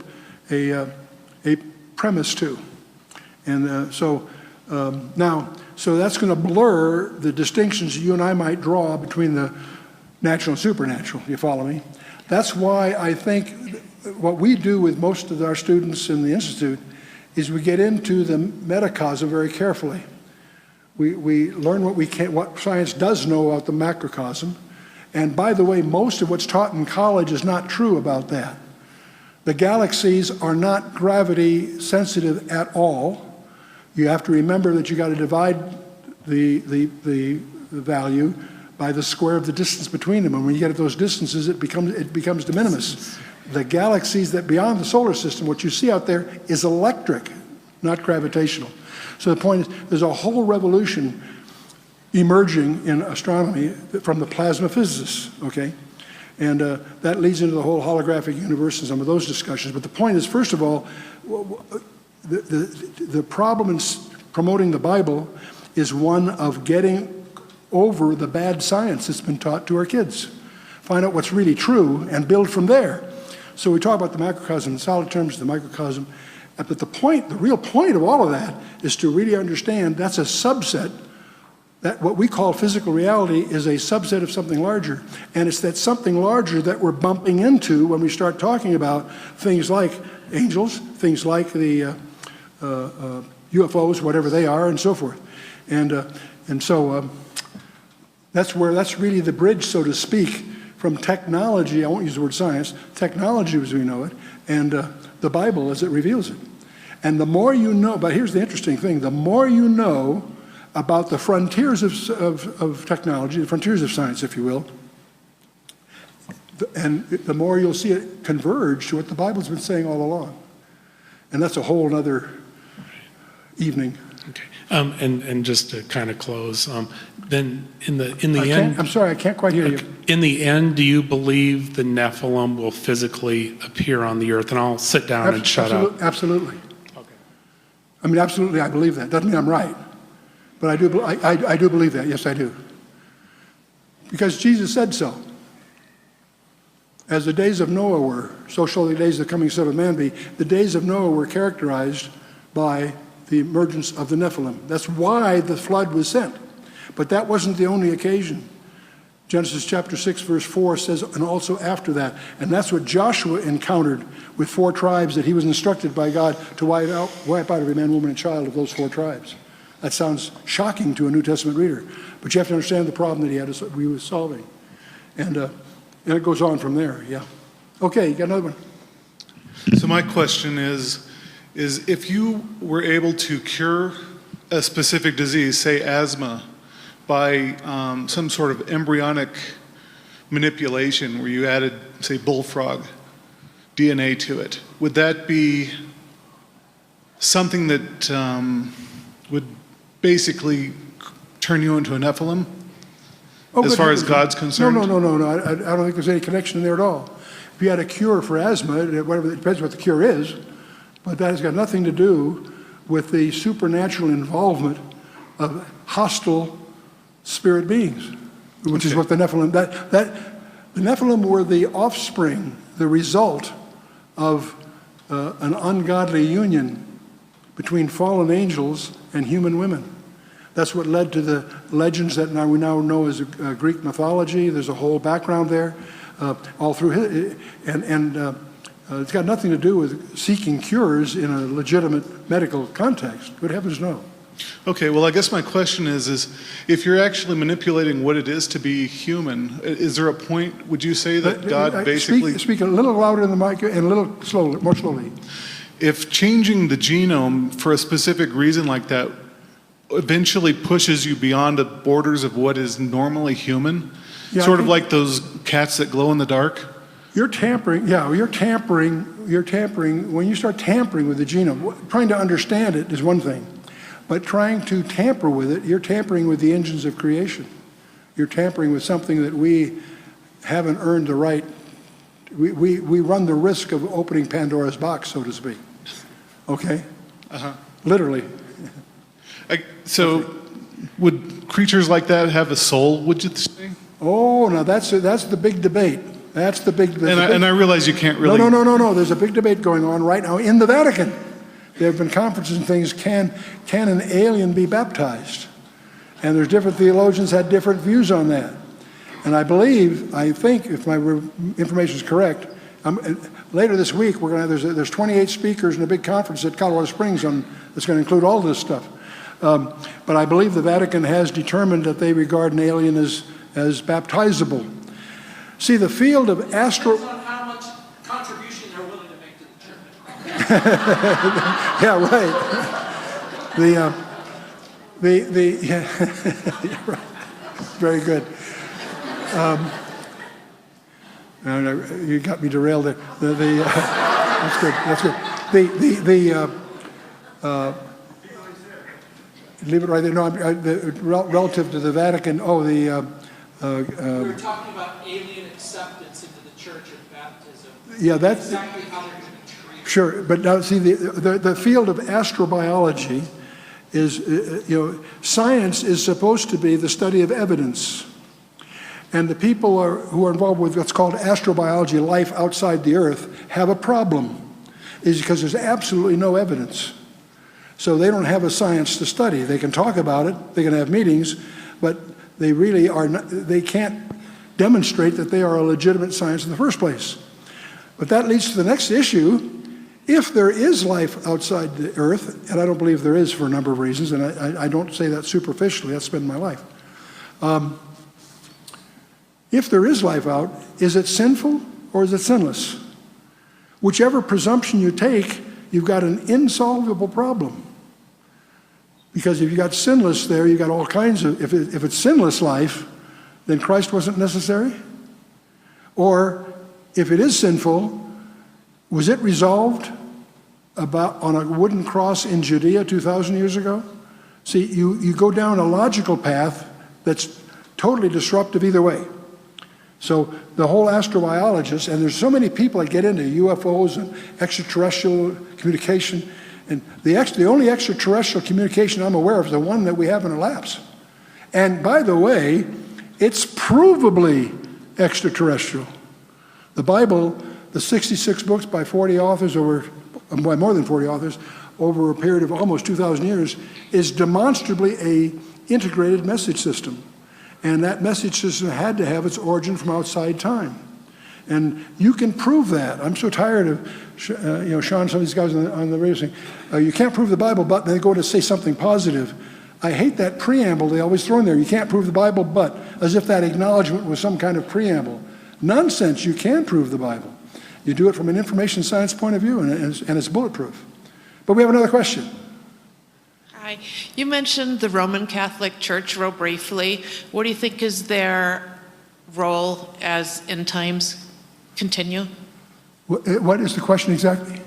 premise to. And so that's going to blur the distinctions you and I might draw between the natural and supernatural. You follow me? That's why I think what we do with most of our students in the Institute is we get into the metacosm very carefully. We learn what science does know about the macrocosm. And by the way, most of what's taught in college is not true about that. The galaxies are not gravity sensitive at all. You have to remember that you got to divide the value by the square of the distance between them. And when you get at those distances, it becomes de minimis. The galaxies that beyond the solar system, what you see out there is electric, not gravitational. So the point is, there's a whole revolution emerging in astronomy from the plasma physicists, okay? And that leads into the whole holographic universe and some of those discussions. But the point is, first of all, the problem in promoting the Bible is one of getting over the bad science that's been taught to our kids. Find out what's really true and build from there. So we talk about the macrocosm in solid terms, the microcosm. But the real point of all of that is to really understand that's a subset, that what we call physical reality is a subset of something larger. And it's that something larger that we're bumping into when we start talking about things like angels, things like the UFOs, whatever they are, and so forth. And so that's really the bridge, so to speak, from technology, I won't use the word science, technology as we know it, and the Bible as it reveals it. And the more you know, but here's the interesting thing, the more you know about the frontiers of technology, the frontiers of science, if you will, and the more you'll see it converge to what the Bible's been saying all along. And that's a whole other evening. Okay. And just to kind of close, then in the end, I'm sorry, I can't quite hear you. In the end, do you believe the Nephilim will physically appear on the earth? And I'll sit down and shut up. Absolutely. Okay. I mean, absolutely, I believe that. Doesn't mean I'm right, but I do believe that. Yes, I do. Because Jesus said so. As the days of Noah were, so shall the days of the coming Son of Man be. The days of Noah were characterized by the emergence of the Nephilim. That's why the flood was sent. But that wasn't the only occasion. Genesis chapter 6, verse 4 says, and also after that. And that's what Joshua encountered with 4 tribes that he was instructed by God to wipe out every man, woman, and child of those 4 tribes. That sounds shocking to a New Testament reader. But you have to understand the problem that he was solving. And it goes on from there, yeah. Okay, you got another one. So my question is if you were able to cure a specific disease, say asthma, by some sort of embryonic manipulation where you added, say, bullfrog DNA to it, would that be something that would basically turn you into a Nephilim? As far as God's concerned? No. I don't think there's any connection there at all. If you had a cure for asthma, whatever, it depends what the cure is, but that has got nothing to do with the supernatural involvement of hostile spirit beings, which is what the Nephilim, the Nephilim were the offspring, the result of an ungodly union between fallen angels and human women. That's what led to the legends that we now know as Greek mythology. There's a whole background there, all through it's got nothing to do with seeking cures in a legitimate medical context. Good heavens, no. Okay, well, I guess my question is if you're actually manipulating what it is to be human, is there a point, would you say, that God basically... Speak a little louder in the mic and a little slowly, more slowly. If changing the genome for a specific reason like that eventually pushes you beyond the borders of what is normally human, sort of like those cats that glow in the dark? You're tampering, you're tampering, when you start tampering with the genome, trying to understand it is one thing, but trying to tamper with it, you're tampering with the engines of creation. You're tampering with something that we haven't earned the right, we run the risk of opening Pandora's box, so to speak. Okay? Literally. So would creatures like that have a soul, would you say? Oh, now that's the big debate. That's the big debate. And I realize you can't really... No. There's a big debate going on right now in the Vatican. There have been conferences and things. Can an alien be baptized? And there's different theologians had different views on that. And I think, if my information is correct, later this week we're going to there's 28 speakers in a big conference at Colorado Springs that's going to include all this stuff. But I believe the Vatican has determined that they regard an alien as baptizable. See, the field of Depends on how much contribution they're willing to make to the church. Yeah, right. Yeah, right. Very good. You got me derailed there. That's good. Leave it right there. No, relative to the Vatican. We were talking about alien acceptance into the church and baptism. Yeah, that's exactly how they're going to treat it. Sure, but now see the field of astrobiology is science is supposed to be the study of evidence, and the people who are involved with what's called astrobiology, life outside the Earth, have a problem, is because there's absolutely no evidence. So they don't have a science to study. They can talk about it, they can have meetings, but they really are not, they can't demonstrate that they are a legitimate science in the first place. But that leads to the next issue. If there is life outside the Earth, and I don't believe there is for a number of reasons, and I don't say that superficially, that's been my life. If there is life out, is it sinful or is it sinless? Whichever presumption you take, you've got an insolvable problem. Because if you got sinless there, you got all kinds of, if it's sinless life, then Christ wasn't necessary? Or if it is sinful, was it resolved on a wooden cross in Judea 2,000 years ago? See, you go down a logical path that's totally disruptive either way. So the whole astrobiologist, and there's so many people that get into UFOs and extraterrestrial communication, and the only extraterrestrial communication I'm aware of is the one that we have in our laps. And by the way, it's provably extraterrestrial. The Bible, the 66 books by 40 authors by more than 40 authors over a period of almost 2,000 years, is demonstrably an integrated message system. And that message system had to have its origin from outside time. And you can prove that. I'm so tired of, Sean, some of these guys on the radio saying, you can't prove the Bible, but then they go to say something positive. I hate that preamble they always throw in there. You can't prove the Bible, but, as if that acknowledgement was some kind of preamble. Nonsense, you can prove the Bible. You do it from an information science point of view, and it's bulletproof. But we have another question. Hi. You mentioned the Roman Catholic Church real briefly. What do you think is their role as end times continue? What is the question exactly?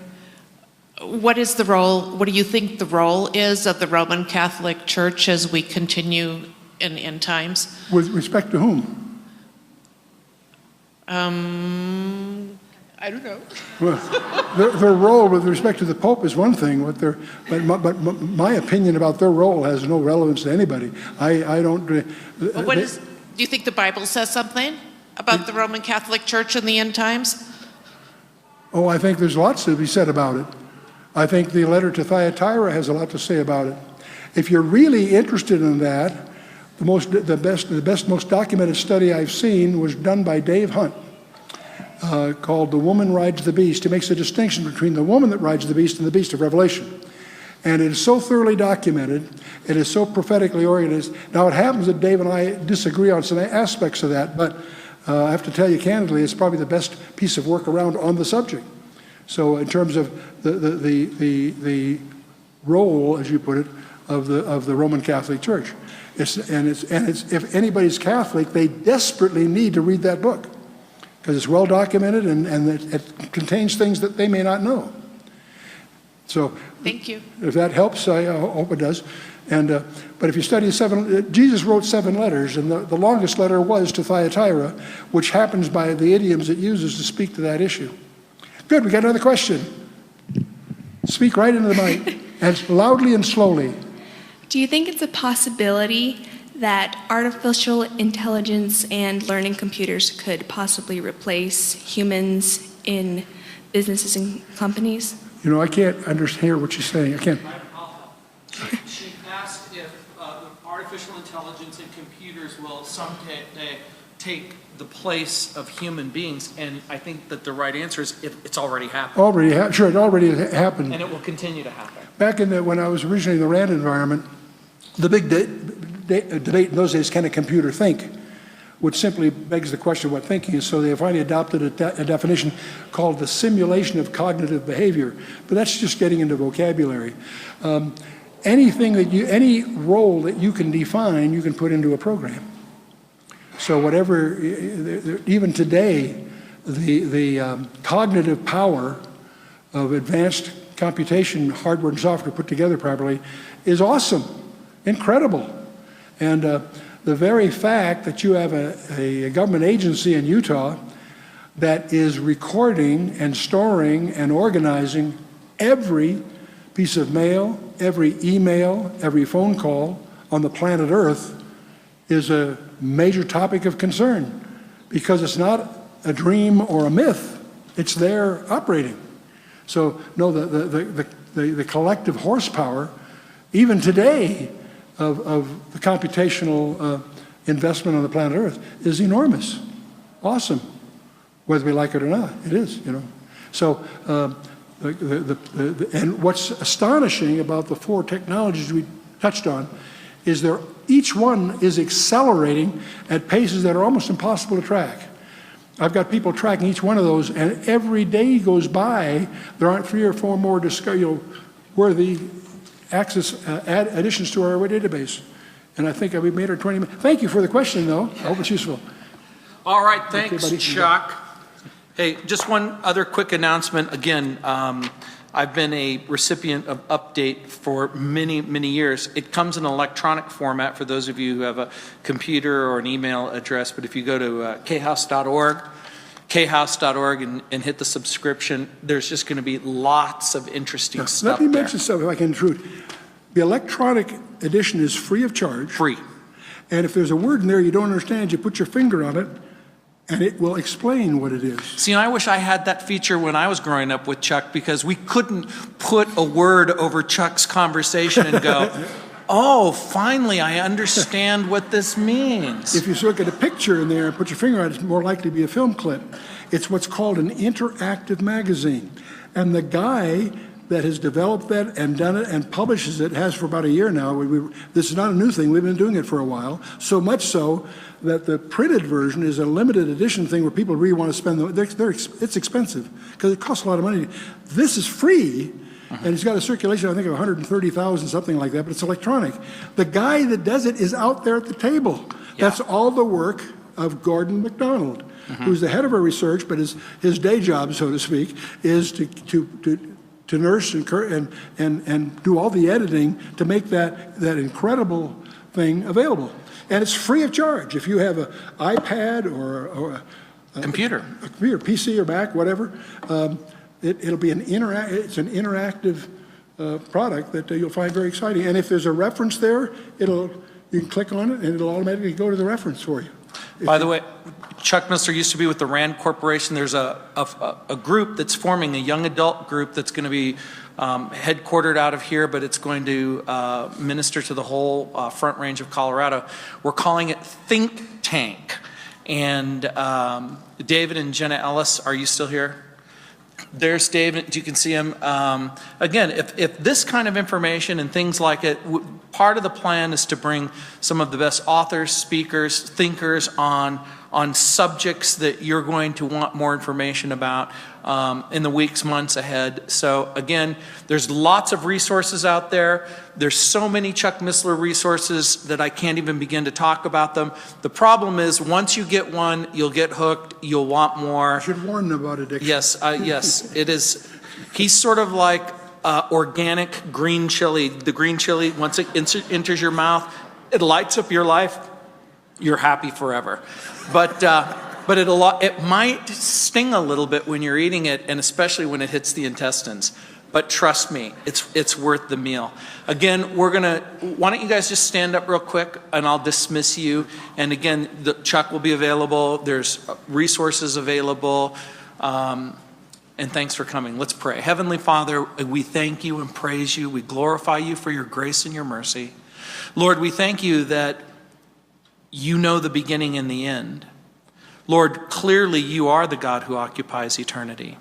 What is the role, what do you think the role is of the Roman Catholic Church as we continue in end times? With respect to whom? I don't know. Well, their role with respect to the Pope is one thing, but my opinion about their role has no relevance to anybody. I don't. Do you think the Bible says something about the Roman Catholic Church in the end times? Oh, I think there's lots to be said about it. I think the letter to Thyatira has a lot to say about it. If you're really interested in that, the best, most documented study I've seen was done by Dave Hunt. Called The Woman Rides the Beast. He makes a distinction between the woman that rides the beast and the beast of Revelation. And it is so thoroughly documented, it is so prophetically oriented. Now it happens that Dave and I disagree on some aspects of that, but I have to tell you candidly, it's probably the best piece of work around on the subject. So in terms of the role, as you put it, of the Roman Catholic Church. If anybody's Catholic, they desperately need to read that book, because it's well documented and it contains things that they may not know. So, thank you. If that helps, I hope it does. And but if you study Jesus wrote 7 letters, and the longest letter was to Thyatira, which happens by the idioms it uses to speak to that issue. Good. We got another question. Speak right into the mic, and loudly and slowly. Do you think it's a possibility that artificial intelligence and learning computers could possibly replace humans in businesses and companies? You know, I can't hear what she's saying. I can't. She asked if artificial intelligence and computers will someday take the place of human beings, and I think that the right answer is it's already happened. Sure, it already happened. And it will continue to happen. Back when I was originally in the RAND environment, the big debate in those days, can a computer think? Which simply begs the question of what thinking is. So they finally adopted a definition called the simulation of cognitive behavior. But that's just getting into vocabulary. Any role that you can define, you can put into a program. So whatever, even today, the cognitive power of advanced computation, hardware and software put together properly, is awesome, incredible. And the very fact that you have a government agency in Utah that is recording and storing and organizing every piece of mail, every email, every phone call on the planet Earth is a major topic of concern, because it's not a dream or a myth, it's there operating. So no, the collective horsepower, even today, of the computational investment on the planet Earth is enormous, awesome, whether we like it or not. It is, you know. So, and what's astonishing about the 4 technologies we touched on is each one is accelerating at paces that are almost impossible to track. I've got people tracking each one of those, and every day goes by, there aren't 3 or 4 more worthy additions to our database. And I think we've made our 20 minutes. Thank you for the question, though. I hope it's useful. All right, thanks, Okay, buddy. Chuck. Hey, just one other quick announcement. Again, I've been a recipient of Update for many, many years. It comes in electronic format for those of you who have a computer or an email address, but if you go to khouse.org, and hit the subscription, there's just going to be lots of interesting stuff Let me there. mention something, if I can intrude. The electronic edition is free of charge. Free. And if there's a word in there you don't understand, you put your finger on it, and it will explain what it is. See, I wish I had that feature when I was growing up with Chuck, because we couldn't put a word over Chuck's conversation and go, oh, finally I understand what this means. If you look at a picture in there and put your finger on it, it's more likely to be a film clip. It's what's called an interactive magazine. And the guy that has developed that and done it and publishes it has for about a year now. This is not a new thing. We've been doing it for a while. So much so that the printed version is a limited edition thing where people really want to spend it's expensive because it costs a lot of money. This is free. And it's got a circulation, I think, of 130,000, something like that, but it's electronic. The guy that does it is out there at the table. Yeah. That's all the work of Gordon MacDonald, who's the head of our research, but his day job, so to speak, is to nurse and do all the editing to make that incredible thing available. And it's free of charge. If you have an iPad or a computer, PC or Mac, whatever, it'll be an interactive product that you'll find very exciting. And if there's a reference there, you can click on it and it'll automatically go to the reference for you. By the way, Chuck Missler used to be with the RAND Corporation. There's a group that's forming, a young adult group that's going to be headquartered out of here, but it's going to minister to the whole Front Range of Colorado. We're calling it Think Tank. And David and Jenna Ellis, are you still here? There's David, you can see him. Again, if this kind of information and things like it, part of the plan is to bring some of the best authors, speakers, thinkers on subjects that you're going to want more information about in the weeks, months ahead. So again, there's lots of resources out there. There's so many Chuck Missler resources that I can't even begin to talk about them. The problem is once you get one, you'll get hooked, you'll want more. I should warn them about addiction. Yes, yes, it is. He's sort of like organic green chili. The green chili, once it enters your mouth, it lights up your life. You're happy forever. But it might sting a little bit when you're eating it, and especially when it hits the intestines. But trust me, it's worth the meal. Again, why don't you guys just stand up real quick and I'll dismiss you. And again, Chuck will be available. There's resources available. And thanks for coming. Let's pray. Heavenly Father, we thank you and praise you. We glorify you for your grace and your mercy. Lord, we thank you that you know the beginning and the end. Lord, clearly you are the God who occupies eternity.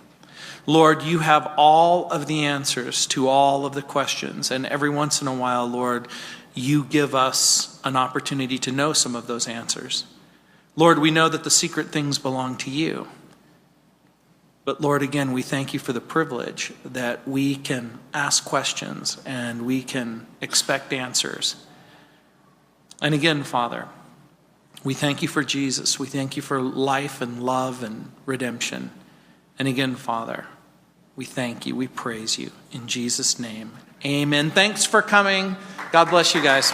Lord, you have all of the answers to all of the questions. And every once in a while, Lord, you give us an opportunity to know some of those answers. Lord, we know that the secret things belong to you. But Lord, again, we thank you for the privilege that we can ask questions and we can expect answers. And again, Father, we thank you for Jesus. We thank you for life and love and redemption. And again, Father, we thank you. We praise you. In Jesus' name, amen. Thanks for coming. God bless you guys.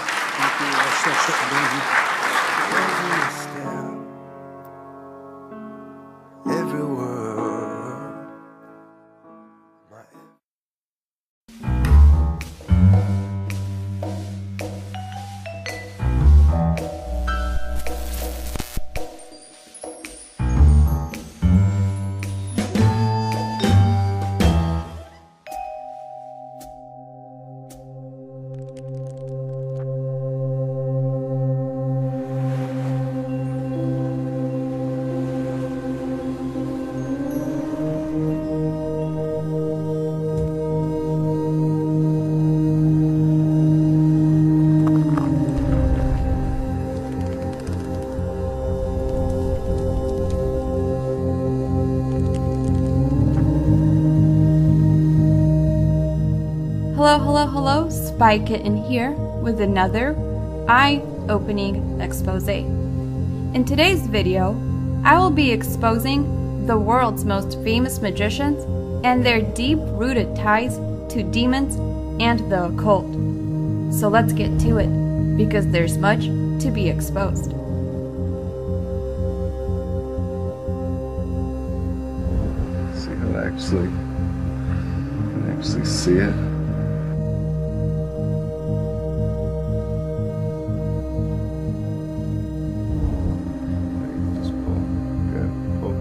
Hello, hello, hello, Spy Kitten here with another eye-opening expose. In today's video, I will be exposing the world's most famous magicians and their deep-rooted ties to demons and the occult. So let's get to it, because there's much to be exposed. See how I actually see it. Just pull. Good. Pull.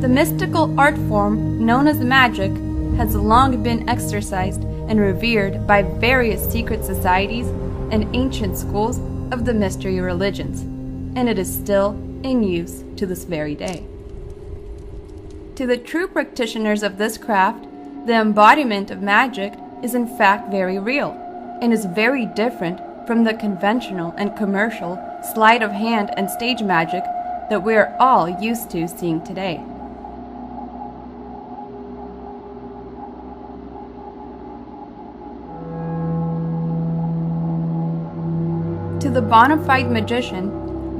The mystical art form known as magic has long been exercised and revered by various secret societies and ancient schools of the mystery religions, and it is still in use to this very day. To the true practitioners of this craft, the embodiment of magic is in fact very real, and is very different from the conventional and commercial sleight of hand and stage magic that we are all used to seeing today. To the bona fide magician,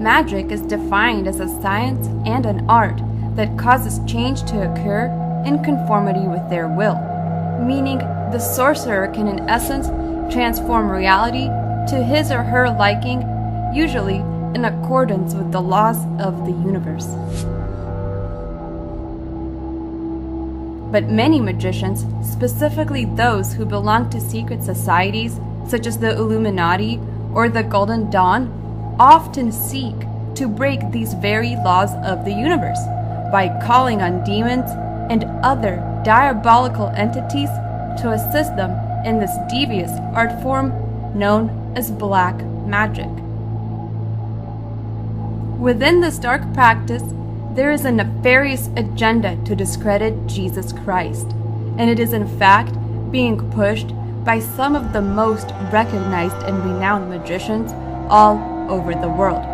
magic is defined as a science and an art that causes change to occur in conformity with their will, meaning the sorcerer can in essence transform reality to his or her liking, usually in accordance with the laws of the universe. But many magicians, specifically those who belong to secret societies such as the Illuminati or the Golden Dawn, often seek to break these very laws of the universe by calling on demons and other diabolical entities to assist them in this devious art form known as black magic. Within this dark practice, there is a nefarious agenda to discredit Jesus Christ, and it is in fact being pushed by some of the most recognized and renowned magicians all over the world,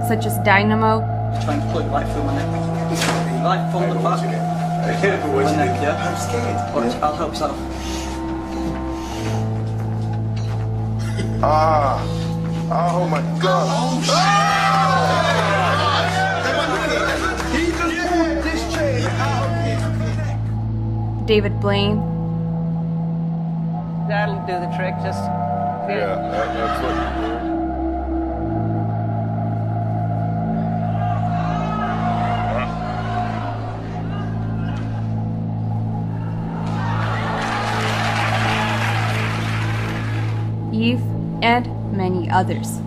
such as Dynamo. Trying to pull it right through my neck. Right from the back. My neck, yeah? I'm scared. I'll help so. Oh my God. He just pulled this chain out of his neck. David Blaine. That'll do the trick, just... Yeah, that's what you do. Eve, and many others.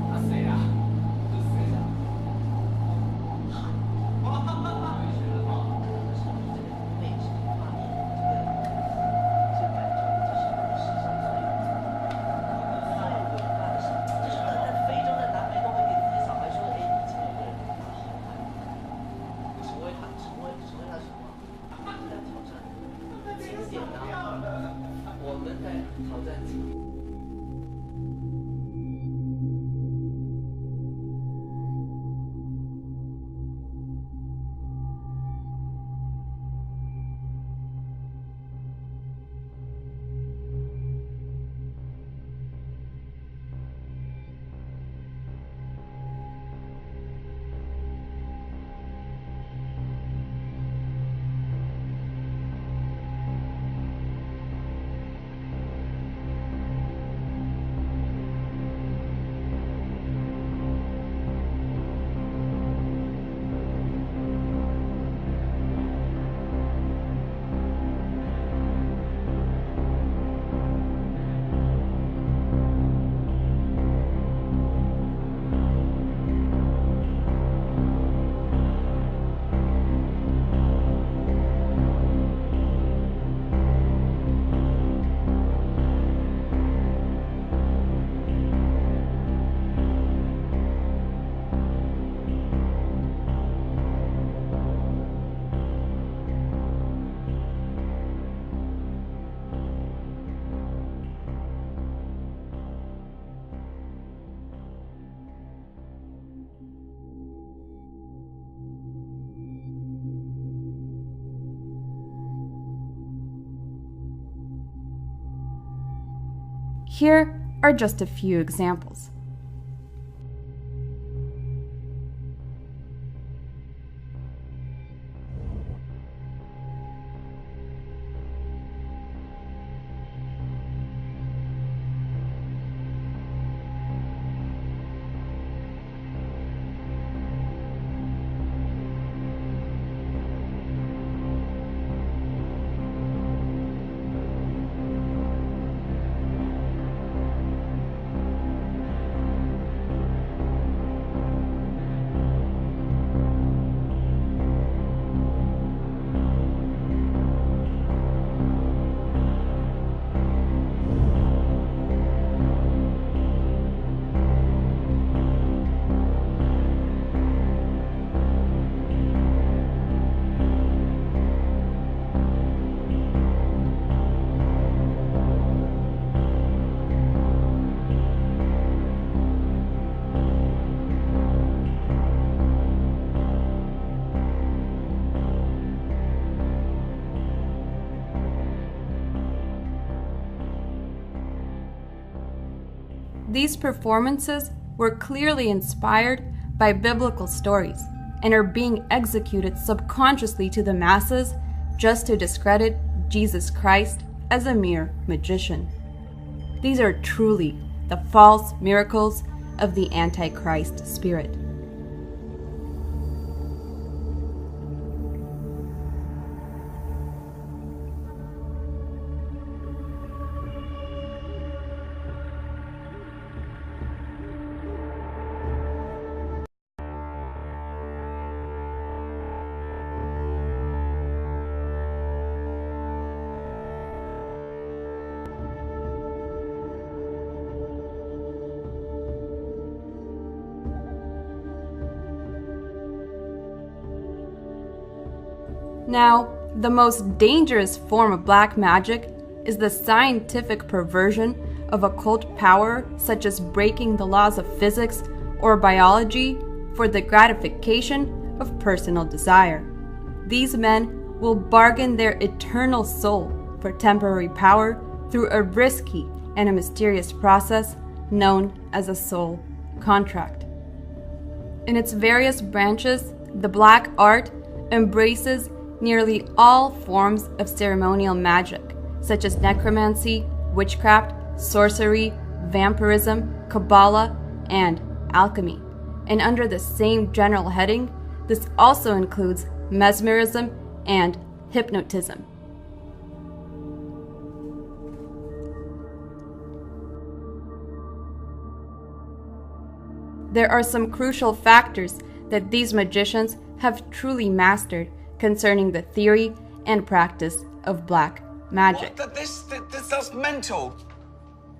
Here are just a few examples. These performances were clearly inspired by biblical stories and are being executed subconsciously to the masses just to discredit Jesus Christ as a mere magician. These are truly the false miracles of the Antichrist spirit. Now, the most dangerous form of black magic is the scientific perversion of occult power, such as breaking the laws of physics or biology for the gratification of personal desire. These men will bargain their eternal soul for temporary power through a risky and a mysterious process known as a soul contract. In its various branches, the black art embraces nearly all forms of ceremonial magic, such as necromancy, witchcraft, sorcery, vampirism, Kabbalah, and alchemy. And under the same general heading, this also includes mesmerism and hypnotism. There are some crucial factors that these magicians have truly mastered concerning the theory and practice of black magic. That's mental.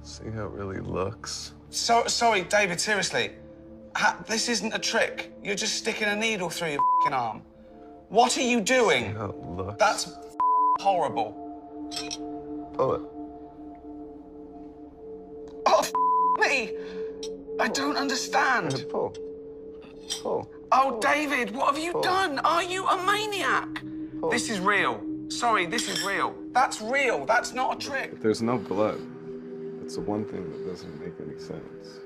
See how it really looks? Sorry, David, seriously. This isn't a trick. You're just sticking a needle through your f***ing arm. What are you doing? See how it looks? That's horrible. Pull it. Oh, me! I don't understand. Pull. Pull. Oh, David, what have you done? Are you a maniac? Pull. This is real. Sorry, this is real. That's real. That's not a trick. There's no blood. It's the one thing that doesn't make any sense.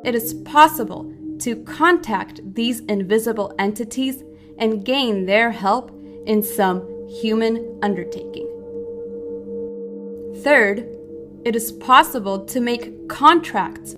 It is possible to contact these invisible entities and gain their help in some human undertaking. Third, it is possible to make contracts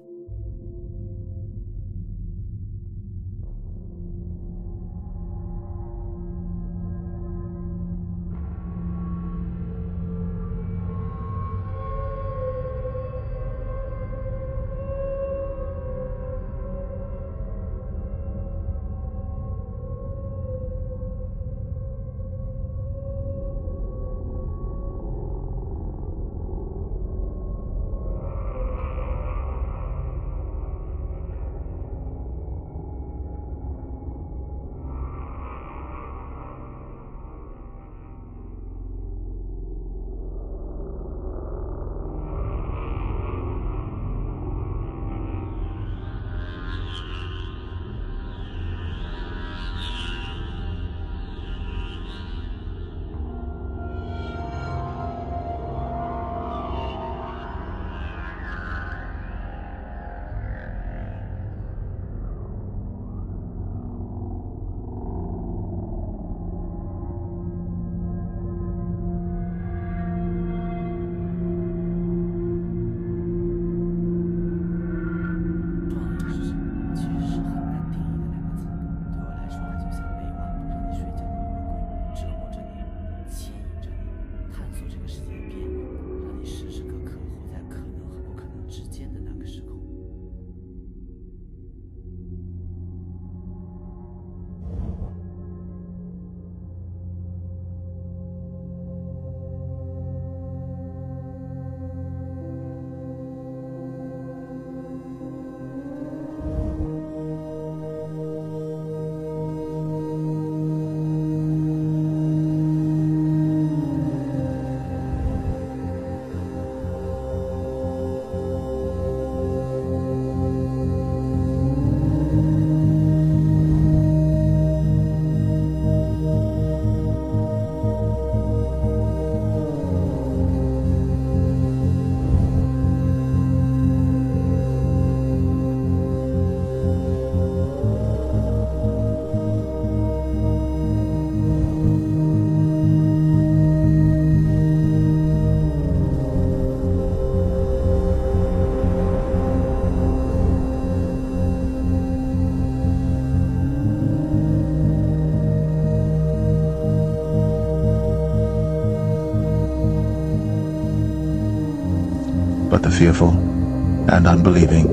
but the fearful, and unbelieving,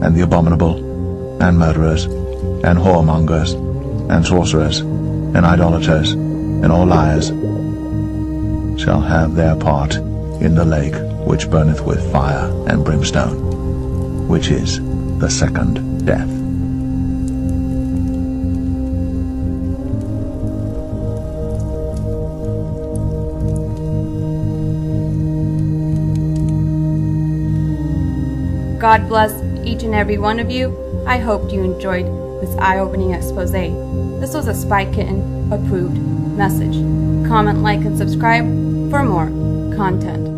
and the abominable, and murderers, and whoremongers, and sorcerers, and idolaters, and all liars, shall have their part in the lake which burneth with fire and brimstone, which is the second death. God bless each and every one of you. I hoped you enjoyed this eye-opening expose. This was a Spy Kitten approved message. Comment, like, and subscribe for more content.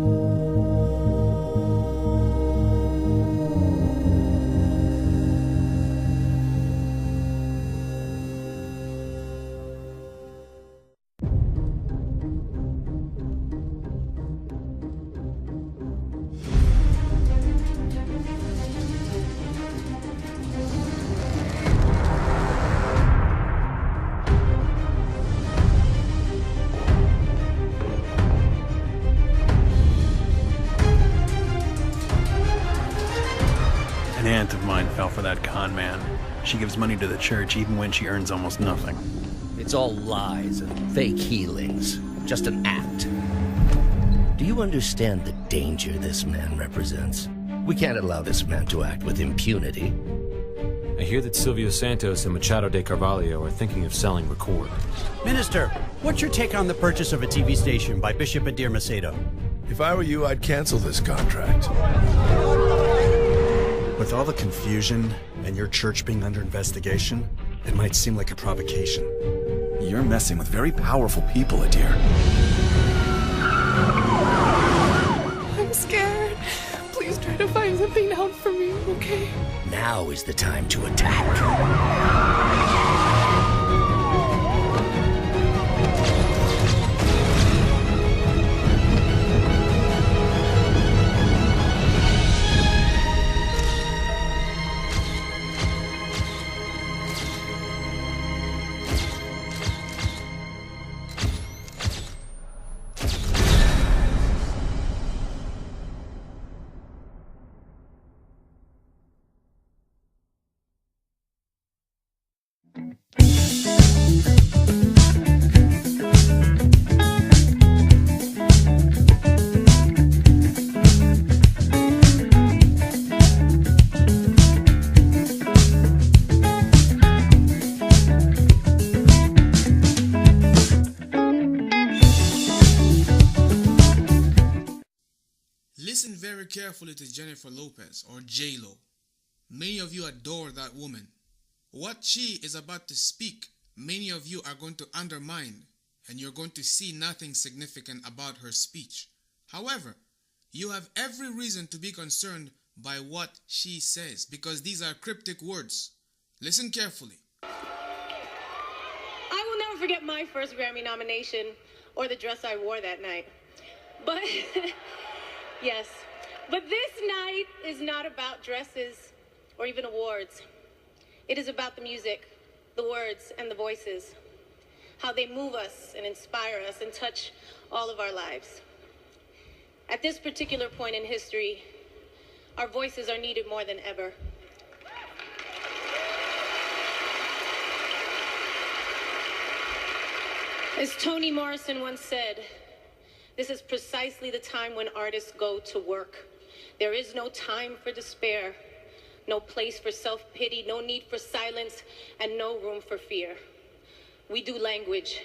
An aunt of mine fell for that con man. She gives money to the church even when she earns almost nothing. It's all lies and fake healings. Just an act. Do you understand the danger this man represents? We can't allow this man to act with impunity. I hear that Silvio Santos and Machado de Carvalho are thinking of selling Record. Minister, what's your take on the purchase of a TV station by Bishop Adir Macedo? If I were you, I'd cancel this contract. With all the confusion and your church being under investigation, it might seem like a provocation. You're messing with very powerful people, Adir. I'm scared. Please try to find something out for me, okay? Now is the time to attack. Listen very carefully to Jennifer Lopez, or J-Lo. Many of you adore that woman. What she is about to speak, many of you are going to undermine, and you're going to see nothing significant about her speech. However, you have every reason to be concerned by what she says, because these are cryptic words. Listen carefully. I will never forget my first Grammy nomination, or the dress I wore that night. But... yes, but this night is not about dresses or even awards. It is about the music, the words, and the voices, how they move us and inspire us and touch all of our lives. At this particular point in history, our voices are needed more than ever. As Toni Morrison once said, this is precisely the time when artists go to work. There is no time for despair, no place for self-pity, no need for silence, and no room for fear. We do language.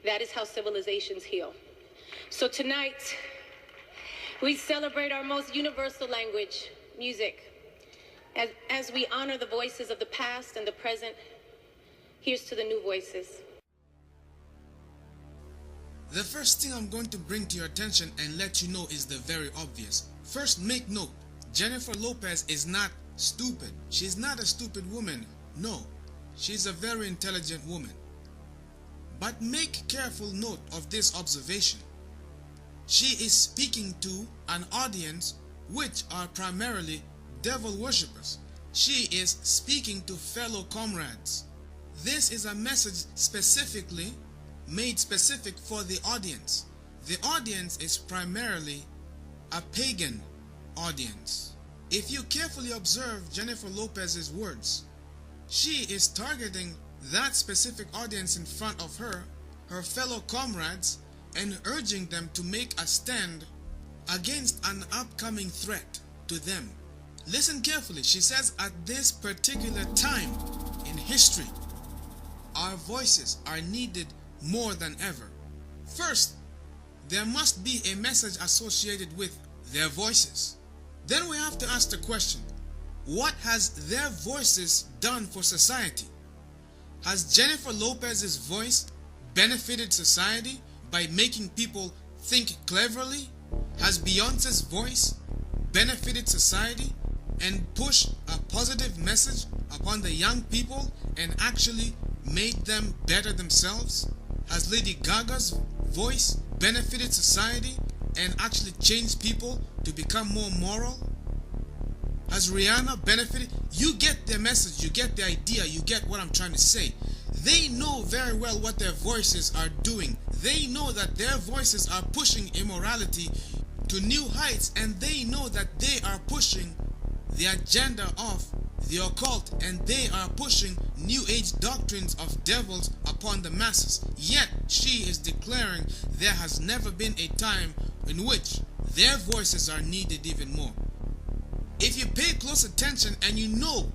That is how civilizations heal. So tonight, we celebrate our most universal language, music. As we honor the voices of the past and the present, here's to the new voices. The first thing I'm going to bring to your attention and let you know is the very obvious. First, make note, Jennifer Lopez is not stupid. She's not a stupid woman. No, she's a very intelligent woman. But make careful note of this observation. She is speaking to an audience which are primarily devil worshippers. She is speaking to fellow comrades. This is a message specifically made specific for the audience. The audience is primarily a pagan audience. If you carefully observe Jennifer Lopez's words, she is targeting that specific audience in front of her fellow comrades, and urging them to make a stand against an upcoming threat to them. Listen carefully. She says, at this particular time in history, our voices are needed more than ever. First, there must be a message associated with their voices. Then we have to ask the question, what has their voices done for society? Has Jennifer Lopez's voice benefited society by making people think cleverly? Has Beyonce's voice benefited society and pushed a positive message upon the young people and actually made them better themselves? Has Lady Gaga's voice benefited society and actually changed people to become more moral? Has Rihanna benefited? You get the message, you get the idea, you get what I'm trying to say. They know very well what their voices are doing. They know that their voices are pushing immorality to new heights, and they know that they are pushing the agenda of the occult, and they are pushing new age doctrines of devils upon the masses. Yet she is declaring there has never been a time in which their voices are needed even more. If you pay close attention and you know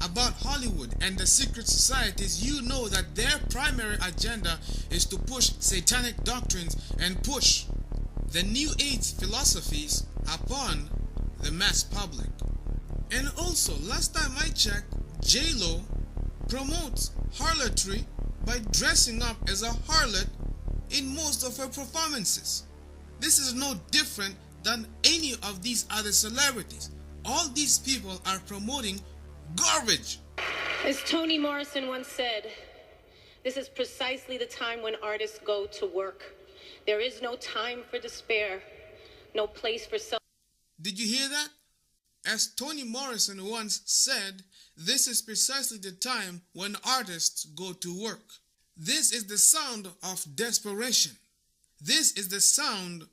about Hollywood and the secret societies, you know that their primary agenda is to push satanic doctrines and push the new age philosophies upon the mass public. And also, last time I checked, J-Lo promotes harlotry by dressing up as a harlot in most of her performances. This is no different than any of these other celebrities. All these people are promoting garbage. As Toni Morrison once said, this is precisely the time when artists go to work. There is no time for despair, no place for self. Did you hear that? As Toni Morrison once said, this is precisely the time when artists go to work. This is the sound of desperation. This is the sound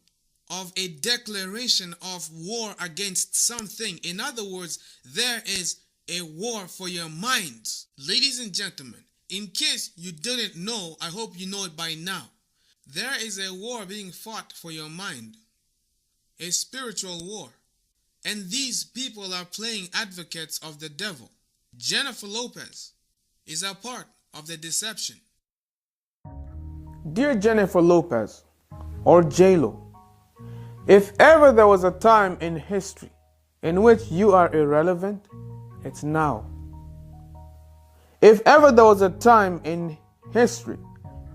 of a declaration of war against something. In other words, there is a war for your minds. Ladies and gentlemen, in case you didn't know, I hope you know it by now. There is a war being fought for your mind, a spiritual war. And these people are playing advocates of the devil. Jennifer Lopez is a part of the deception. Dear Jennifer Lopez, or J-Lo, if ever there was a time in history in which you are irrelevant, it's now. If ever there was a time in history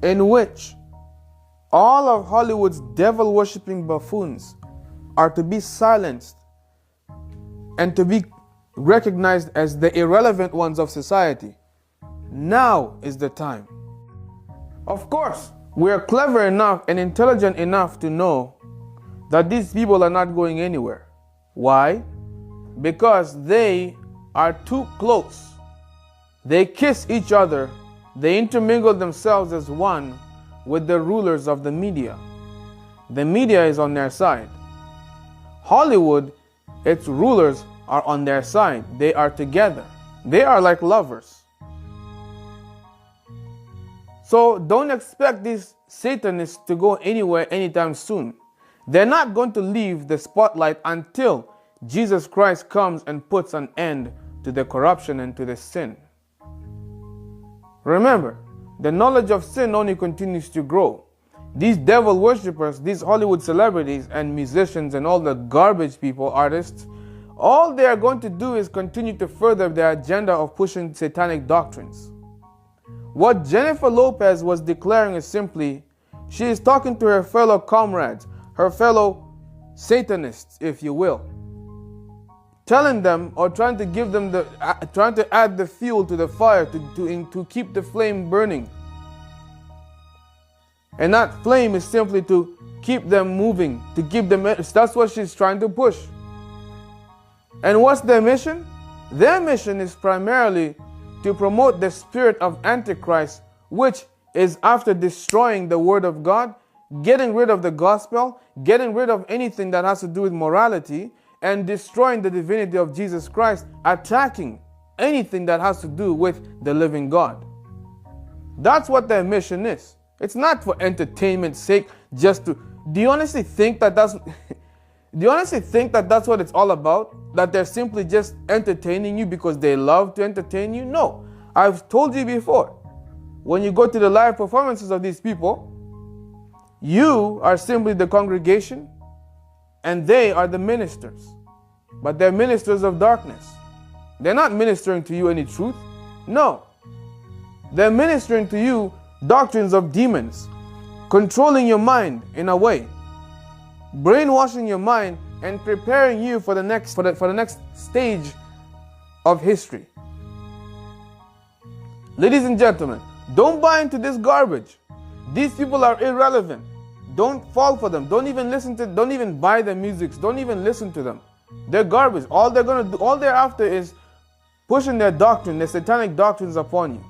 in which all of Hollywood's devil-worshipping buffoons are to be silenced and to be recognized as the irrelevant ones of society, now is the time. Of course, we are clever enough and intelligent enough to know that these people are not going anywhere. Why? Because they are too close. They kiss each other. They intermingle themselves as one with the rulers of the media. The media is on their side. Hollywood, its rulers are on their side. They are together. They are like lovers. So don't expect these Satanists to go anywhere anytime soon. They're not going to leave the spotlight until Jesus Christ comes and puts an end to the corruption and to the sin. Remember, the knowledge of sin only continues to grow. These devil worshippers, these Hollywood celebrities and musicians and all the garbage people, artists, all they are going to do is continue to further their agenda of pushing satanic doctrines. What Jennifer Lopez was declaring is simply, she is talking to her fellow comrades, her fellow Satanists, if you will, telling them or trying to give them trying to add the fuel to the fire to keep the flame burning. And that flame is simply to keep them moving, to keep them. That's what she's trying to push. And what's their mission? Their mission is primarily to promote the spirit of Antichrist, which is after destroying the Word of God, getting rid of the gospel, getting rid of anything that has to do with morality, and destroying the divinity of Jesus Christ, attacking anything that has to do with the living God. That's what their mission is. It's not for entertainment's sake, just to... Do you honestly think that that's what it's all about? That they're simply just entertaining you because they love to entertain you? No. I've told you before. When you go to the live performances of these people, you are simply the congregation and they are the ministers. But they're ministers of darkness. They're not ministering to you any truth. No. They're ministering to you doctrines of demons, controlling your mind in a way, brainwashing your mind and preparing you for the next stage of history. Ladies and gentlemen, don't buy into this garbage. These people are irrelevant. Don't fall for them. Don't even buy their music. Don't even listen to them. They're garbage. All they're after is pushing their doctrine, their satanic doctrines upon you.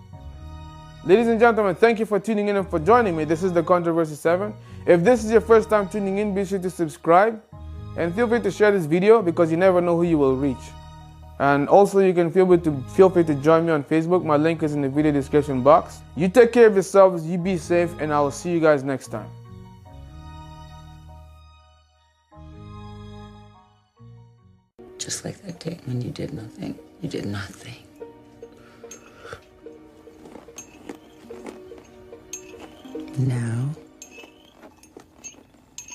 Ladies and gentlemen, thank you for tuning in and for joining me. This is The Controversy 7. If this is your first time tuning in, be sure to subscribe and feel free to share this video because you never know who you will reach. And also you can feel free to join me on Facebook. My link is in the video description box. You take care of yourselves, you be safe, and I will see you guys next time. Just like that day when you did nothing. You did nothing. Now,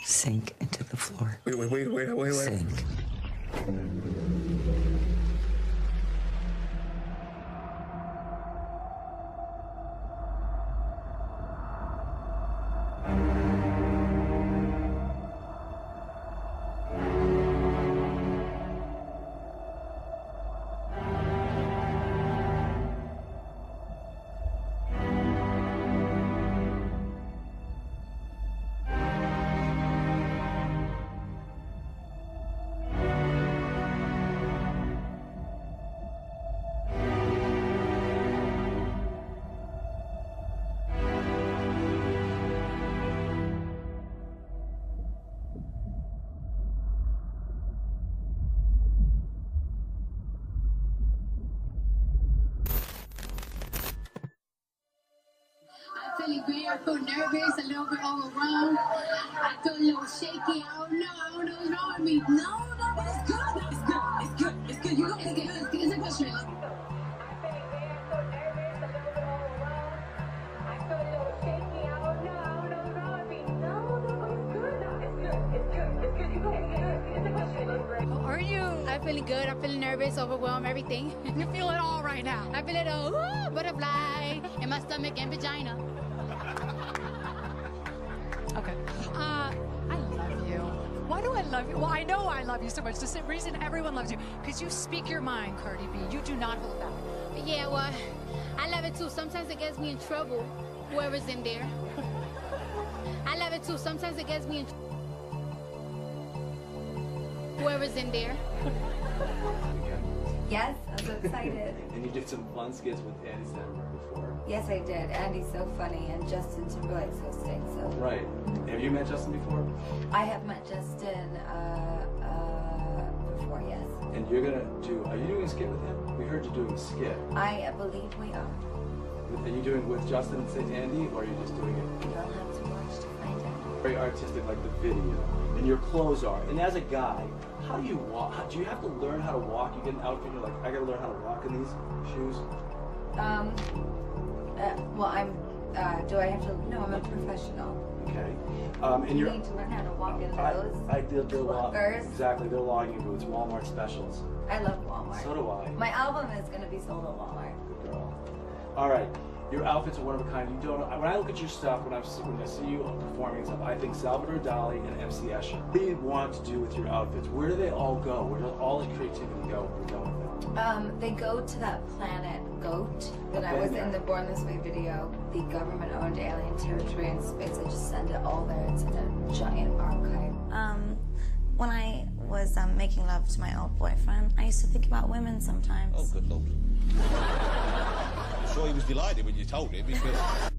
sink into the floor. Wait. Sink. Feeling great, I feel nervous, a little bit overwhelmed. I feel a little shaky, I don't know what's wrong with me. No, but it's good. It's good. You gonna get it. It's a question. How are you? I'm feeling good. I'm feeling nervous, overwhelmed, everything. You feel it all right now. I feel it all butterfly in my stomach and vagina. Okay. I love you. Why do I love you? Well, I know I love you so much. The reason everyone loves you, because you speak your mind, Cardi B. You do not hold back. Yeah, well, I love it too. Sometimes it gets me in trouble, whoever's in there. I love it too. Sometimes it gets me in whoever's in there. Yes, I'm so excited. And you did some fun skits with Andy Samberg before. Yes, I did. Andy's so funny, and Justin Timberlake's hosting. So right. Have you met Justin before? I have met Justin before, yes. And you're gonna do? Are you doing a skit with him? We heard you doing a skit. I believe we are. Are you doing with Justin and Andy, or are you just doing it? You'll have to watch to find out. Very artistic, like the video, and your clothes are. And as a guy, how do you walk? Do you have to learn how to walk? You get an outfit, you're like, I gotta learn how to walk in these shoes. Well, do I have to? No, I'm a professional. Okay. And you need to learn how to walk in those. I did the Walkers. Exactly, they're logging boots, Walmart specials. I love Walmart. So do I. My album is going to be sold at Walmart. Good girl. All right. Your outfits are one of a kind. You don't. When I look at your stuff, when I see you performing stuff, I think Salvador Dali and MC Escher. What do you want to do with your outfits? Where do they all go? Where does all the creativity go? Where going with it? They go to that planet Goat that I was in the Born This Way video. The government-owned alien territory in space. I just send it all there. It's in a giant archive. When I was making love to my old boyfriend, I used to think about women sometimes. Oh, good Lord. I'm sure he was delighted when you told him because...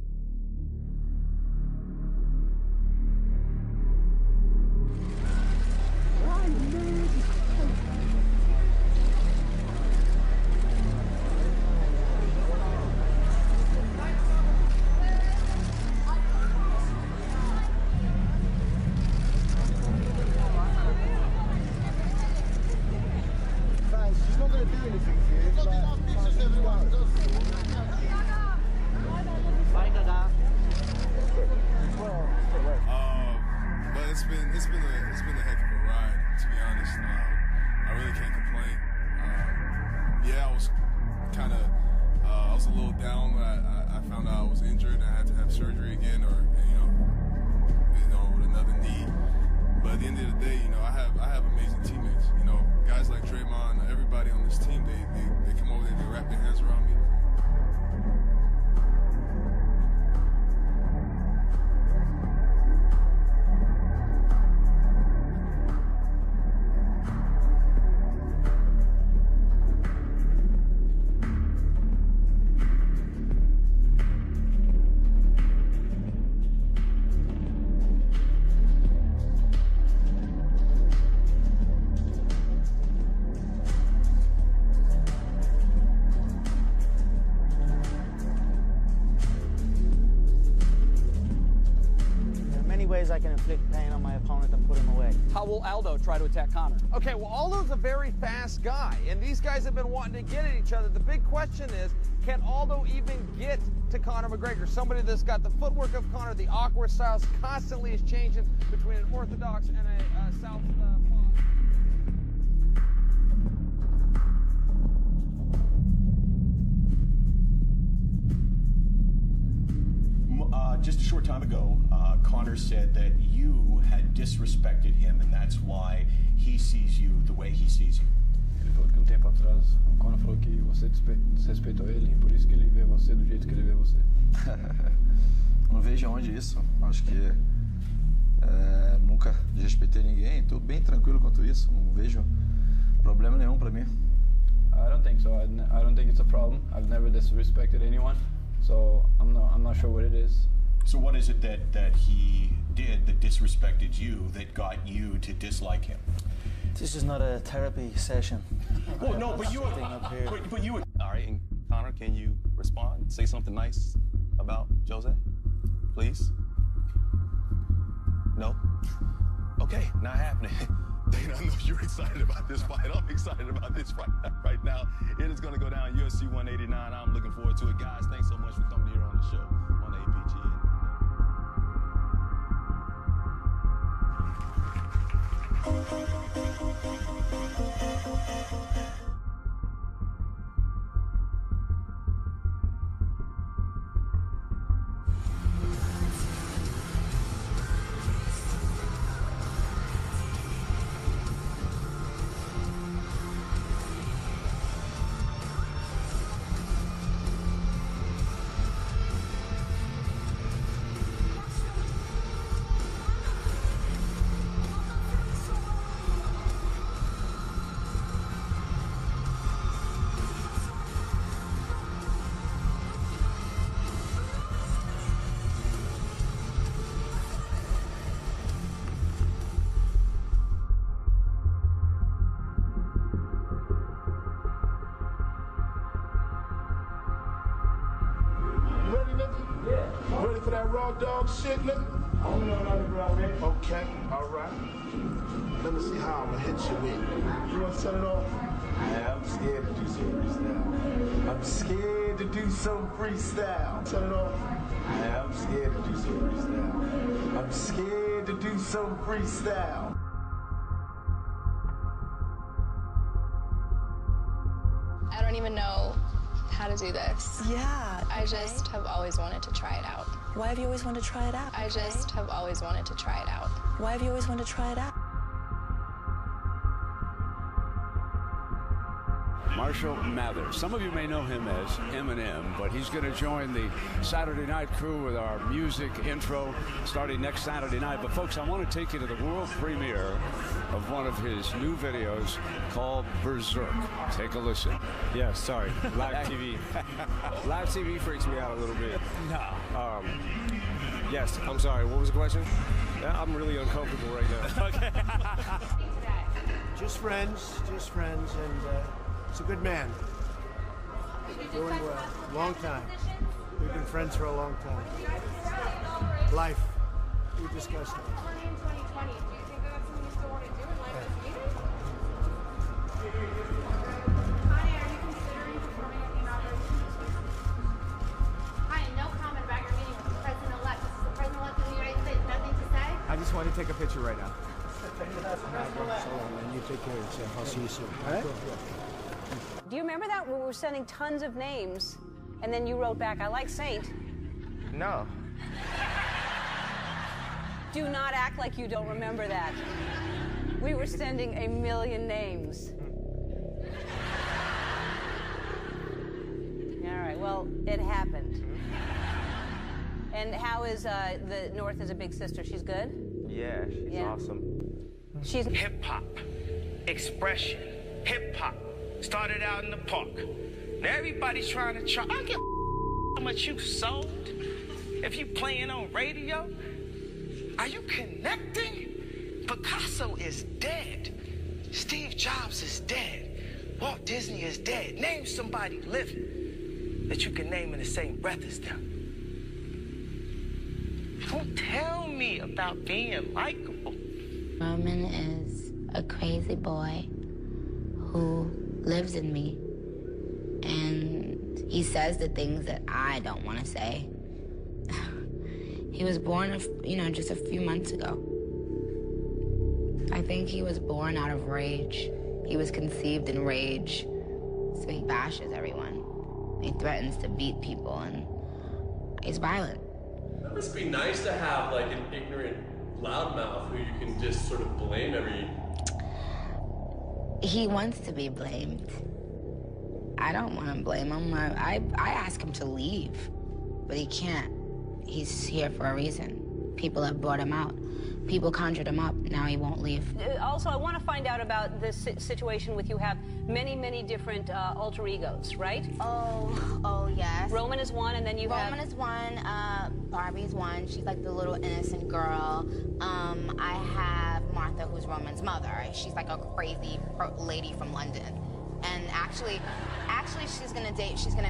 ways I can inflict pain on my opponent and put him away. How will Aldo try to attack Conor? Okay, well, Aldo's a very fast guy, and these guys have been wanting to get at each other. The big question is, can Aldo even get to Conor McGregor? Somebody that's got the footwork of Conor, the awkward styles constantly is changing between an orthodox and a southpaw. Just a short time ago, Conor said that you had disrespected him, and that's why he sees you the way he sees you. Ele falou que tempo atrás, o Conor falou que você desrespeitou ele, por isso que ele vê você do jeito que ele vê você. Não vejo onde isso. Acho que nunca desrespeitei ninguém. Estou bem tranquilo quanto isso. Não vejo problema nenhum para mim. I don't think so. I don't think it's a problem. I've never disrespected anyone, so I'm not sure what it is. So what is it that he did that disrespected you that got you to dislike him? This is not a therapy session. Well, no, but you but you. All right, and Conor, can you respond? Say something nice about Jose, please. No. Okay, not happening. Dana, I know you're excited about this fight. I'm excited about this fight right now. It is going to go down UFC 189. I'm looking forward to it. Guys, thanks so much for coming here on the show on APG. Ready for that raw dog shit, nigga? I don't know nothing about me. Okay, all right. Let me see how I'm gonna hit you with. You wanna set it off? Yeah, I'm scared to do some freestyle. I'm scared to do some freestyle. Set it off. Yeah, I'm scared to do some freestyle. I'm scared to do some freestyle. I don't even know how to do this. Yeah. I just have always wanted to try it out. Why have you always wanted to try it out? I just have always wanted to try it out. Why have you always wanted to try it out? Marshall Mathers. Some of you may know him as Eminem, but he's going to join the Saturday Night crew with our music intro starting next Saturday night. But folks, I want to take you to the world premiere of one of his new videos called Berserk. Take a listen. Yeah, sorry. Live TV. Live TV freaks me out a little bit. No. Yes, I'm sorry. What was the question? Yeah, I'm really uncomfortable right now. Okay. Just friends, and he's a good man. Doing well. Long time. We've been friends for a long time. Life. We discussed it. I just want to take a picture right now. And you take care of yourself. I'll see you soon. All right? Do you remember that when we were sending tons of names, and then you wrote back, "I like Saint"? No. Do not act like you don't remember that. We were sending 1 million names. All right, well, it happened. And how is the North is a big sister? She's good? Yeah, she's awesome. She's hip-hop, expression, hip-hop. Started out in the park. Now everybody's trying to I don't give how much you sold. If you playing on radio, are you connecting? Picasso is dead. Steve Jobs is dead. Walt Disney is dead. Name somebody living that you can name in the same breath as them. Don't tell me me about being likable. Roman is a crazy boy who lives in me, and he says the things that I don't want to say. He was born, just a few months ago. I think he was born out of rage. He was conceived in rage, so he bashes everyone. He threatens to beat people, and he's violent. It must be nice to have like an ignorant loudmouth who you can just sort of blame every... He wants to be blamed. I don't want to blame him. I ask him to leave, but he can't. He's here for a reason. People have brought him out. People conjured him up. Now he won't leave. Also, I want to find out about this situation with you have many, many different alter egos, right? Oh, yes. Roman is one, and then you have... Roman is one, Barbie's one. She's like the little innocent girl. I have Martha, who's Roman's mother. She's like a crazy lady from London. And actually, she's gonna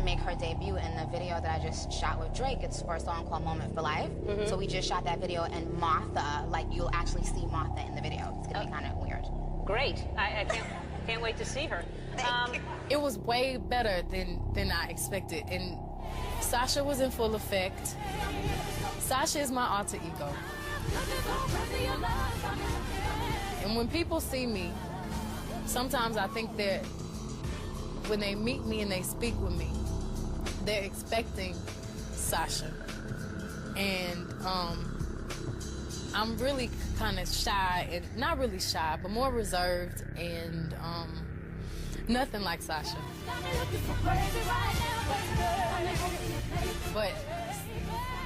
make her debut in the video that I just shot with Drake. It's for a song called Moment for Life. So we just shot that video, and Martha, like, you'll actually see Martha in the video. It's gonna be kind of weird. Great. I can't wait to see her. It was way better than I expected, and Sasha was in full effect. Sasha is my alter ego. And when people see me, sometimes I think that when they meet me and they speak with me, they're expecting Sasha. And I'm really kind of shy, and not really shy, but more reserved, and nothing like Sasha. But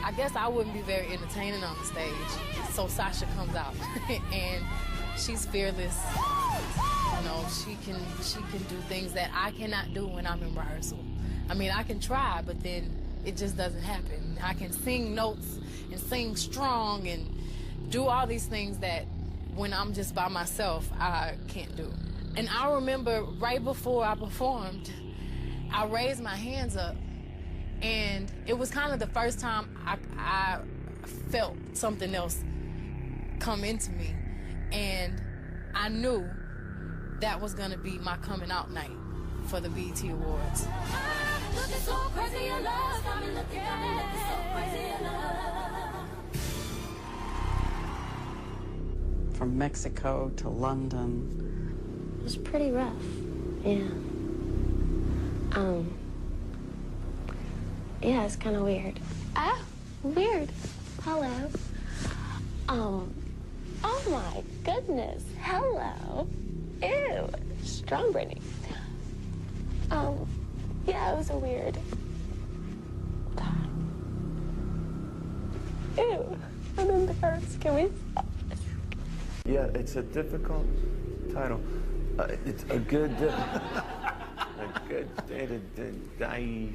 I guess I wouldn't be very entertaining on the stage, so Sasha comes out, and she's fearless. You know, she can do things that I cannot do when I'm in rehearsal. I mean, I can try, but then it just doesn't happen. I can sing notes and sing strong and do all these things that when I'm just by myself, I can't do. And I remember right before I performed, I raised my hands up, and it was kind of the first time I felt something else come into me, and I knew that was gonna be my coming out night for the BET Awards. From Mexico to London. It was pretty rough, yeah. Yeah, it's kind of weird. Ah, weird. Hello. Oh my goodness. Hello. Ew, strong Brittany. Yeah, it was a weird. Ew, I'm embarrassed. Can we stop? Yeah, it's a difficult title. It's a good day to die.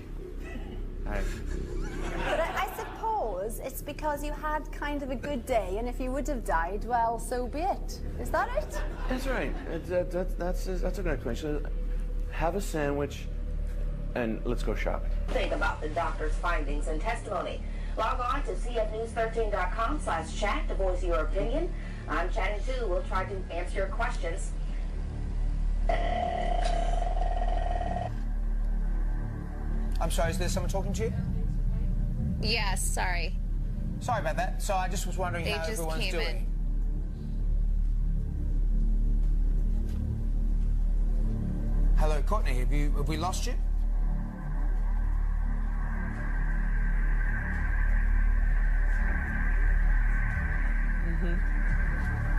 But I suppose it's because you had kind of a good day, and if you would have died, well, so be it. Is that it? That's right. That's a good explanation. Have a sandwich, and let's go shopping. Think about the doctor's findings and testimony. Log on to cfnews13.com/chat to voice your opinion. I'm chatting too. We'll try to answer your questions. I'm sorry, is there someone talking to you? Yes, sorry. Sorry about that. So I just was wondering how everyone's doing. Hello, Courtney. Have we lost you?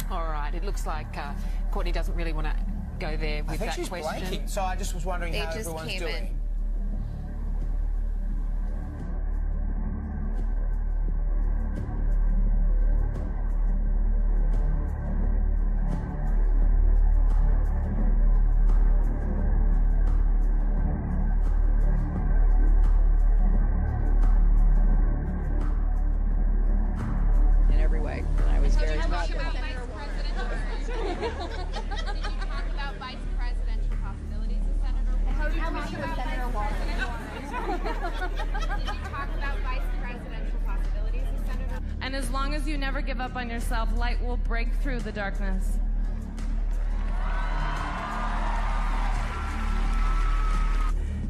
All right. It looks like Courtney doesn't really want to go there with that question. I think she's blanking. So I just was wondering how everyone's doing. And as long as you never give up on yourself, light will break through the darkness.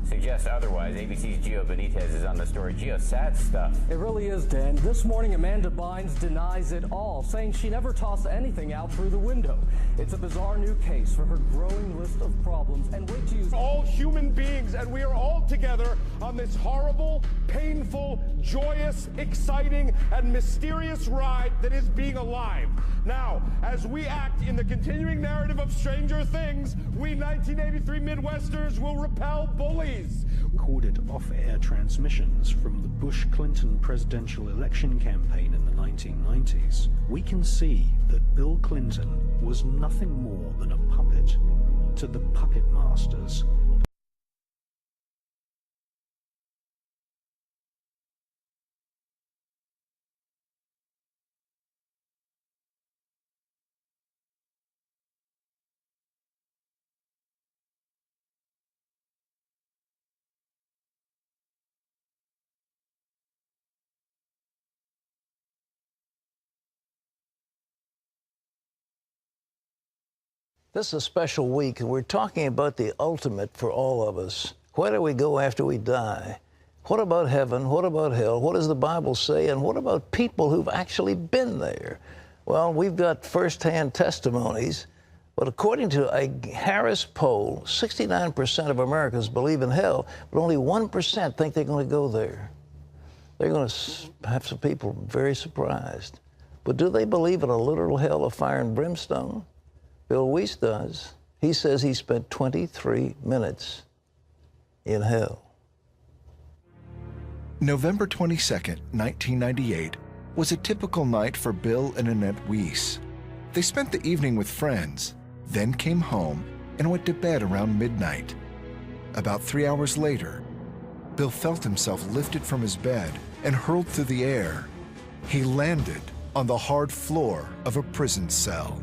Suggests otherwise. ABC's Gio Benitez is on the story. Gio, sad stuff. It really is, Dan. This morning, Amanda Bynes denies it all, saying she never tossed anything out through the window. It's a bizarre new case for her growing list of problems. And wait till you... All human beings, and we are all together on this horrible, painful, joyous, exciting, and mysterious ride that is being alive. Now, as we act in the continuing narrative of Stranger Things, we 1983 Midwesters will repel bullies. Recorded off-air transmissions from the Bush-Clinton presidential election campaign in the 1990s, we can see that Bill Clinton was nothing more than a puppet to the puppet masters. This is a special week, and we're talking about the ultimate for all of us. Where do we go after we die? What about heaven? What about hell? What does the Bible say? And what about people who've actually been there? Well, we've got first-hand testimonies, but according to a Harris poll, 69% of Americans believe in hell, but only 1% think they're going to go there. They're going to have some people very surprised. But do they believe in a literal hell of fire and brimstone? Bill Wiese does. He says he spent 23 minutes in hell. November 22nd, 1998, was a typical night for Bill and Annette Wiese. They spent the evening with friends, then came home and went to bed around midnight. About 3 hours later, Bill felt himself lifted from his bed and hurled through the air. He landed on the hard floor of a prison cell.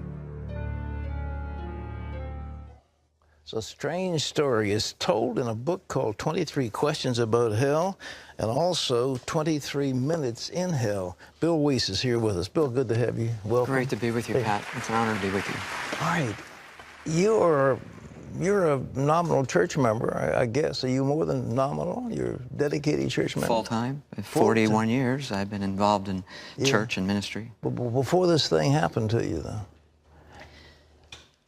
So a strange story is told in a book called 23 Questions About Hell, and also 23 Minutes in Hell. Bill Wiese is here with us. Bill, good to have you. Welcome. Great to be with you, Pat. It's an honor to be with you. All right. You're a nominal church member, I guess. Are you more than nominal? You're a dedicated church member? Full-time. 41 years I've been involved in church and ministry. But before this thing happened to you, though,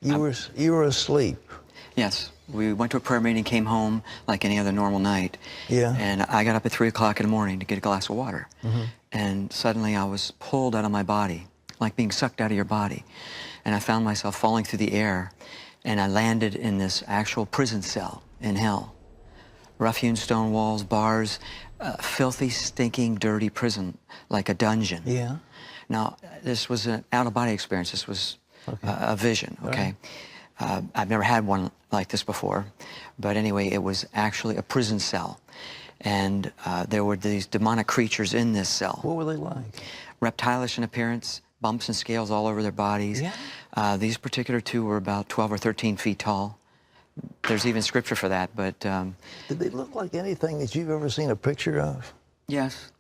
you were asleep. Yes. We went to a prayer meeting, came home like any other normal night. Yeah. And I got up at 3 o'clock in the morning to get a glass of water. Mm-hmm. And suddenly I was pulled out of my body, like being sucked out of your body. And I found myself falling through the air, and I landed in this actual prison cell in hell. Rough-hewn stone walls, bars, filthy, stinking, dirty prison, like a dungeon. Yeah. Now, this was an out-of-body experience. This was a vision, okay? Right. I've never had one like this before, but anyway, it was actually a prison cell. And there were these demonic creatures in this cell. What were they like? Reptilish in appearance, bumps and scales all over their bodies. Yeah. These particular two were about 12 or 13 feet tall. There's even scripture for that, but... Did they look like anything that you've ever seen a picture of? Yes.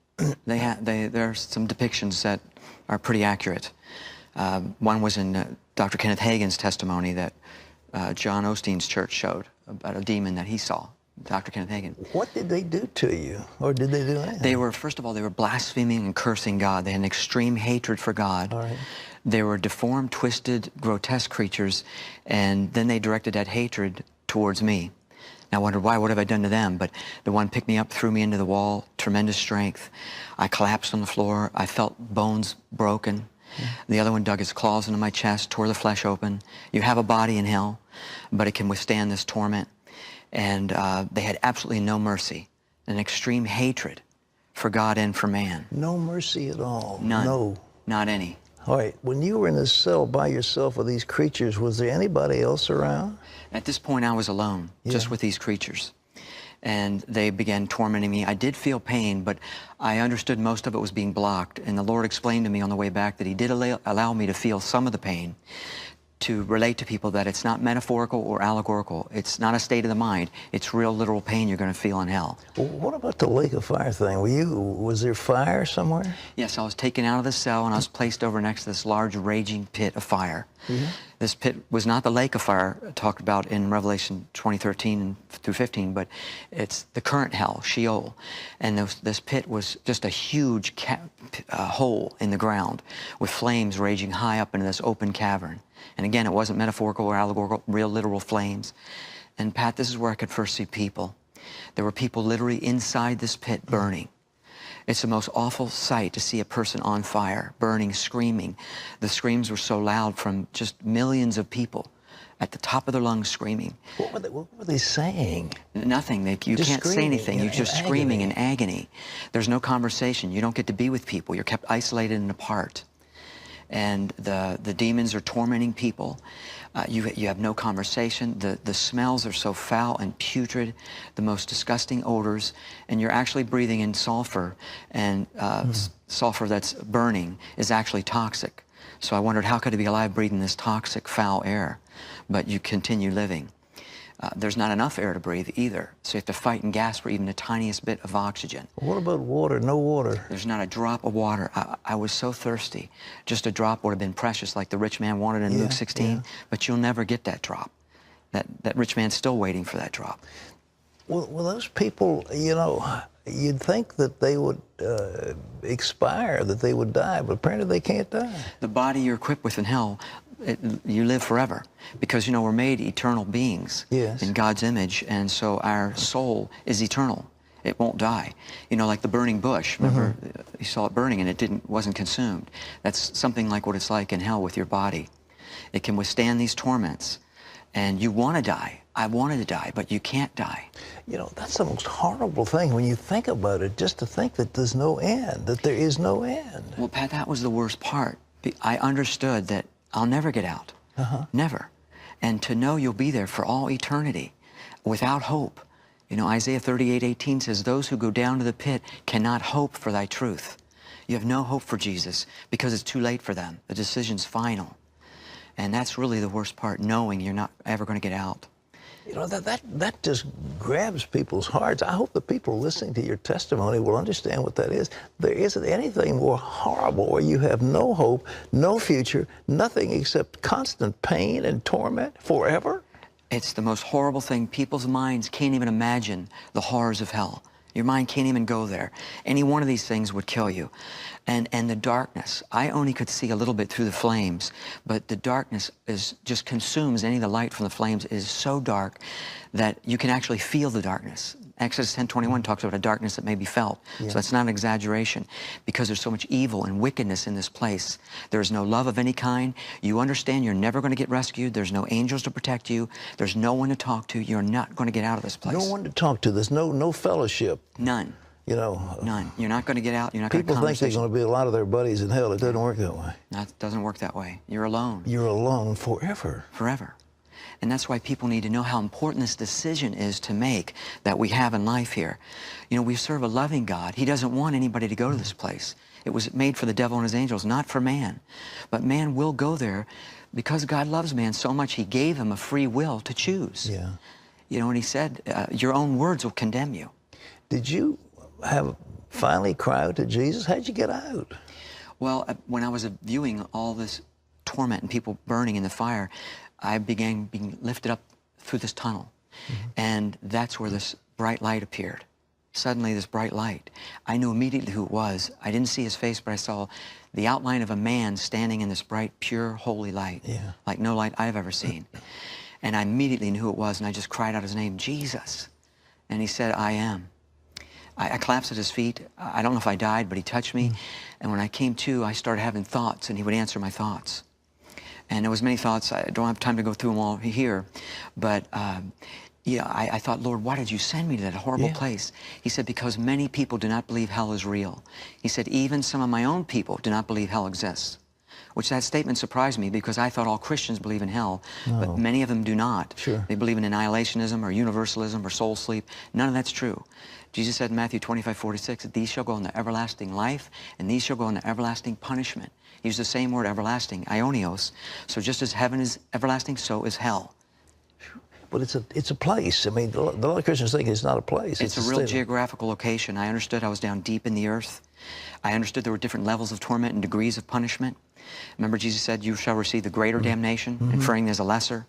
There are some depictions that are pretty accurate. One was in Dr. Kenneth Hagin's testimony that John Osteen's church showed about a demon that he saw, Dr. Kenneth Hagin. What did they do to you? Or did they do anything? They were, first of all, they were blaspheming and cursing God. They had an extreme hatred for God. All right. They were deformed, twisted, grotesque creatures, and then they directed that hatred towards me. And I wondered, why? What have I done to them? But the one picked me up, threw me into the wall, tremendous strength. I collapsed on the floor. I felt bones broken. The other one dug his claws into my chest, tore the flesh open. You have a body in hell, but it can withstand this torment. And they had absolutely no mercy, an extreme hatred for God and for man. No mercy at all? None. No. Not any. All right. When you were in this cell by yourself with these creatures, was there anybody else around? At this point, I was alone, just with these creatures. And they began tormenting me. I did feel pain, but I understood most of it was being blocked. And the Lord explained to me on the way back that He did allow me to feel some of the pain to relate to people that it's not metaphorical or allegorical. It's not a state of the mind. It's real, literal pain you're going to feel in hell. Well, what about the lake of fire thing? Was there fire somewhere? Yes, I was taken out of the cell and I was placed over next to this large raging pit of fire. Mm-hmm. This pit was not the lake of fire talked about in Revelation 20:13 through 15, but it's the current hell, Sheol. And this pit was just a huge hole in the ground with flames raging high up into this open cavern. And again, it wasn't metaphorical or allegorical, real literal flames. And Pat, this is where I could first see people. There were people literally inside this pit burning. It's the most awful sight to see a person on fire, burning, screaming. The screams were so loud from just millions of people at the top of their lungs screaming. What were they saying? Nothing. You can't say anything. You're just screaming in agony. There's no conversation. You don't get to be with people. You're kept isolated and apart. And the demons are tormenting people. You have no conversation. The smells are so foul and putrid, the most disgusting odors, and you're actually breathing in sulfur, and sulfur that's burning is actually toxic. So I wondered, how could it be alive breathing this toxic, foul air? But you continue living. There's not enough air to breathe either, so you have to fight and gasp for even the tiniest bit of oxygen. What about water? No water? There's not a drop of water. I was so thirsty. Just a drop would have been precious, like the rich man wanted in Luke 16, but you'll never get that drop. That rich man's still waiting for that drop. Well, those people, you know, you'd think that they would expire, that they would die, but apparently they can't die. The body you're equipped with in hell, you live forever, because, you know, we're made eternal beings in God's image, and so our soul is eternal. It won't die. You know, like the burning bush. Remember, you saw it burning and it wasn't consumed. That's something like what it's like in hell with your body. It can withstand these torments, and you want to die. I wanted to die, but you can't die. You know, that's the most horrible thing when you think about it, just to think that there's no end, that there is no end. Well, Pat, that was the worst part. I understood that I'll never get out. Never. And to know you'll be there for all eternity without hope. You know, Isaiah 38:18 says, those who go down to the pit cannot hope for thy truth. You have no hope for Jesus because it's too late for them. The decision's final. And that's really the worst part, knowing you're not ever going to get out. You know, that just grabs people's hearts. I hope the people listening to your testimony will understand what that is. There isn't anything more horrible where you have no hope, no future, nothing except constant pain and torment forever. It's the most horrible thing. People's minds can't even imagine the horrors of hell. Your mind can't even go there. Any one of these things would kill you. And the darkness, I only could see a little bit through the flames, but the darkness just consumes any of the light from the flames. It is so dark that you can actually feel the darkness. Exodus 10:21 talks about a darkness that may be felt. So that's not an exaggeration, because there's so much evil and wickedness in this place. There's no love of any kind. You understand you're never going to get rescued. There's no angels to protect you. There's no one to talk to. You're not going to get out of this place. No one to talk to. There's no fellowship. None. You know, none. You're not going to get out. You're not going to. People think there's going to be a lot of their buddies in hell. It doesn't work that way. That doesn't work that way. You're alone. You're alone forever. Forever. And that's why people need to know how important this decision is to make that we have in life here. You know, we serve a loving God. He doesn't want anybody to go to this place. It was made for the devil and his angels, not for man. But man will go there because God loves man so much, he gave him a free will to choose. Yeah. You know, and he said, your own words will condemn you. Did you finally cry out to Jesus? How'd you get out? Well, when I was viewing all this torment and people burning in the fire, I began being lifted up through this tunnel. And that's where this bright light appeared. Suddenly, this bright light. I knew immediately who it was. I didn't see his face, but I saw the outline of a man standing in this bright, pure, holy light, like no light I've ever seen. And I immediately knew who it was, and I just cried out his name, Jesus. And he said, I am. I collapsed at his feet. I don't know if I died, but he touched me. And when I came to, I started having thoughts, and he would answer my thoughts. And there was many thoughts. I don't have time to go through them all here. But, yeah, I thought, Lord, why did you send me to that horrible place? He said, because many people do not believe hell is real. He said, even some of my own people do not believe hell exists. Which that statement surprised me, because I thought all Christians believe in hell, but many of them do not. They believe in annihilationism or universalism or soul sleep. None of that's true. Jesus said in Matthew 25:46, these shall go into everlasting life, and these shall go into everlasting punishment. He used the same word, everlasting, aionios. So just as heaven is everlasting, so is hell. But it's a place. I mean, a lot of Christians think it's not a place. It's a real geographical location. I understood I was down deep in the earth. I understood there were different levels of torment and degrees of punishment. Remember, Jesus said, you shall receive the greater damnation, inferring there's a lesser.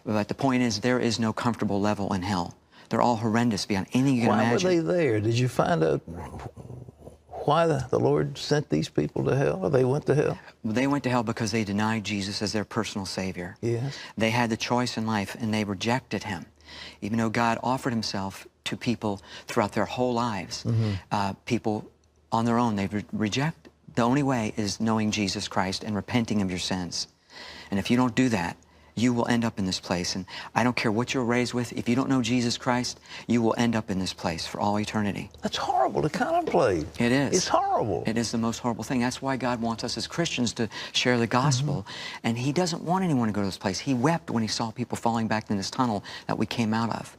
But the point is, there is no comfortable level in hell. They're all horrendous beyond anything you can imagine. Why were they there? Did you find out why the Lord sent these people to hell, or they went to hell? They went to hell because they denied Jesus as their personal Savior. Yes. They had the choice in life, and they rejected Him. Even though God offered Himself to people throughout their whole lives, people on their own, they reject. The only way is knowing Jesus Christ and repenting of your sins. And if you don't do that, you will end up in this place. And I don't care what you're raised with. If you don't know Jesus Christ, you will end up in this place for all eternity. That's horrible to contemplate. It is. It's horrible. It is the most horrible thing. That's why God wants us as Christians to share the gospel. And He doesn't want anyone to go to this place. He wept when He saw people falling back in this tunnel that we came out of.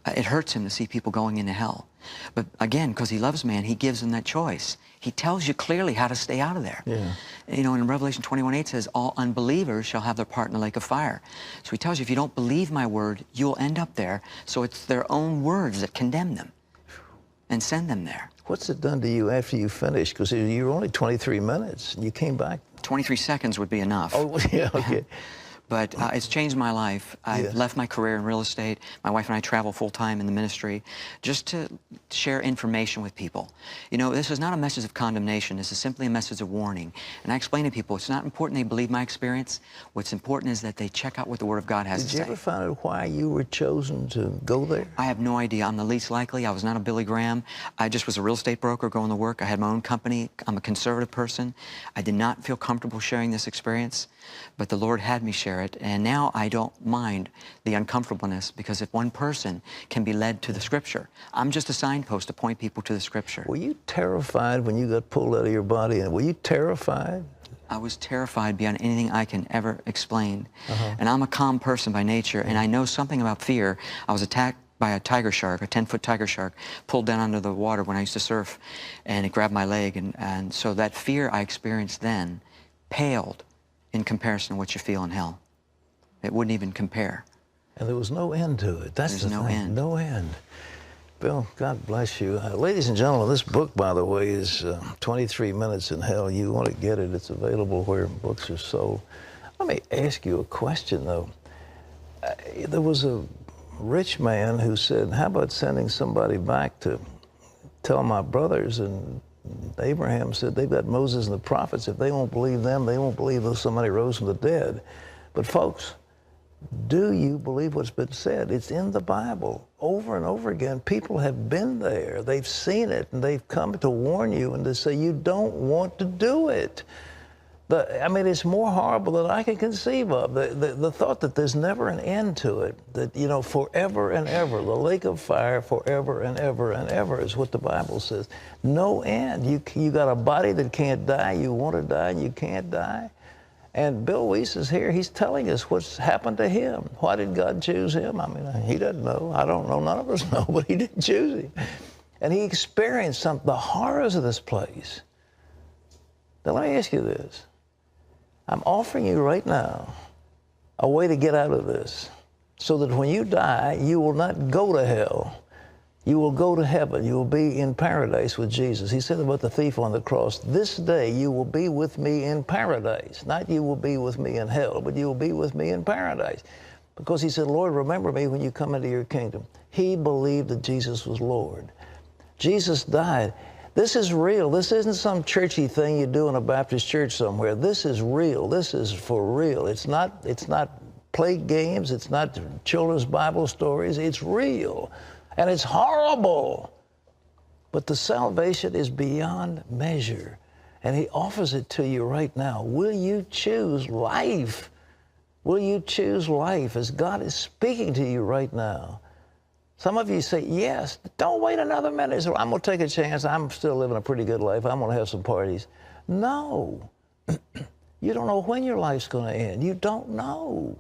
It hurts Him to see people going into hell. But again, because He loves man, He gives them that choice. He tells you clearly how to stay out of there. Yeah. You know, in Revelation 21:8 says, all unbelievers shall have their part in the lake of fire. So He tells you, if you don't believe my word, you'll end up there. So it's their own words that condemn them and send them there. What's it done to you after you finished? Because you were only 23 minutes, and you came back. 23 seconds would be enough. Oh, yeah, okay. But it's changed my life. I've left my career in real estate. My wife and I travel full-time in the ministry just to share information with people. You know, this is not a message of condemnation. This is simply a message of warning. And I explain to people, it's not important they believe my experience. What's important is that they check out what the Word of God has to say. Did you ever find out why you were chosen to go there? I have no idea. I'm the least likely. I was not a Billy Graham. I just was a real estate broker going to work. I had my own company. I'm a conservative person. I did not feel comfortable sharing this experience, but the Lord had me share it, and now I don't mind the uncomfortableness, because if one person can be led to the Scripture, I'm just a signpost to point people to the Scripture. Were you terrified when you got pulled out of your body? And were you terrified? I was terrified beyond anything I can ever explain. And I'm a calm person by nature, and I know something about fear. I was attacked by a tiger shark, a 10-foot tiger shark, pulled down under the water when I used to surf, and it grabbed my leg. And so that fear I experienced then paled in comparison to what you feel in hell. It wouldn't even compare. And there was no end to it. That's the thing. No end. No end. Bill, God bless you. Ladies and gentlemen, this book, by the way, is 23 Minutes in Hell. You want to get it. It's available where books are sold. Let me ask you a question, though. There was a rich man who said, how about sending somebody back to tell my brothers? And Abraham said, they've got Moses and the prophets. If they won't believe them, they won't believe that somebody rose from the dead. But folks, do you believe what's been said? It's in the Bible over and over again. People have been there. They've seen it, and they've come to warn you and to say you don't want to do it. I mean, it's more horrible than I can conceive of. The thought that there's never an end to it, that, you know, forever and ever, the lake of fire forever and ever and ever is what the Bible says. No end. You got a body that can't die. You want to die, and you can't die. And Bill Wiese is here. He's telling us what's happened to him. Why did God choose him? I mean, he doesn't know. I don't know. None of us know, but he didn't choose him. And he experienced the horrors of this place. Now, let me ask you this. I'm offering you right now a way to get out of this, so that when you die, you will not go to hell. You will go to heaven. You will be in paradise with Jesus. He said about the thief on the cross, this day you will be with me in paradise. Not you will be with me in hell, but you will be with me in paradise. Because he said, Lord, remember me when you come into your kingdom. He believed that Jesus was Lord. Jesus died. This is real. This isn't some churchy thing you do in a Baptist church somewhere. This is real. This is for real. It's not play games. It's not children's Bible stories. It's real. And it's horrible. But the salvation is beyond measure. And he offers it to you right now. Will you choose life? Will you choose life as God is speaking to you right now? Some of you say, yes, don't wait another minute. So I'm going to take a chance. I'm still living a pretty good life. I'm going to have some parties. No. You don't know when your life's going to end. You don't know.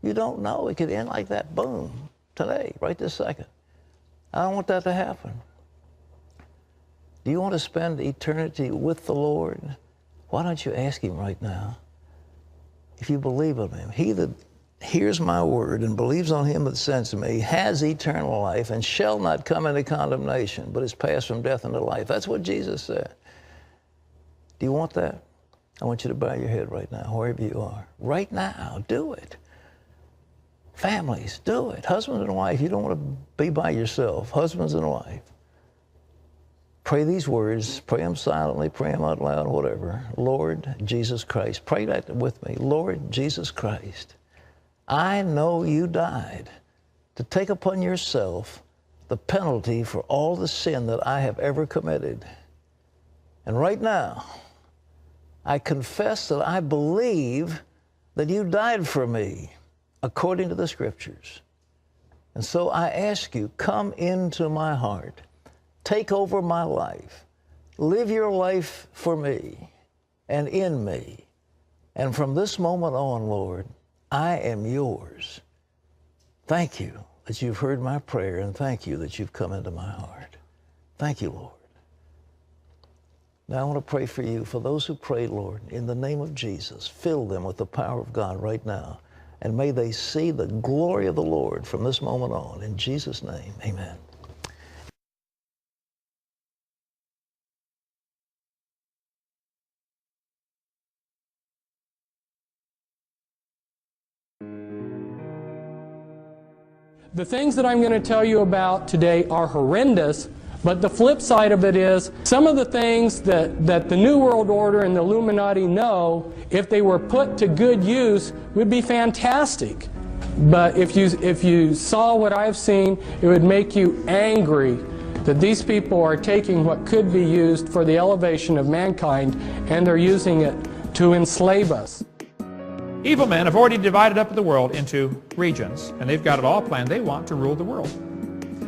You don't know. It could end like that. Boom. Today, right this second. I don't want that to happen. Do you want to spend eternity with the Lord? Why don't you ask him right now? If you believe in him, he that hears my word and believes on him that sends me has eternal life and shall not come into condemnation, but is passed from death into life. That's what Jesus said. Do you want that? I want you to bow your head right now, wherever you are. Right now, do it. Families, do it. Husband and wife, you don't want to be by yourself. Husbands and wife. Pray these words. Pray them silently. Pray them out loud, whatever. Lord Jesus Christ. Pray that with me. Lord Jesus Christ, I know you died to take upon yourself the penalty for all the sin that I have ever committed. And right now, I confess that I believe that you died for me according to the Scriptures. And so I ask you, come into my heart. Take over my life. Live your life for me and in me. And from this moment on, Lord, I am yours. Thank you that you've heard my prayer, and thank you that you've come into my heart. Thank you, Lord. Now I want to pray for you, for those who pray, Lord, in the name of Jesus. Fill them with the power of God right now, and may they see the glory of the Lord from this moment on. In Jesus' name, amen. The things that I'm going to tell you about today are horrendous, but the flip side of it is some of the things that the New World Order and the Illuminati know, if they were put to good use, would be fantastic. But if you saw what I've seen, it would make you angry that these people are taking what could be used for the elevation of mankind, and they're using it to enslave us. Evil men have already divided up the world into regions, and they've got it all planned. They want to rule the world.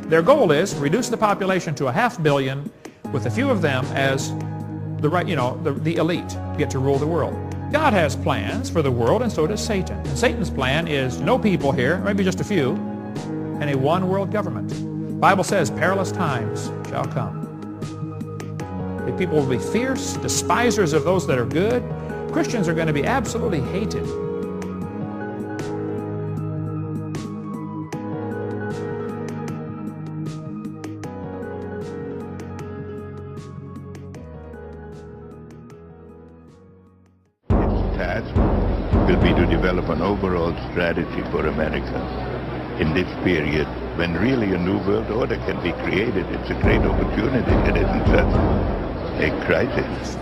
Their goal is to reduce the population to 500 million, with a few of them as the elite get to rule the world. God has plans for the world, and so does Satan. And Satan's plan is no people here, maybe just a few, and a one-world government. The Bible says perilous times shall come. The people will be fierce, despisers of those that are good. Christians are going to be absolutely hated. Its task will be to develop an overall strategy for America in this period when really a new world order can be created. It's a great opportunity. It isn't such a crisis.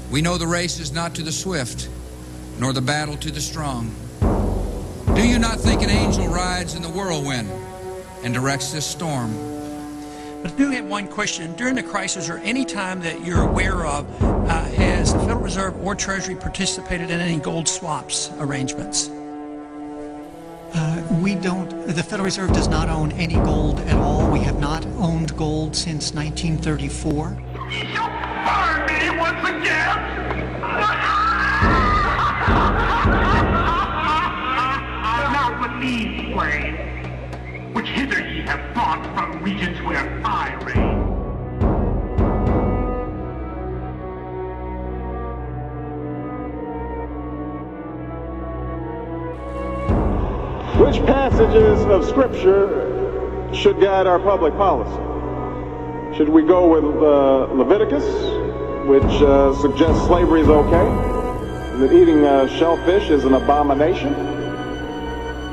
We know the race is not to the swift, nor the battle to the strong. Do you not think an angel rides in the whirlwind and directs this storm? But I do have one question. During the crisis, or any time that you're aware of, has the Federal Reserve or Treasury participated in any gold swaps arrangements? The Federal Reserve does not own any gold at all. We have not owned gold since 1934. Fire me once again! Now let me explain, which hither ye have brought from regions where I reign. Which passages of Scripture should guide our public policy? Should we go with Leviticus, which suggests slavery is okay, that eating shellfish is an abomination?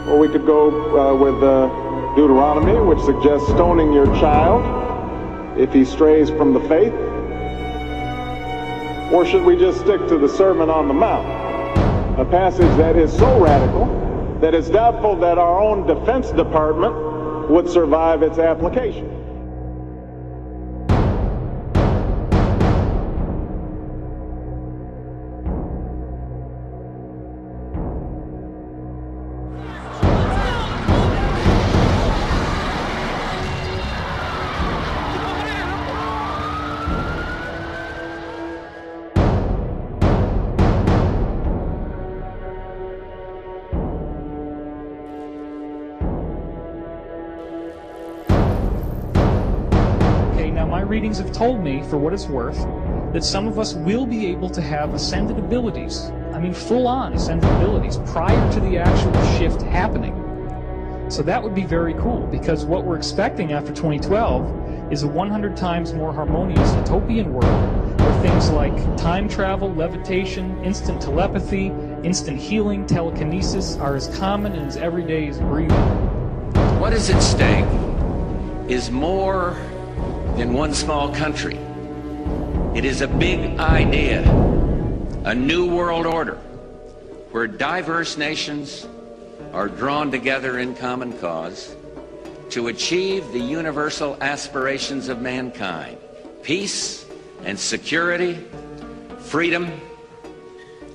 Or we could go with Deuteronomy, which suggests stoning your child if he strays from the faith? Or should we just stick to the Sermon on the Mount, a passage that is so radical that it's doubtful that our own Defense Department would survive its application? readings have told me, for what it's worth, that some of us will be able to have ascended abilities. I mean, full-on ascended abilities prior to the actual shift happening. So that would be very cool, because what we're expecting after 2012 is a 100 times more harmonious utopian world where things like time travel, levitation, instant telepathy, instant healing, telekinesis are as common and as everyday as breathing. What is at stake is more than one small country. It is a big idea, a new world order, where diverse nations are drawn together in common cause to achieve the universal aspirations of mankind: peace and security, freedom,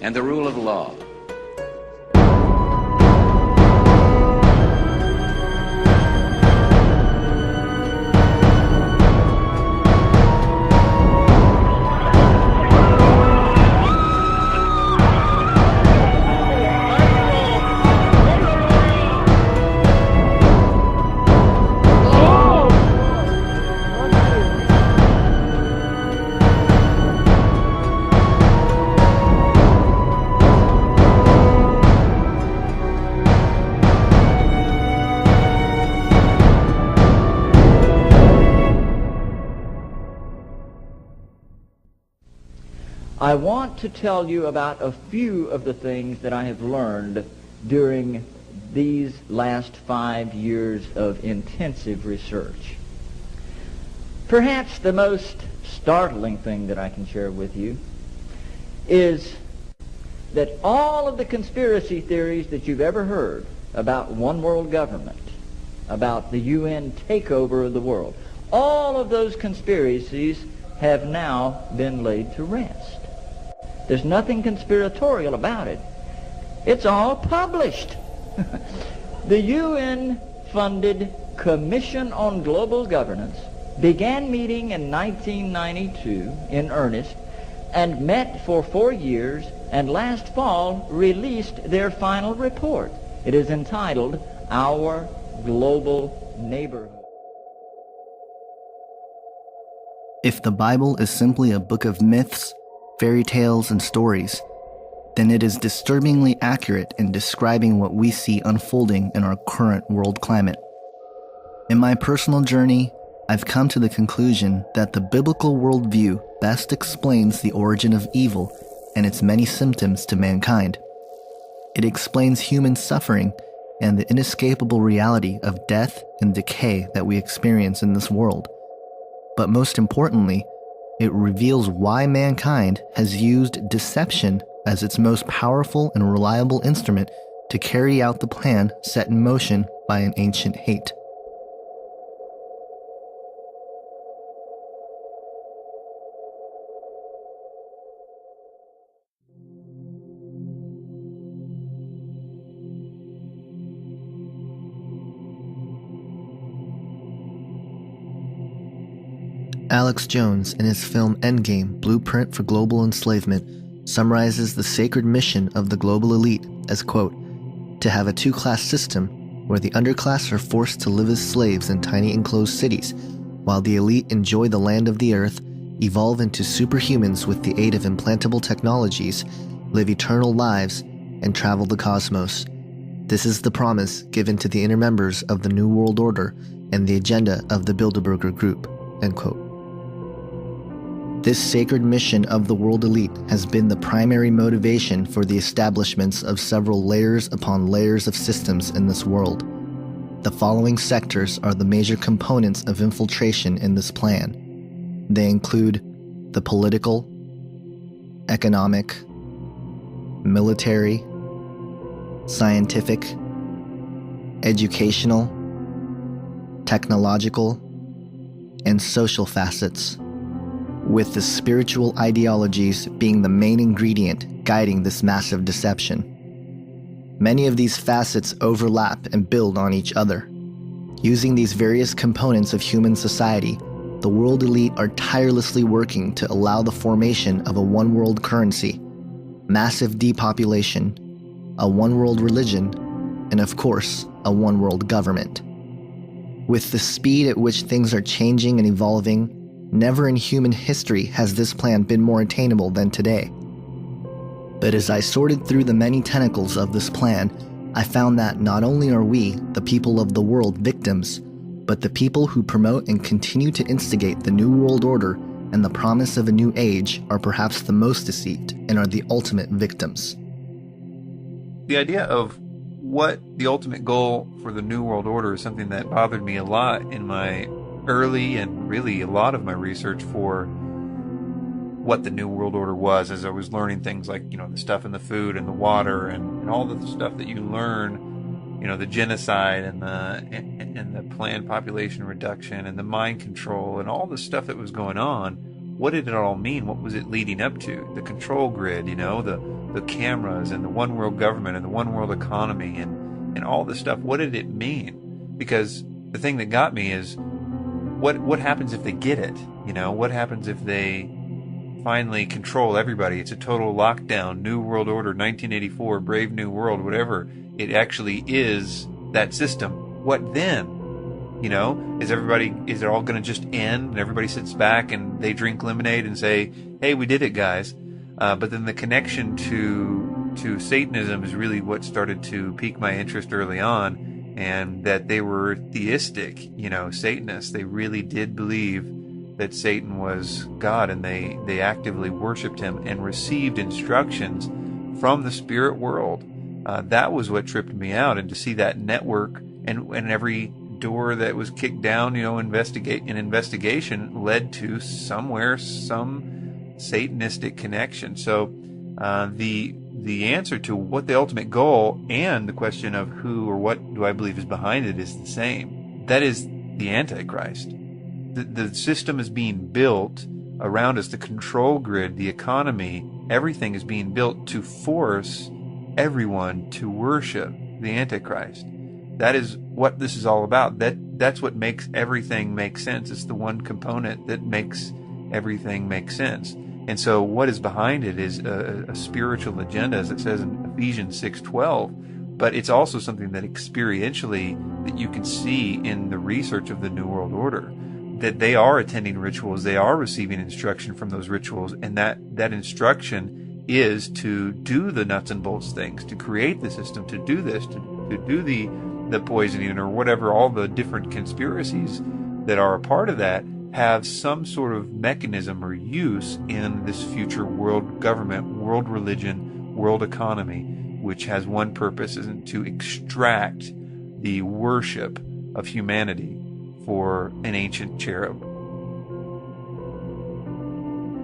and the rule of law. I want to tell you about a few of the things that I have learned during these last 5 years of intensive research. Perhaps the most startling thing that I can share with you is that all of the conspiracy theories that you've ever heard about one world government, about the UN takeover of the world, all of those conspiracies have now been laid to rest. There's nothing conspiratorial about it. It's all published. The UN-funded Commission on Global Governance began meeting in 1992 in earnest and met for 4 years, and last fall released their final report. It is entitled Our Global Neighborhood. If the Bible is simply a book of myths, fairy tales, and stories, then it is disturbingly accurate in describing what we see unfolding in our current world climate. In my personal journey, I've come to the conclusion that the biblical worldview best explains the origin of evil and its many symptoms to mankind. It explains human suffering and the inescapable reality of death and decay that we experience in this world. But most importantly, it reveals why mankind has used deception as its most powerful and reliable instrument to carry out the plan set in motion by an ancient hate. Alex Jones, in his film Endgame: Blueprint for Global Enslavement, summarizes the sacred mission of the global elite as, quote, to have a two-class system where the underclass are forced to live as slaves in tiny enclosed cities, while the elite enjoy the land of the earth, evolve into superhumans with the aid of implantable technologies, live eternal lives, and travel the cosmos. This is the promise given to the inner members of the New World Order and the agenda of the Bilderberger Group, end quote. This sacred mission of the world elite has been the primary motivation for the establishments of several layers upon layers of systems in this world. The following sectors are the major components of infiltration in this plan. They include the political, economic, military, scientific, educational, technological, and social facets, with the spiritual ideologies being the main ingredient guiding this massive deception. Many of these facets overlap and build on each other. Using these various components of human society, the world elite are tirelessly working to allow the formation of a one-world currency, massive depopulation, a one-world religion, and of course, a one-world government. With the speed at which things are changing and evolving, Never in human history has this plan been more attainable than today. But as I sorted through the many tentacles of this plan, I found that not only are we, the people of the world, victims, but the people who promote and continue to instigate the New World Order and the promise of a new age are perhaps the most deceived and are the ultimate victims. The idea of what the ultimate goal for the New World Order is something that bothered me a lot in my early and really a lot of my research for what the New World Order was, as I was learning things like, the stuff in the food and the water and all the stuff that you learn, the genocide and the planned population reduction and the mind control and all the stuff that was going on. What did it all mean? What was it leading up to? The control grid, the cameras and the one world government and the one world economy and all this stuff. What did it mean? Because the thing that got me is what happens if they get it? What happens if they finally control everybody? It's a total lockdown, New World Order, 1984, Brave New World, whatever. It actually is that system. What then? Is it all going to just end and everybody sits back and they drink lemonade and say, hey, we did it, guys? But then the connection to Satanism is really what started to pique my interest early on, and that they were theistic, Satanists. They really did believe that Satan was God, and they actively worshipped him and received instructions from the spirit world. That was what tripped me out, and to see that network and every door that was kicked down, investigation led to some Satanistic connection. So the answer to what the ultimate goal and the question of who or what do I believe is behind it is the same. That is the Antichrist. The system is being built around us, the control grid, the economy, everything is being built to force everyone to worship the Antichrist. That is what this is all about. That's what makes everything make sense. It's the one component that makes everything make sense. And so what is behind it is a spiritual agenda, as it says in Ephesians 6:12. But it's also something that experientially that you can see in the research of the New World Order, that they are attending rituals, they are receiving instruction from those rituals, and that instruction is to do the nuts and bolts things, to create the system, to do this, to do the poisoning or whatever, all the different conspiracies that are a part of that have some sort of mechanism or use in this future world government, world religion, world economy, which has one purpose, isn't to extract the worship of humanity for an ancient cherub.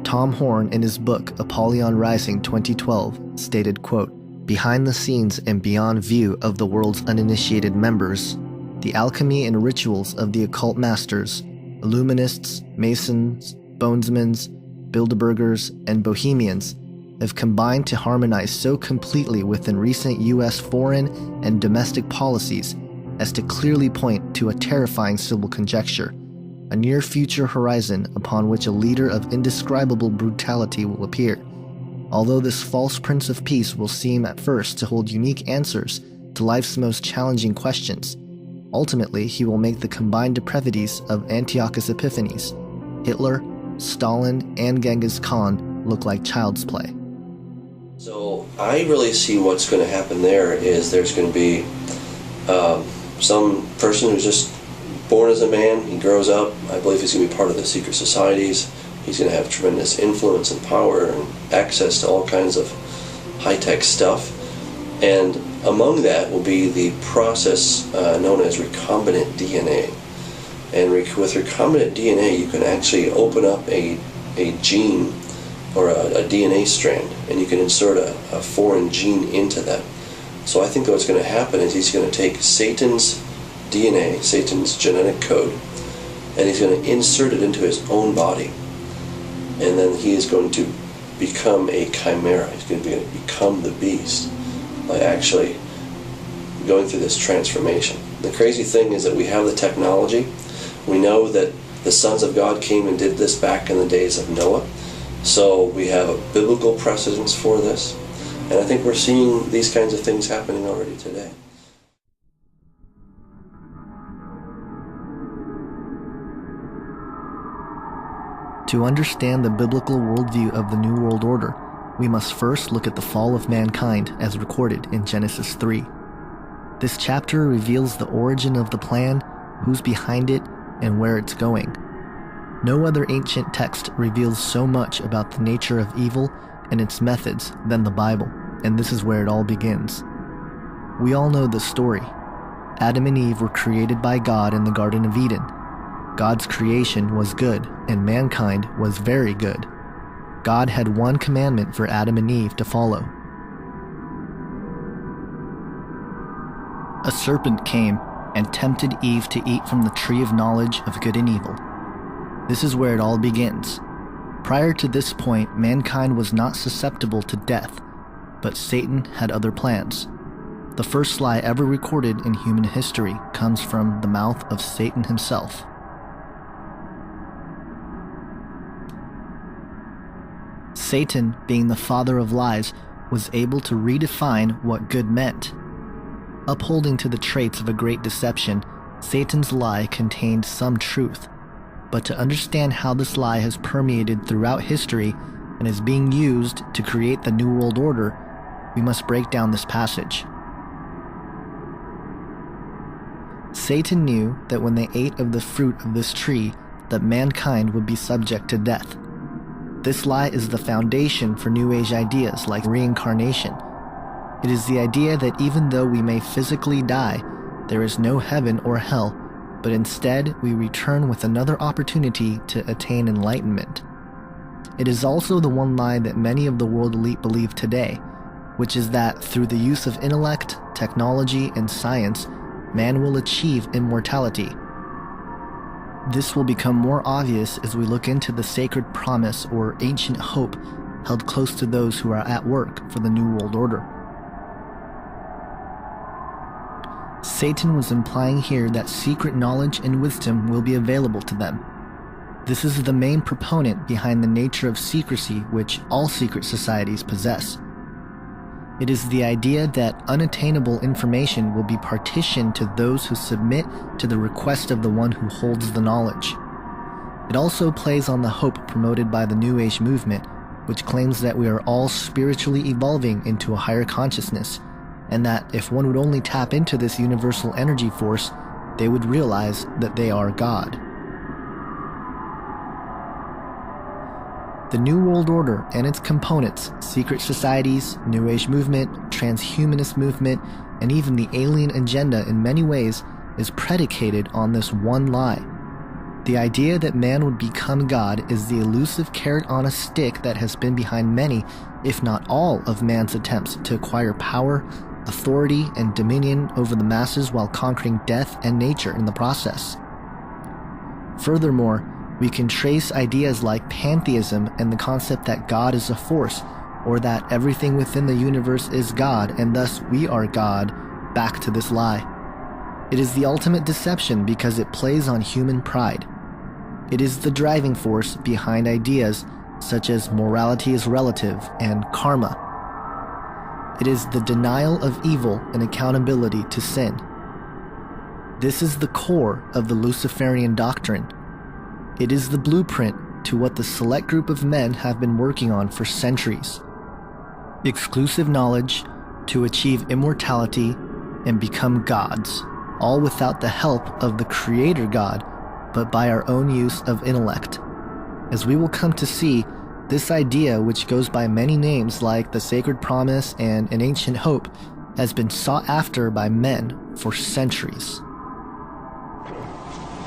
Tom Horn, in his book Apollyon Rising 2012, stated, quote, "Behind the scenes and beyond view of the world's uninitiated members, the alchemy and rituals of the occult masters, Illuminists, Masons, Bonesmans, Bilderbergers, and Bohemians have combined to harmonize so completely within recent U.S. foreign and domestic policies as to clearly point to a terrifying civil conjecture, a near-future horizon upon which a leader of indescribable brutality will appear. Although this false Prince of Peace will seem at first to hold unique answers to life's most challenging questions, ultimately he will make the combined depravities of Antiochus Epiphanes, Hitler, Stalin, and Genghis Khan look like child's play." So I really see what's going to happen there is there's going to be some person who's just born as a man, he grows up, I believe he's going to be part of the secret societies, he's going to have tremendous influence and power and access to all kinds of high-tech stuff, and among that will be the process known as recombinant DNA. And with recombinant DNA you can actually open up a gene or a DNA strand, and you can insert a foreign gene into that. So I think what's going to happen is he's going to take Satan's DNA, Satan's genetic code, and he's going to insert it into his own body. And then he is going to become a chimera. He's going to become the beast by actually going through this transformation. The crazy thing is that we have the technology. We know that the sons of God came and did this back in the days of Noah. So we have a biblical precedence for this. And I think we're seeing these kinds of things happening already today. To understand the biblical worldview of the New World Order, we must first look at the fall of mankind as recorded in Genesis 3. This chapter reveals the origin of the plan, who's behind it, and where it's going. No other ancient text reveals so much about the nature of evil and its methods than the Bible, and this is where it all begins. We all know the story. Adam and Eve were created by God in the Garden of Eden. God's creation was good, and mankind was very good. God had one commandment for Adam and Eve to follow. A serpent came and tempted Eve to eat from the tree of knowledge of good and evil. This is where it all begins. Prior to this point, mankind was not susceptible to death, but Satan had other plans. The first lie ever recorded in human history comes from the mouth of Satan himself. Satan, being the father of lies, was able to redefine what good meant. Upholding to the traits of a great deception, Satan's lie contained some truth. But to understand how this lie has permeated throughout history and is being used to create the New World Order, we must break down this passage. Satan knew that when they ate of the fruit of this tree, that mankind would be subject to death. This lie is the foundation for New Age ideas like reincarnation. It is the idea that even though we may physically die, there is no heaven or hell, but instead we return with another opportunity to attain enlightenment. It is also the one lie that many of the world elite believe today, which is that through the use of intellect, technology, and science, man will achieve immortality. This will become more obvious as we look into the sacred promise or ancient hope held close to those who are at work for the New World Order. Satan was implying here that secret knowledge and wisdom will be available to them. This is the main proponent behind the nature of secrecy which all secret societies possess. It is the idea that unattainable information will be partitioned to those who submit to the request of the one who holds the knowledge. It also plays on the hope promoted by the New Age movement, which claims that we are all spiritually evolving into a higher consciousness, and that if one would only tap into this universal energy force, they would realize that they are God. The New World Order and its components, secret societies, New Age movement, transhumanist movement, and even the alien agenda in many ways is predicated on this one lie. The idea that man would become God is the elusive carrot on a stick that has been behind many, if not all, of man's attempts to acquire power, authority, and dominion over the masses while conquering death and nature in the process. Furthermore, we can trace ideas like pantheism and the concept that God is a force, or that everything within the universe is God and thus we are God, back to this lie. It is the ultimate deception because it plays on human pride. It is the driving force behind ideas such as morality is relative and karma. It is the denial of evil and accountability to sin. This is the core of the Luciferian doctrine. It is the blueprint to what the select group of men have been working on for centuries. Exclusive knowledge to achieve immortality and become gods, all without the help of the Creator God, but by our own use of intellect. As we will come to see, this idea, which goes by many names like the Sacred Promise and an Ancient Hope, has been sought after by men for centuries.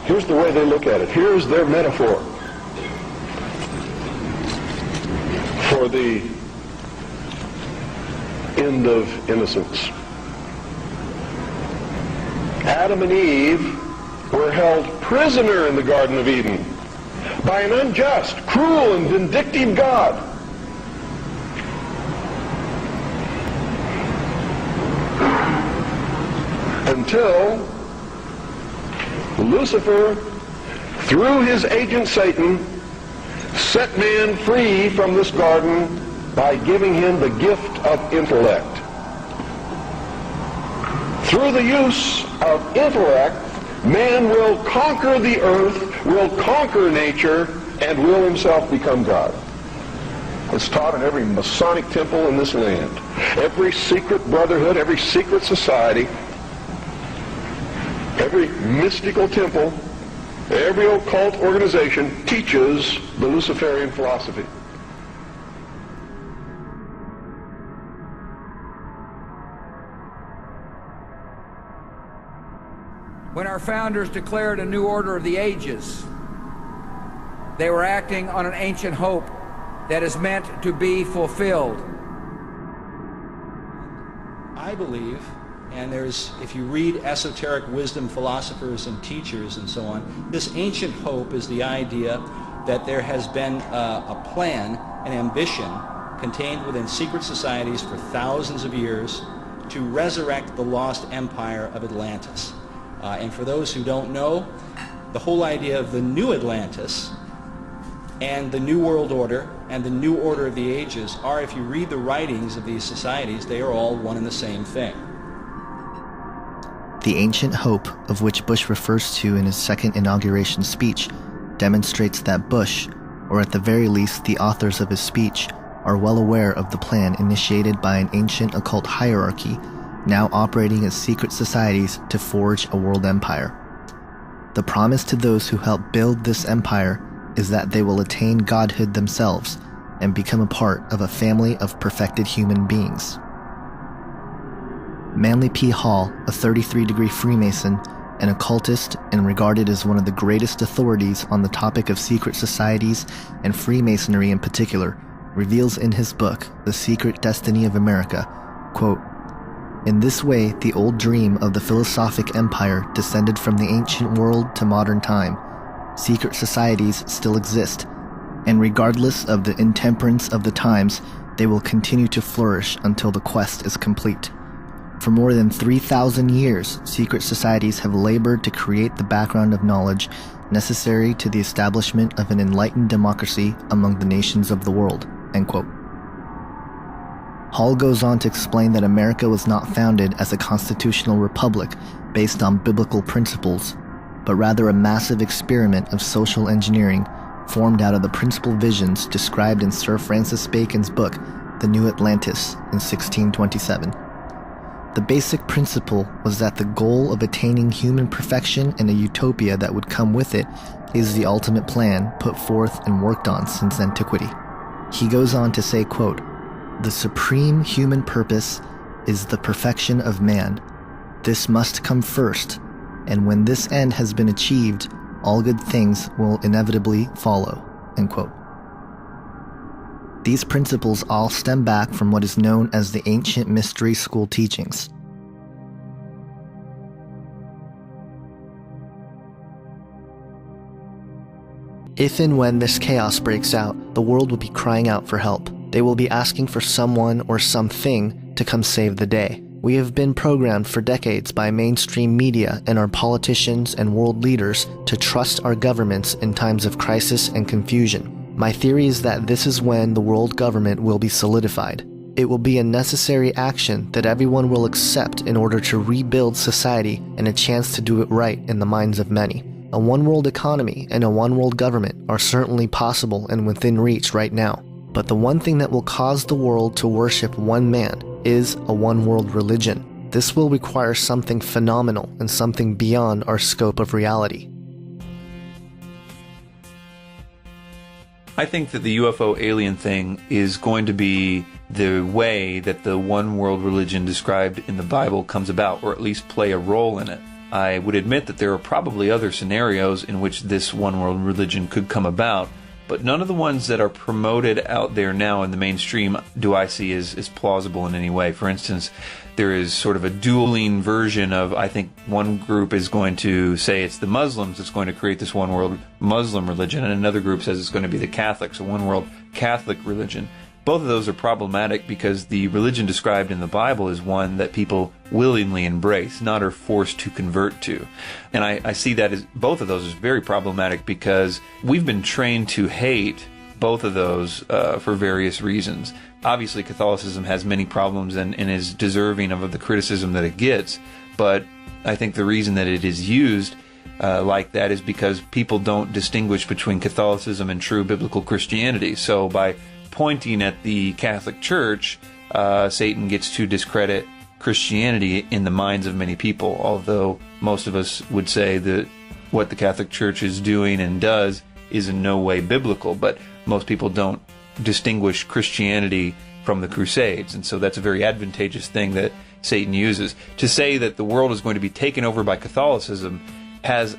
Here's the way they look at it. Here's their metaphor for the end of innocence. Adam and Eve were held prisoner in the Garden of Eden by an unjust, cruel, and vindictive God. Until Lucifer, through his agent Satan, set man free from this garden by giving him the gift of intellect. Through the use of intellect, man will conquer the earth, will conquer nature, and will himself become God. It's taught in every Masonic temple in this land. Every secret brotherhood, every secret society, every mystical temple, every occult organization teaches the Luciferian philosophy. When our founders declared a new order of the ages, they were acting on an ancient hope that is meant to be fulfilled. I believe, and if you read esoteric wisdom philosophers and teachers and so on, this ancient hope is the idea that there has been a plan, an ambition, contained within secret societies for thousands of years to resurrect the lost empire of Atlantis. And for those who don't know, the whole idea of the new Atlantis and the New World Order and the New Order of the Ages are, if you read the writings of these societies, they are all one and the same thing. The ancient hope of which Bush refers to in his second inauguration speech demonstrates that Bush, or at the very least the authors of his speech, are well aware of the plan initiated by an ancient occult hierarchy now operating as secret societies to forge a world empire. The promise to those who help build this empire is that they will attain godhood themselves and become a part of a family of perfected human beings. Manly P. Hall, a 33-degree Freemason, an occultist and regarded as one of the greatest authorities on the topic of secret societies and Freemasonry in particular, reveals in his book, The Secret Destiny of America, quote, "In this way, the old dream of the philosophic empire descended from the ancient world to modern time. Secret societies still exist, and regardless of the intemperance of the times, they will continue to flourish until the quest is complete. For more than 3,000 years, secret societies have labored to create the background of knowledge necessary to the establishment of an enlightened democracy among the nations of the world." End quote. Hall goes on to explain that America was not founded as a constitutional republic based on biblical principles, but rather a massive experiment of social engineering formed out of the principal visions described in Sir Francis Bacon's book, The New Atlantis, in 1627. The basic principle was that the goal of attaining human perfection and a utopia that would come with it is the ultimate plan put forth and worked on since antiquity. He goes on to say, quote, "The supreme human purpose is the perfection of man. This must come first, and when this end has been achieved, all good things will inevitably follow." End quote. These principles all stem back from what is known as the ancient mystery school teachings. If and when this chaos breaks out, the world will be crying out for help. They will be asking for someone or something to come save the day. We have been programmed for decades by mainstream media and our politicians and world leaders to trust our governments in times of crisis and confusion. My theory is that this is when the world government will be solidified. It will be a necessary action that everyone will accept in order to rebuild society and a chance to do it right in the minds of many. A one-world economy and a one-world government are certainly possible and within reach right now. But the one thing that will cause the world to worship one man is a one-world religion. This will require something phenomenal and something beyond our scope of reality. I think that the UFO alien thing is going to be the way that the one world religion described in the Bible comes about, or at least play a role in it. I would admit that there are probably other scenarios in which this one world religion could come about, but none of the ones that are promoted out there now in the mainstream do I see as plausible in any way. For instance, there is sort of a dueling version of, I think one group is going to say it's the Muslims that's going to create this one world Muslim religion, and another group says it's going to be the Catholics, a one world Catholic religion. Both of those are problematic because the religion described in the Bible is one that people willingly embrace, not are forced to convert to. And I see that as both of those as very problematic because we've been trained to hate both of those for various reasons. Obviously, Catholicism has many problems and is deserving of the criticism that it gets, but I think the reason that it is used like that is because people don't distinguish between Catholicism and true biblical Christianity. So by pointing at the Catholic Church, Satan gets to discredit Christianity in the minds of many people, although most of us would say that what the Catholic Church is doing and does is in no way biblical, but most people don't distinguish Christianity from the Crusades, and so that's a very advantageous thing that Satan uses. To say that the world is going to be taken over by Catholicism has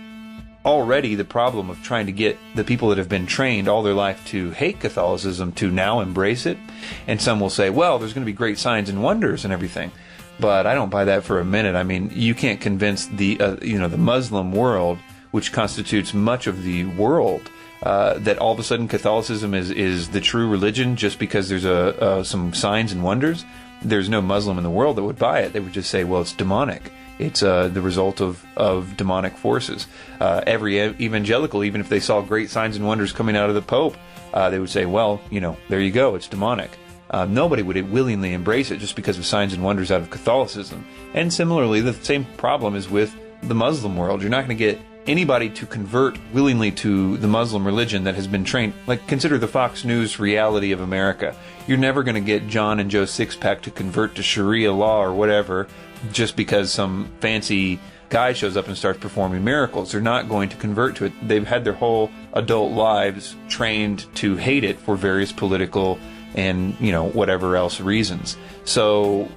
already the problem of trying to get the people that have been trained all their life to hate Catholicism to now embrace it. And some will say, well, there's going to be great signs and wonders and everything. But I don't buy that for a minute. I mean, you can't convince the the Muslim world, which constitutes much of the world, that all of a sudden Catholicism is the true religion just because there's some signs and wonders. There's no Muslim in the world that would buy it. They would just say, well, it's demonic. It's the result of demonic forces. Every evangelical, even if they saw great signs and wonders coming out of the Pope, they would say, well, there you go, it's demonic. Nobody would willingly embrace it just because of signs and wonders out of Catholicism. And similarly, the same problem is with the Muslim world. You're not going to get anybody to convert willingly to the Muslim religion that has been trained. Like, consider the Fox News reality of America. You're never going to get John and Joe Sixpack to convert to Sharia law or whatever just because some fancy guy shows up and starts performing miracles. They're not going to convert to it. They've had their whole adult lives trained to hate it for various political and, whatever else reasons. So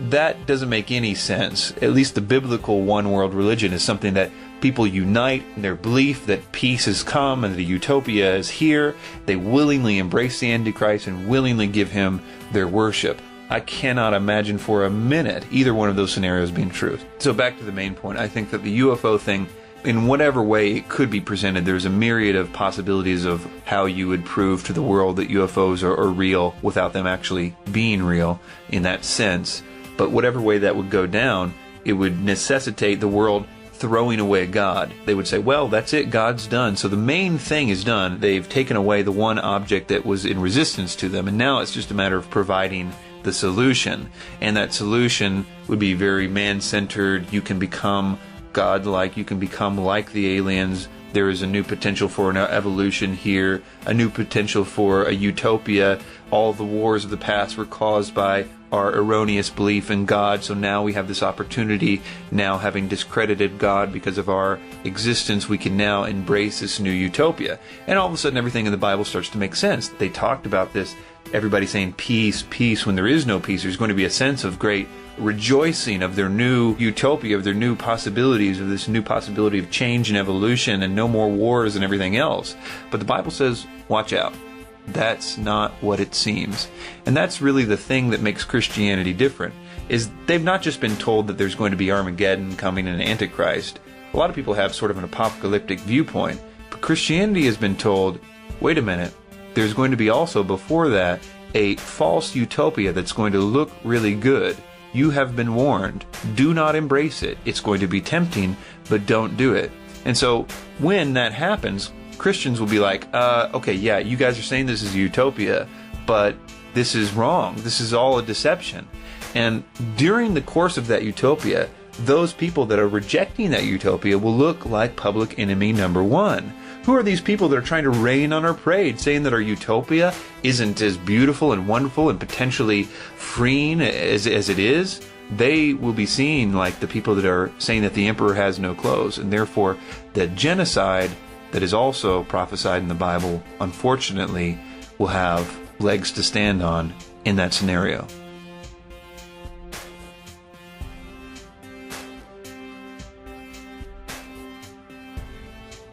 that doesn't make any sense. At least the biblical one world religion is something that people unite in their belief that peace has come and that a utopia is here. They willingly embrace the Antichrist and willingly give him their worship. I cannot imagine for a minute either one of those scenarios being true. So back to the main point, I think that the UFO thing, in whatever way it could be presented, there's a myriad of possibilities of how you would prove to the world that UFOs are real without them actually being real in that sense. But whatever way that would go down, it would necessitate the world throwing away God. They would say, well, that's it, God's done. So the main thing is done. They've taken away the one object that was in resistance to them, and now it's just a matter of providing the solution. And that solution would be very man-centered. You can become God-like. You can become like the aliens. There is a new potential for an evolution here, a new potential for a utopia. All the wars of the past were caused by our erroneous belief in God, so now we have this opportunity. Now, having discredited God because of our existence, we can now embrace this new utopia. And all of a sudden, everything in the Bible starts to make sense. They talked about this, everybody saying peace, peace, when there is no peace. There's going to be a sense of great rejoicing of their new utopia, of their new possibilities, of this new possibility of change and evolution and no more wars and everything else. But the Bible says, watch out. That's not what it seems. And that's really the thing that makes Christianity different, is they've not just been told that there's going to be Armageddon coming and an Antichrist. A lot of people have sort of an apocalyptic viewpoint, but Christianity has been told, wait a minute, there's going to be also before that a false utopia that's going to look really good. You have been warned. Do not embrace it. It's going to be tempting, but don't do it. And so when that happens, Christians will be like, okay, yeah, you guys are saying this is a utopia, but this is wrong. This is all a deception. And during the course of that utopia, those people that are rejecting that utopia will look like public enemy number one. Who are these people that are trying to rain on our parade, saying that our utopia isn't as beautiful and wonderful and potentially freeing as it is? They will be seen like the people that are saying that the emperor has no clothes, and therefore the genocide that is also prophesied in the Bible, unfortunately, will have legs to stand on in that scenario.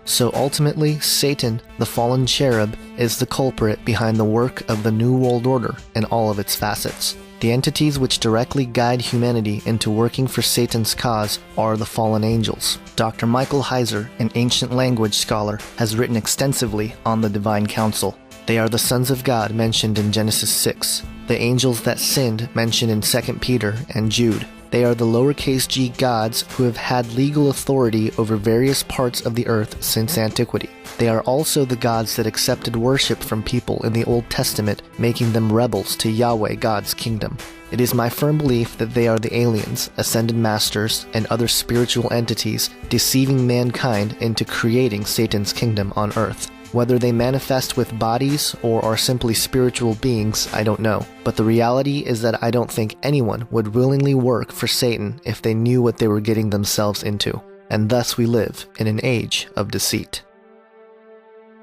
So ultimately, Satan, the fallen cherub, is the culprit behind the work of the New World Order in all of its facets. The entities which directly guide humanity into working for Satan's cause are the fallen angels. Dr. Michael Heiser, an ancient language scholar, has written extensively on the Divine Council. They are the sons of God mentioned in Genesis 6, the angels that sinned mentioned in 2 Peter and Jude. They are the lowercase g gods who have had legal authority over various parts of the earth since antiquity. They are also the gods that accepted worship from people in the Old Testament, making them rebels to Yahweh God's kingdom. It is my firm belief that they are the aliens, ascended masters, and other spiritual entities deceiving mankind into creating Satan's kingdom on earth. Whether they manifest with bodies or are simply spiritual beings, I don't know. But the reality is that I don't think anyone would willingly work for Satan if they knew what they were getting themselves into. And thus we live in an age of deceit.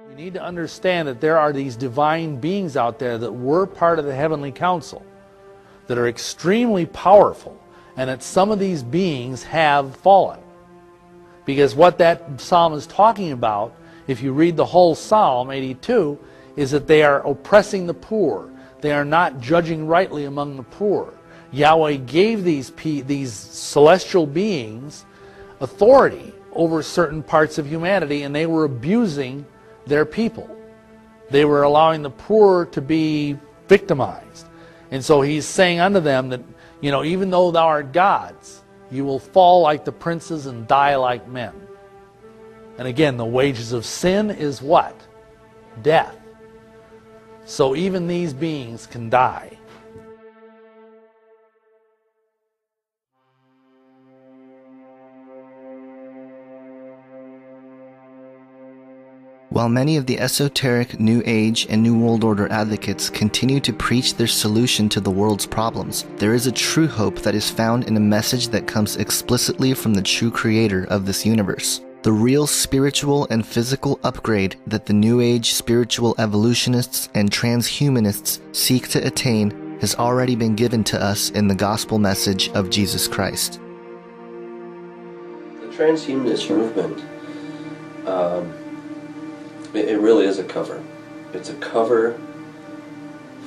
You need to understand that there are these divine beings out there that were part of the heavenly council, that are extremely powerful, and that some of these beings have fallen. Because what that psalm is talking about, if you read the whole Psalm 82, is that they are oppressing the poor. They are not judging rightly among the poor. Yahweh gave these celestial beings authority over certain parts of humanity, and they were abusing their people. They were allowing the poor to be victimized. And so he's saying unto them that, even though thou art gods, you will fall like the princes and die like men. And again, the wages of sin is what? Death. So even these beings can die. While many of the esoteric New Age and New World Order advocates continue to preach their solution to the world's problems, there is a true hope that is found in a message that comes explicitly from the true creator of this universe. The real spiritual and physical upgrade that the New Age spiritual evolutionists and transhumanists seek to attain has already been given to us in the gospel message of Jesus Christ. The transhumanist movement, it really is a cover. It's a cover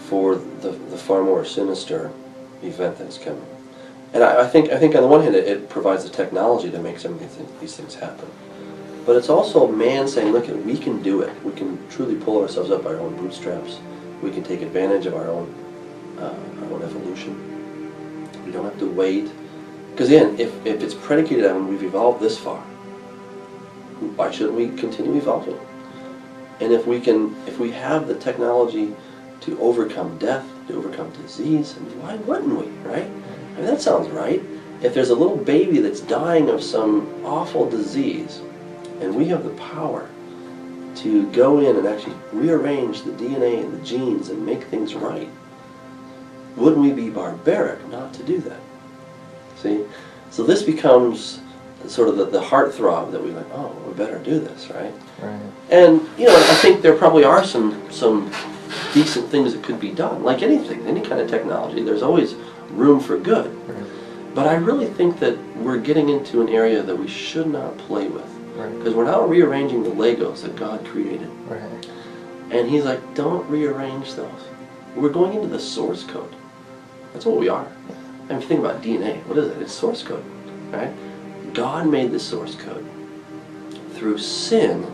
for the far more sinister event that's coming. And I think on the one hand it provides the technology to make some of these things happen. But it's also man saying, look, we can do it. We can truly pull ourselves up by our own bootstraps. We can take advantage of our own evolution. We don't have to wait. Because again, if it's predicated on we've evolved this far, why shouldn't we continue evolving? And if we have the technology to overcome death, to overcome disease, why wouldn't we, right? I mean, that sounds right. If there's a little baby that's dying of some awful disease, and we have the power to go in and actually rearrange the DNA and the genes and make things right, wouldn't we be barbaric not to do that? See? So this becomes sort of the heartthrob that we like, oh, we better do this, right? Right. And, I think there probably are some decent things that could be done. Like anything, any kind of technology, there's always room for good. Right. But I really think that we're getting into an area that we should not play with. Because Right. we're now rearranging the Legos that God created. Right. And he's like, don't rearrange those. We're going into the source code. That's what we are. And if you think about DNA, what is it? It's source code, right? God made the source code. Through sin,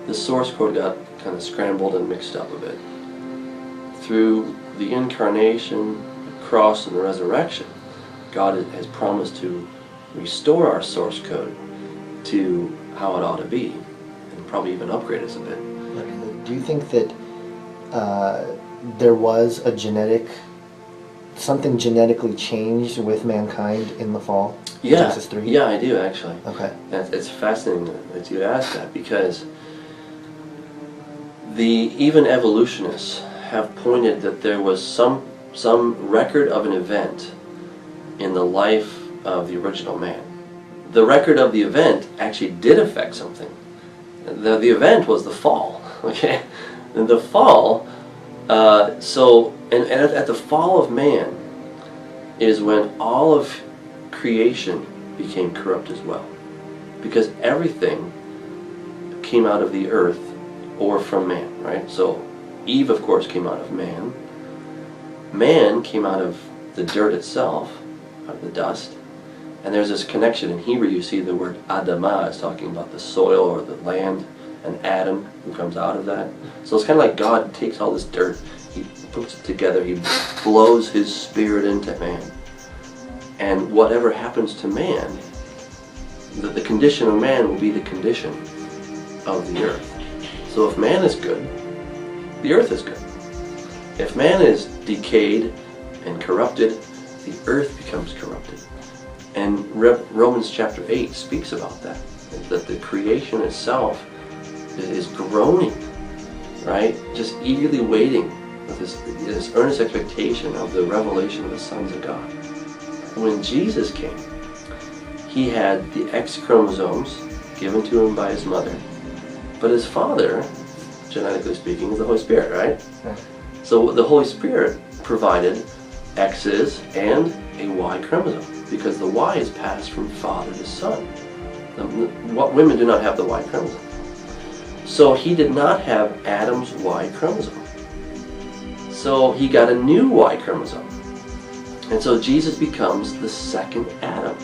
the source code got kind of scrambled and mixed up a bit. Through the incarnation, the cross, and the resurrection, God has promised to restore our source code to how it ought to be, and probably even upgrade us a bit. Do you think that there was something genetically changed with mankind in the fall? Yeah, Genesis 3? yeah, I do actually. Okay. It's fascinating that you asked that, because even evolutionists have pointed that there was some record of an event in the life of the original man. The record of the event actually did affect something. The event was the fall. Okay, and the fall. At the fall of man is when all of creation became corrupt as well, because everything came out of the earth or from man, right? So Eve, of course, came out of man. Man came out of the dirt itself, out of the dust. And there's this connection. In Hebrew, you see the word Adamah is talking about the soil or the land, and Adam, who comes out of that. So it's kind of like God takes all this dirt, he puts it together, he blows his spirit into man. And whatever happens to man, the condition of man will be the condition of the earth. So if man is good, the earth is good. If man is decayed and corrupted the earth becomes corrupted. And Romans chapter 8 speaks about that the creation itself is groaning, right? Just eagerly waiting with this earnest expectation of the revelation of the sons of God. When Jesus came, he had the X chromosomes given to him by his mother, but his father, genetically speaking, is the Holy Spirit, right? So the Holy Spirit provided X's and a Y chromosome, because the Y is passed from father to son. Women do not have the Y chromosome. So he did not have Adam's Y chromosome. So he got a new Y chromosome. And so Jesus becomes the second Adam.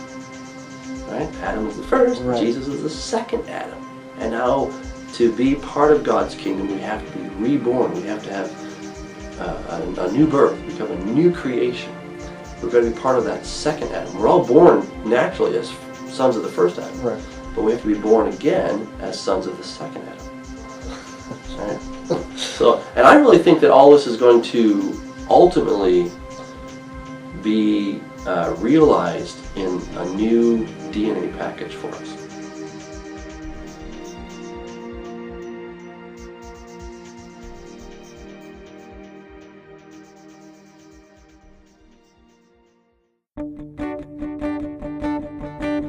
Right? Adam was the first, right. Jesus is the second Adam. And now, to be part of God's kingdom, we have to be reborn. We have to have a new birth, become a new creation. We're going to be part of that second Adam. We're all born naturally as sons of the first Adam, right. But we have to be born again as sons of the second Adam. Right? So, and I really think that all this is going to ultimately be realized in a new DNA package for us.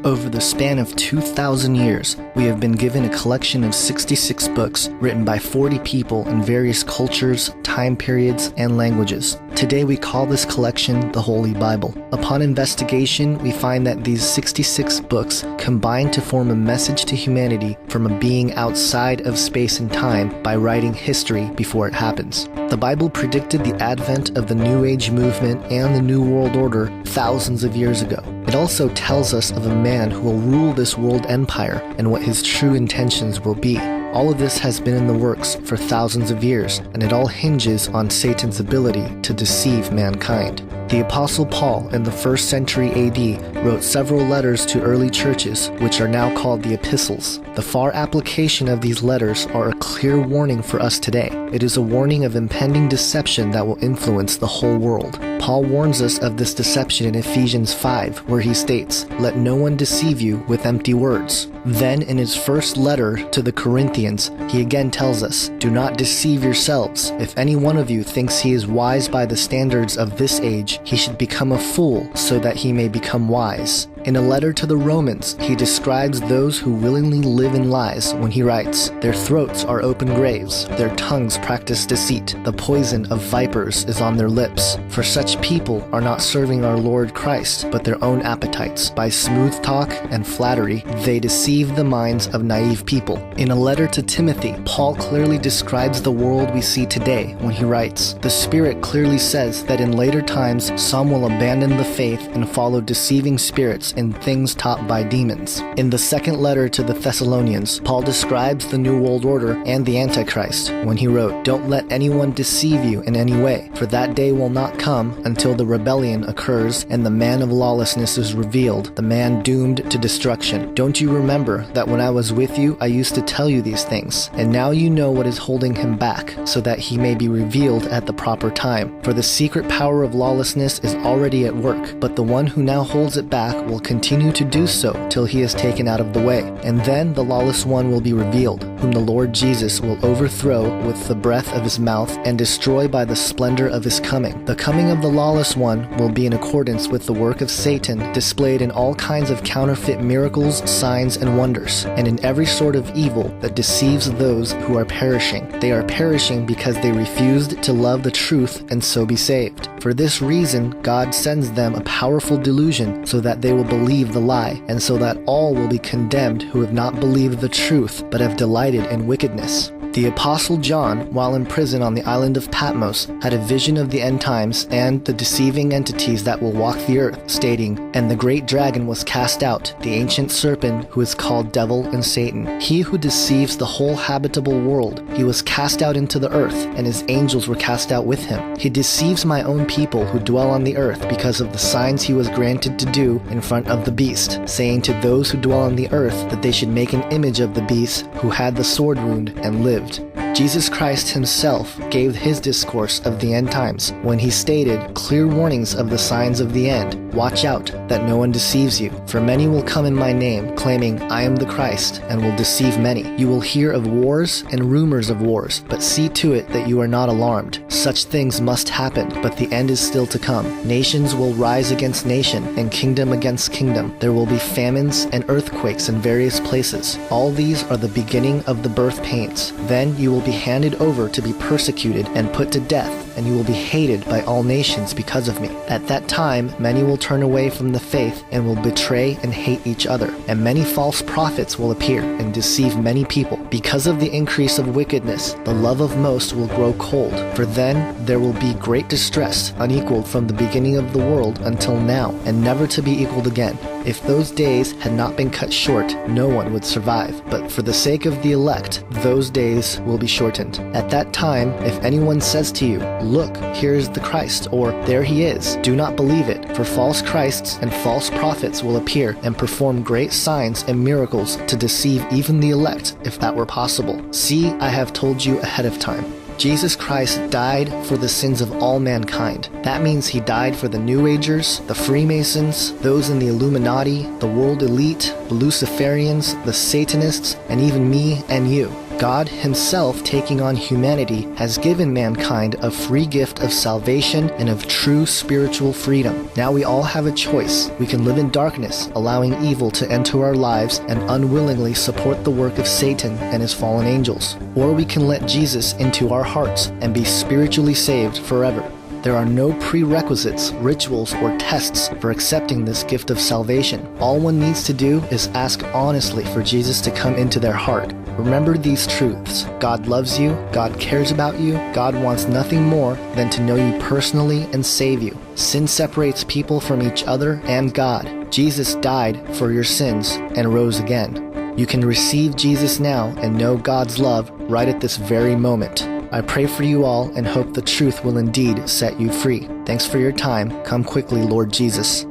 Over the span of 2,000 years, we have been given a collection of 66 books written by 40 people in various cultures, time periods, and languages. Today we call this collection the Holy Bible. Upon investigation, we find that these 66 books combine to form a message to humanity from a being outside of space and time by writing history before it happens. The Bible predicted the advent of the New Age movement and the New World Order thousands of years ago. It also tells us of a man who will rule this world empire and what his true intentions will be. All of this has been in the works for thousands of years, and it all hinges on Satan's ability to deceive mankind. The Apostle Paul, in the 1st century AD, wrote several letters to early churches, which are now called the epistles. The far application of these letters are a clear warning for us today. It is a warning of impending deception that will influence the whole world. Paul warns us of this deception in Ephesians 5, where he states, "Let no one deceive you with empty words." Then, in his first letter to the Corinthians, he again tells us, "Do not deceive yourselves. If any one of you thinks he is wise by the standards of this age, he should become a fool so that he may become wise." In a letter to the Romans, he describes those who willingly live in lies when he writes, "Their throats are open graves, their tongues practice deceit, the poison of vipers is on their lips. For such people are not serving our Lord Christ, but their own appetites. By smooth talk and flattery, they deceive the minds of naive people." In a letter to Timothy, Paul clearly describes the world we see today when he writes, "The Spirit clearly says that in later times some will abandon the faith and follow deceiving spirits in things taught by demons." In the second letter to the Thessalonians, Paul describes the New World Order and the Antichrist when he wrote, "Don't let anyone deceive you in any way, for that day will not come until the rebellion occurs and the man of lawlessness is revealed, the man doomed to destruction. Don't you remember that when I was with you, I used to tell you these things? And now you know what is holding him back, so that he may be revealed at the proper time. For the secret power of lawlessness is already at work, but the one who now holds it back will continue to do so till he is taken out of the way. And then the lawless one will be revealed, whom the Lord Jesus will overthrow with the breath of his mouth and destroy by the splendor of his coming. The coming of the lawless one will be in accordance with the work of Satan, displayed in all kinds of counterfeit miracles, signs, and wonders, and in every sort of evil that deceives those who are perishing. They are perishing because they refused to love the truth and so be saved. For this reason, God sends them a powerful delusion so that they will believe the lie, and so that all will be condemned who have not believed the truth, but have delighted in wickedness." The Apostle John, while in prison on the island of Patmos, had a vision of the end times and the deceiving entities that will walk the earth, stating, "And the great dragon was cast out, the ancient serpent who is called Devil and Satan, he who deceives the whole habitable world. He was cast out into the earth, and his angels were cast out with him. He deceives my own people who dwell on the earth because of the signs he was granted to do in front of the beast, saying to those who dwell on the earth that they should make an image of the beast who had the sword wound and lived." Jesus Christ himself gave his discourse of the end times when he stated clear warnings of the signs of the end. Watch out that no one deceives you, for many will come in my name, claiming I am the Christ, and will deceive many. You will hear of wars and rumors of wars, but see to it that you are not alarmed. Such things must happen, but the end is still to come. Nations will rise against nation, and kingdom against kingdom. There will be famines and earthquakes in various places. All these are the beginning of the birth pains. Then you will be handed over to be persecuted and put to death, and you will be hated by all nations because of me. At that time, many will turn away from the faith and will betray and hate each other. And many false prophets will appear and deceive many people. Because of the increase of wickedness, the love of most will grow cold. For then there will be great distress, unequaled from the beginning of the world until now, and never to be equaled again. If those days had not been cut short, no one would survive. But for the sake of the elect, those days will be shortened. At that time, if anyone says to you, look, here is the Christ, or there he is, do not believe it, for false Christs and false prophets will appear and perform great signs and miracles to deceive even the elect, if that were possible. See, I have told you ahead of time. Jesus Christ died for the sins of all mankind. That means he died for the New Agers, the Freemasons, those in the Illuminati, the world elite, the Luciferians, the Satanists, and even me and you. God himself, taking on humanity, has given mankind a free gift of salvation and of true spiritual freedom. Now we all have a choice. We can live in darkness, allowing evil to enter our lives and unwillingly support the work of Satan and his fallen angels. Or we can let Jesus into our hearts and be spiritually saved forever. There are no prerequisites, rituals, or tests for accepting this gift of salvation. All one needs to do is ask honestly for Jesus to come into their heart. Remember these truths. God loves you, God cares about you, God wants nothing more than to know you personally and save you. Sin separates people from each other and God. Jesus died for your sins and rose again. You can receive Jesus now and know God's love right at this very moment. I pray for you all and hope the truth will indeed set you free. Thanks for your time. Come quickly, Lord Jesus.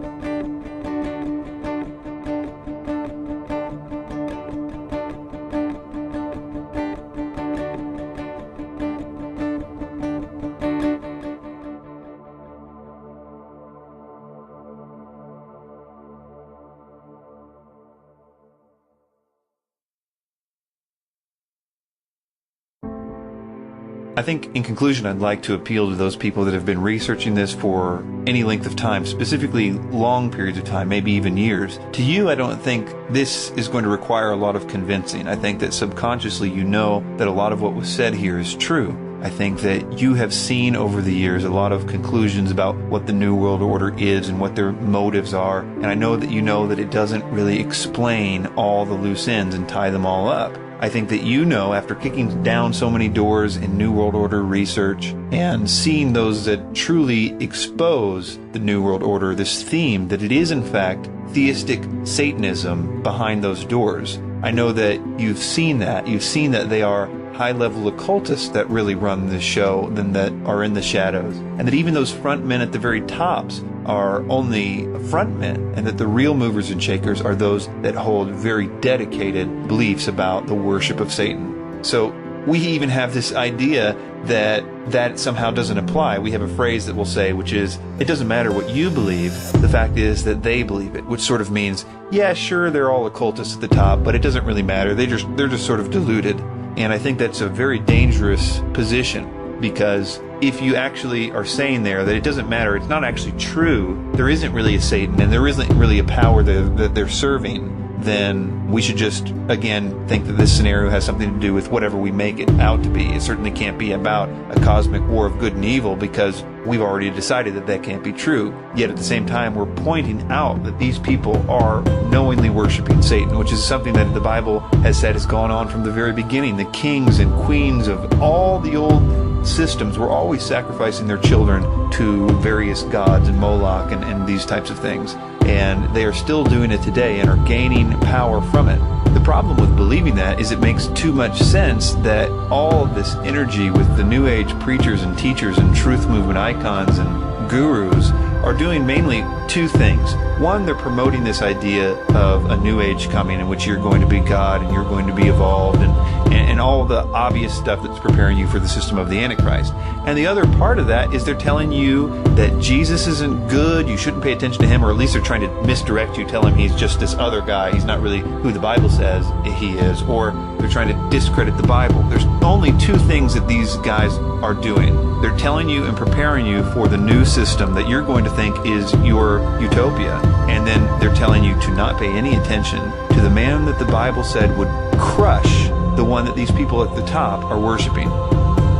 I think, in conclusion, I'd like to appeal to those people that have been researching this for any length of time, specifically long periods of time, maybe even years. To you, I don't think this is going to require a lot of convincing. I think that subconsciously you know that a lot of what was said here is true. I think that you have seen over the years a lot of conclusions about what the New World Order is and what their motives are, and I know that you know that it doesn't really explain all the loose ends and tie them all up. I think that you know, after kicking down so many doors in New World Order research and seeing those that truly expose the New World Order, this theme, that it is in fact theistic Satanism behind those doors. I know that you've seen that. You've seen that they are high-level occultists that really run this show than that are in the shadows. And that even those front men at the very tops are only front men, and that the real movers and shakers are those that hold very dedicated beliefs about the worship of Satan. So we even have this idea that somehow doesn't apply. We have a phrase that we'll say, which is, it doesn't matter what you believe, the fact is that they believe it, which sort of means, yeah, sure, they're all occultists at the top, but it doesn't really matter. They're just sort of deluded. And I think that's a very dangerous position, because if you actually are saying there that it doesn't matter, it's not actually true, there isn't really a Satan and there isn't really a power that they're serving, then we should just, again, think that this scenario has something to do with whatever we make it out to be. It certainly can't be about a cosmic war of good and evil, because we've already decided that that can't be true. Yet at the same time, we're pointing out that these people are knowingly worshiping Satan, which is something that the Bible has said has gone on from the very beginning. The kings and queens of all the old systems were always sacrificing their children to various gods and Moloch and these types of things. And they are still doing it today and are gaining power from it. The problem with believing that is it makes too much sense that all of this energy with the New Age preachers and teachers and truth movement icons and gurus are doing mainly two things. One, they're promoting this idea of a new age coming in which you're going to be God and you're going to be evolved and all the obvious stuff that's preparing you for the system of the Antichrist. And the other part of that is they're telling you that Jesus isn't good, you shouldn't pay attention to him, or at least they're trying to misdirect you, tell him he's just this other guy, he's not really who the Bible says he is, or they're trying to discredit the Bible. There's only two things that these guys are doing. They're telling you and preparing you for the new system that you're going to think is your utopia, and then they're telling you to not pay any attention to the man that the Bible said would crush the one that these people at the top are worshiping.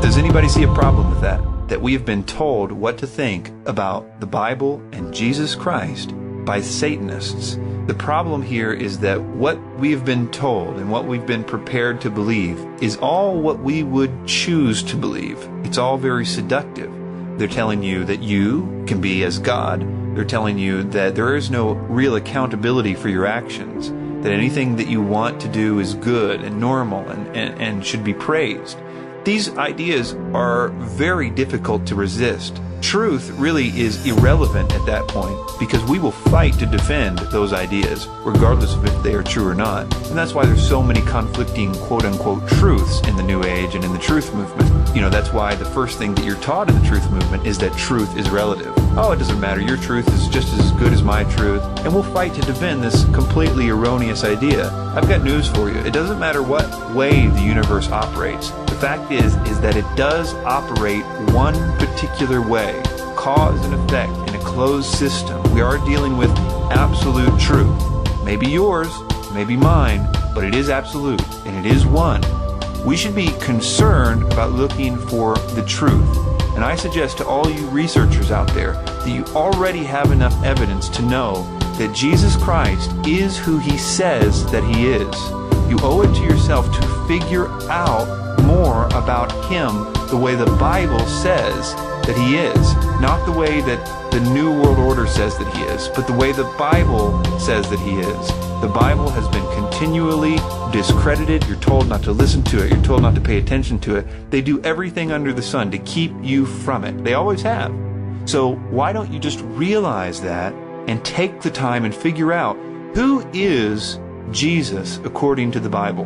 Does anybody see a problem with that? That we have been told what to think about the Bible and Jesus Christ by Satanists. The problem here is that what we've been told and what we've been prepared to believe is all what we would choose to believe. It's all very seductive. They're telling you that you can be as God. They're telling you that there is no real accountability for your actions, that anything that you want to do is good and normal and should be praised. These ideas are very difficult to resist. Truth really is irrelevant at that point because we will fight to defend those ideas regardless of if they are true or not. And that's why there's so many conflicting quote-unquote truths in the New Age and in the truth movement. You know, that's why the first thing that you're taught in the truth movement is that truth is relative. Oh, it doesn't matter. Your truth is just as good as my truth. And we'll fight to defend this completely erroneous idea. I've got news for you. It doesn't matter what way the universe operates. The fact is that it does operate one particular way, cause and effect in a closed system. We are dealing with absolute truth. Maybe yours, maybe mine, but it is absolute and it is one. We should be concerned about looking for the truth. And I suggest to all you researchers out there that you already have enough evidence to know that Jesus Christ is who he says that he is. You owe it to yourself to figure out more about him the way the Bible says that he is. Not the way that the New World Order says that he is, but the way the Bible says that he is. The Bible has been continually discredited. You're told not to listen to it. You're told not to pay attention to it. They do everything under the sun to keep you from it. They always have. So why don't you just realize that and take the time and figure out who is Jesus according to the Bible?